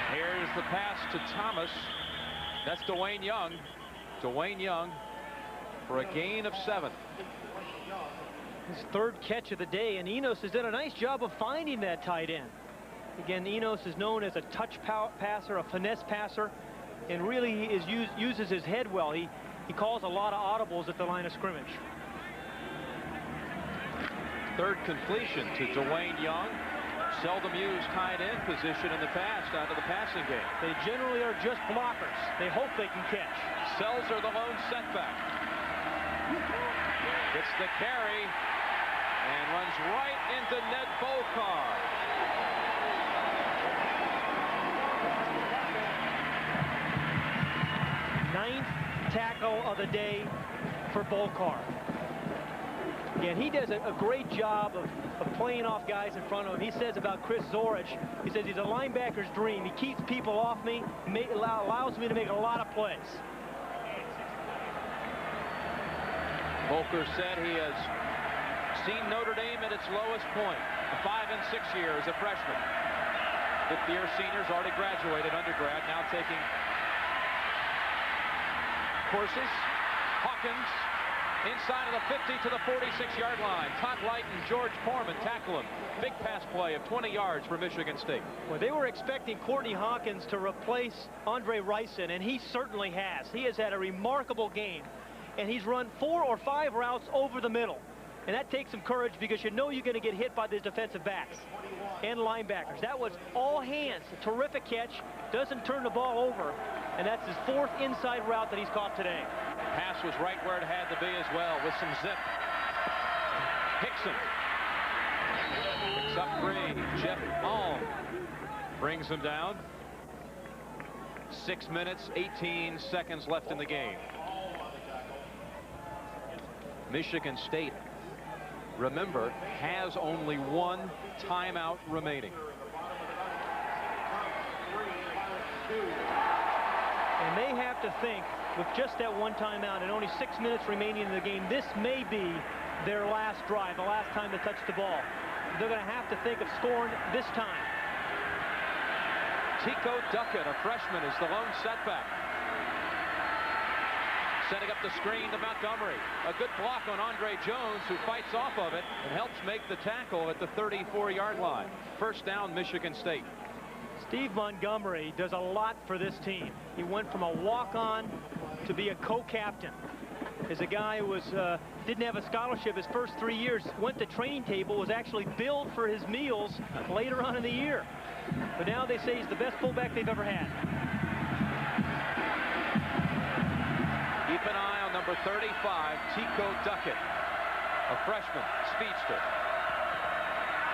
And here's the pass to Thomas. That's Dwayne Young. Dwayne Young for a gain of 7. His third catch of the day, and Enos has done a nice job of finding that tight end. Again, Enos is known as a touch passer, a finesse passer, and really he uses his head well. He calls a lot of audibles at the line of scrimmage. Third completion to Dwayne Young. Seldom used tight end position in the past out of the passing game. They generally are just blockers. They hope they can catch. Selzer the lone setback. Gets the carry and runs right into Ned Bolcar. Ninth tackle of the day for Bolcar. Again, he does a great job of playing off guys in front of him. He says about Chris Zorich, he says he's a linebacker's dream. He keeps people off me, allows me to make a lot of plays. Bolcar said he has seen Notre Dame at its lowest point, 5 and 6 years, a freshman. Fifth-year seniors already graduated undergrad, now taking courses. Hawkins inside of the 50 to the 46-yard line. Todd Light and George Foreman tackle him. Big pass play of 20 yards for Michigan State. Well, they were expecting Courtney Hawkins to replace Andre Rison, and he certainly has. He has had a remarkable game, and he's run 4 or 5 routes over the middle. And that takes some courage because you know you're going to get hit by the defensive backs and linebackers. That was all hands. A terrific catch. Doesn't turn the ball over. And that's his 4th inside route that he's caught today. Pass was right where it had to be as well with some zip. Hickson picks up 3. Jeff Alm brings him down. 6 minutes, 18 seconds left in the game. Michigan State, remember, has only 1 timeout remaining. And they have to think, with just that 1 timeout and only 6 minutes remaining in the game, this may be their last drive, the last time to touch the ball. They're going to have to think of scoring this time. Tico Duckett, a freshman, is the lone setback. Setting up the screen to Montgomery. A good block on Andre Jones, who fights off of it and helps make the tackle at the 34-yard line. First down, Michigan State. Steve Montgomery does a lot for this team. He went from a walk-on to be a co-captain. As a guy who was didn't have a scholarship his first 3 years, went to training table, was actually billed for his meals later on in the year. But now they say he's the best fullback they've ever had. Keep an eye on number 35, Tico Duckett, a freshman, speedster.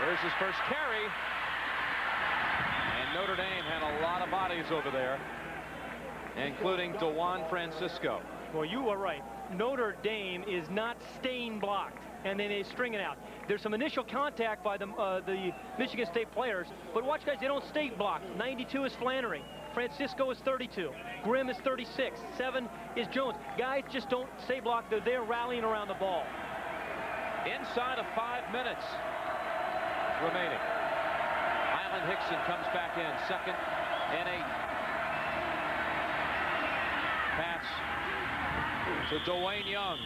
There's his first carry. And Notre Dame had a lot of bodies over there, including DeJuan Francisco. Well, you are right. Notre Dame is not staying blocked, and then they string it out. There's some initial contact by the Michigan State players, but watch, guys, they don't stay blocked. 92 is Flannery. Francisco is 32. Grimm is 36. 7 is Jones. Guys just don't stay blocked. They're there rallying around the ball. Inside of 5 minutes remaining. Island Hickson comes back in. 2nd and 8. Pass to Dwayne Young.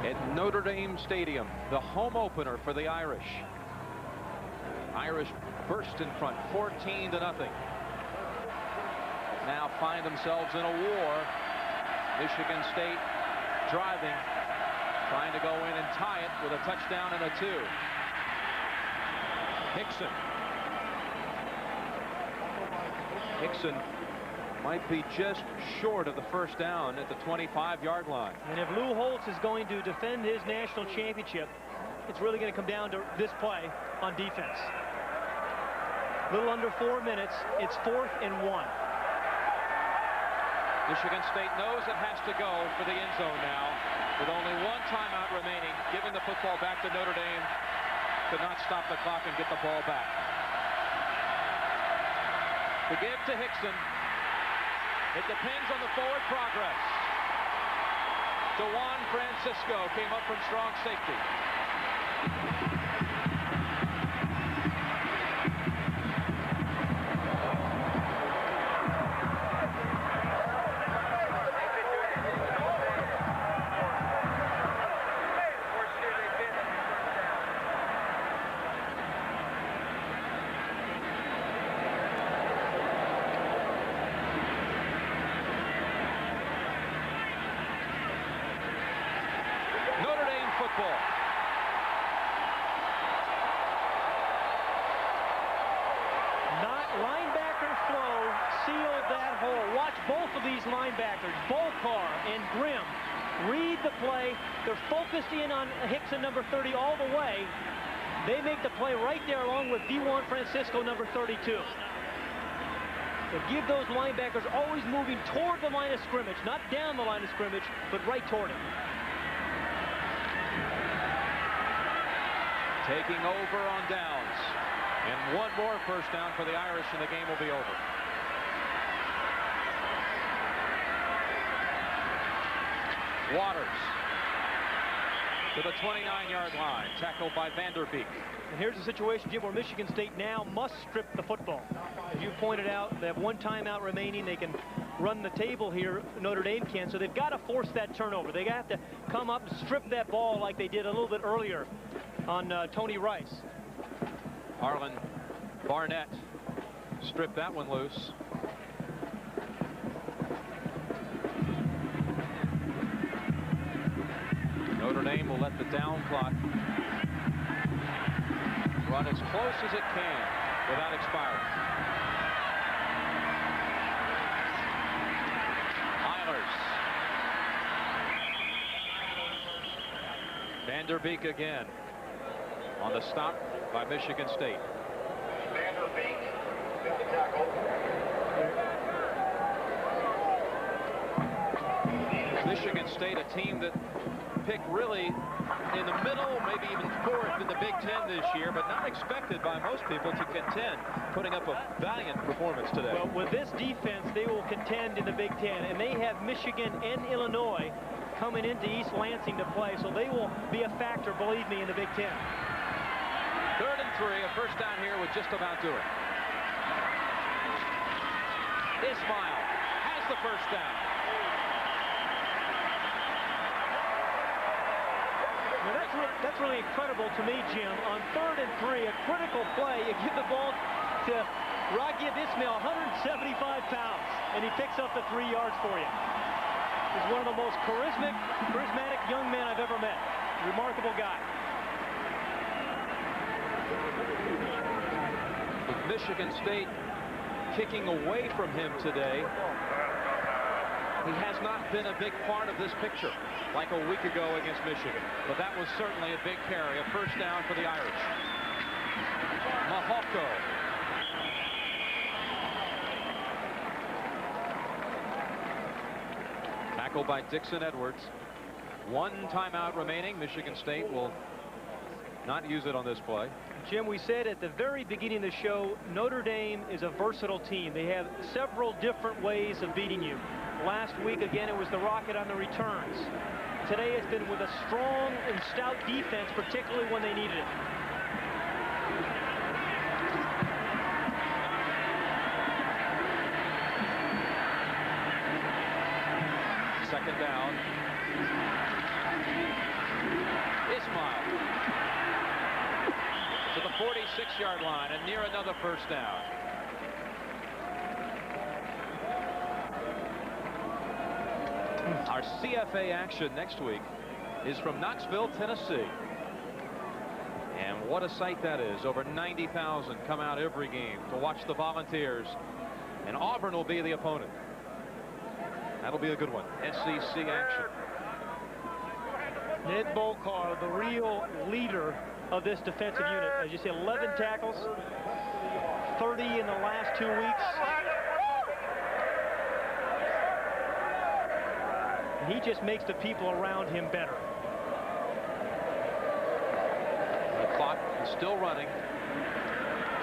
At Notre Dame Stadium, the home opener for the Irish. Irish burst in front, 14-0. Now find themselves in a war. Michigan State driving, trying to go in and tie it with a touchdown and a 2. Hickson Hickson might be just short of the first down at the 25-yard line. And if Lou Holtz is going to defend his national championship, it's really going to come down to this play on defense. A little under 4 minutes. It's 4th and 1. Michigan State knows it has to go for the end zone now, with only one timeout remaining. Giving the football back to Notre Dame could not stop the clock and get the ball back. To give to Hickson. It depends on the forward progress. DeJuan Francisco came up from strong safety. Linebackers, Volcar and Grimm, read the play. They're focused in on Hickson, number 30, all the way. They make the play right there along with DeJuan Francisco, number 32. So give those linebackers always moving toward the line of scrimmage, not down the line of scrimmage, but right toward it. Taking over on downs. And one more first down for the Irish, and the game will be over. Waters to the 29-yard line, tackled by Vanderbeek. And here's the situation, Jim, where Michigan State now must strip the football. As you pointed out, they have one timeout remaining. They can run the table here, Notre Dame can, so they've got to force that turnover. They have to come up and strip that ball like they did a little bit earlier on Tony Rice. Harlan Barnett stripped that one loose. Notre Dame will let the down clock run as close as it can without expiring. Eilers. Vanderbeek again on the stop by Michigan State. Vanderbeek got the tackle. Michigan State, a team that picked really in the middle, maybe even 4th in the Big Ten this year, but not expected by most people to contend, putting up a valiant performance today. Well, with this defense, they will contend in the Big Ten, and they have Michigan and Illinois coming into East Lansing to play, so they will be a factor, believe me, in the Big Ten. 3rd and 3, a first down here would just about do it. Ismail has the first down. Now that's really incredible to me, Jim. On 3rd and 3, a critical play, you give the ball to Raghib Ismail, 175 pounds, and he picks up the 3 yards for you. He's one of the most charismatic young men I've ever met. Remarkable guy. With Michigan State kicking away from him today, he has not been a big part of this picture like a week ago against Michigan. But that was certainly a big carry, a first down for the Irish. Mahoko. Tackled by Dixon Edwards. One timeout remaining. Michigan State will not use it on this play. Jim, we said at the very beginning of the show, Notre Dame is a versatile team. They have several different ways of beating you. Last week, again, it was the rocket on the returns. Today it's been with a strong and stout defense, particularly when they needed it. Second down. Ismail to the 46-yard line and near another first down. Our CFA action next week is from Knoxville, Tennessee. And what a sight that is. Over 90,000 come out every game to watch the Volunteers And Auburn will be the opponent. That'll be a good one. SEC action. Ned Bolcar, the real leader of this defensive unit. As you see, 11 tackles, 30 in the last 2 weeks. And he just makes the people around him better. The clock is still running.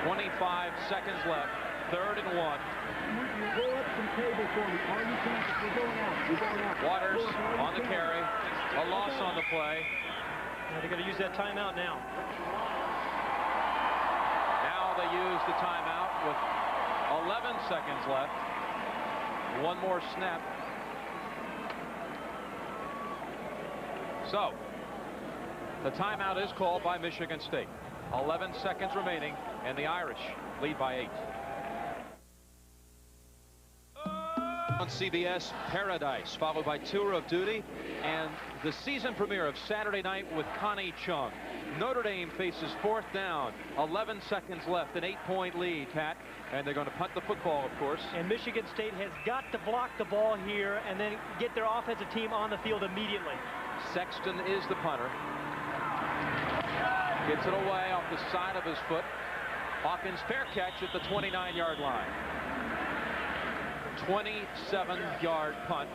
25 seconds left. 3rd and 1. Waters on the carry. A loss on the play. They're going to use that timeout now. Now they use the timeout with 11 seconds left. One more snap. So, the timeout is called by Michigan State. 11 seconds remaining, and the Irish lead by 8. On CBS, Paradise, followed by Tour of Duty, and the season premiere of Saturday Night with Connie Chung. Notre Dame faces 4th down, 11 seconds left, an 8-point lead, Pat, and they're going to punt the football, of course. And Michigan State has got to block the ball here and then get their offensive team on the field immediately. Sexton is the punter. Gets it away off the side of his foot. Hawkins fair catch at the 29-yard line. 27-yard punt.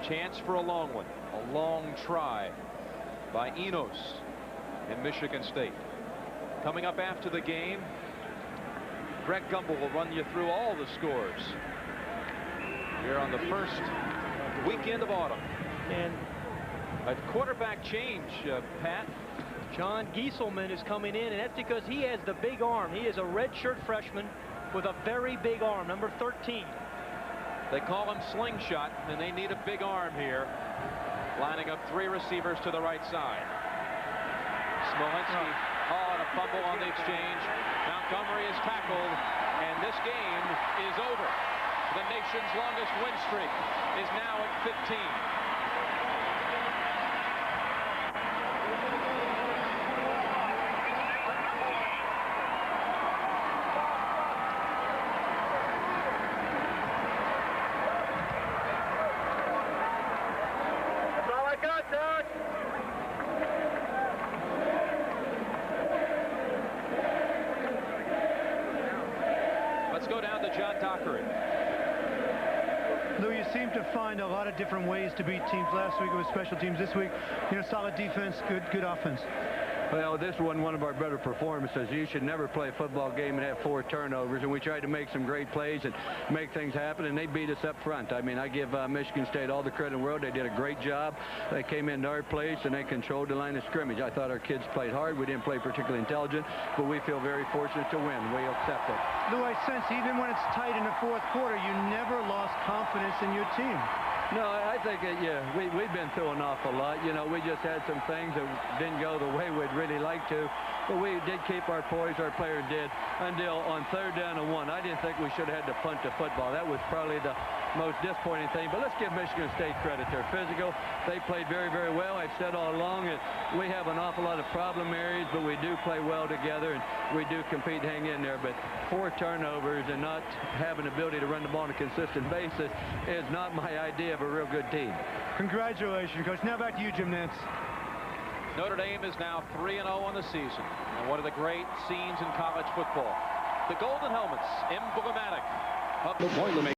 Chance for a long one. A long try by Enos in Michigan State. Coming up after the game, Greg Gumbel will run you through all the scores here on the first weekend of autumn. And a quarterback change, Pat. John Gieselman is coming in, and that's because he has the big arm. He is a redshirt freshman with a very big arm, number 13. They call him Slingshot, and they need a big arm here. Lining up 3 receivers to the right side. Smolinski, and a fumble on the exchange. Montgomery is tackled, and this game is over. The nation's longest win streak is now at 15. Find a lot of different ways to beat teams. Last week it was special teams. This week, solid defense, good offense. Well, this wasn't one of our better performances. You should never play a football game and have 4 turnovers, and we tried to make some great plays and make things happen, and they beat us up front. I mean, I give Michigan State all the credit in the world. They did a great job. They came into our place, and they controlled the line of scrimmage. I thought our kids played hard. We didn't play particularly intelligent, but we feel very fortunate to win. We accept it. Lou, I sense even when it's tight in the 4th quarter, you never lost confidence in your team. No, I think, we've been through an awful lot. We just had some things that didn't go the way we'd really like to. But we did keep our poise, our players did, until on 3rd down and 1. I didn't think we should have had to punt the football. That was probably the most disappointing thing. But let's give Michigan State credit. They're physical. They played very, very well. I've said all along that we have an awful lot of problem areas, but we do play well together, and we do compete, hang in there. But 4 turnovers and not having the ability to run the ball on a consistent basis is not my idea of a real good team. Congratulations, Coach. Now back to you, Jim Nantz. Notre Dame is now 3-0 on the season, and one of the great scenes in college football. The Golden Helmets, emblematic of the Boilermaker.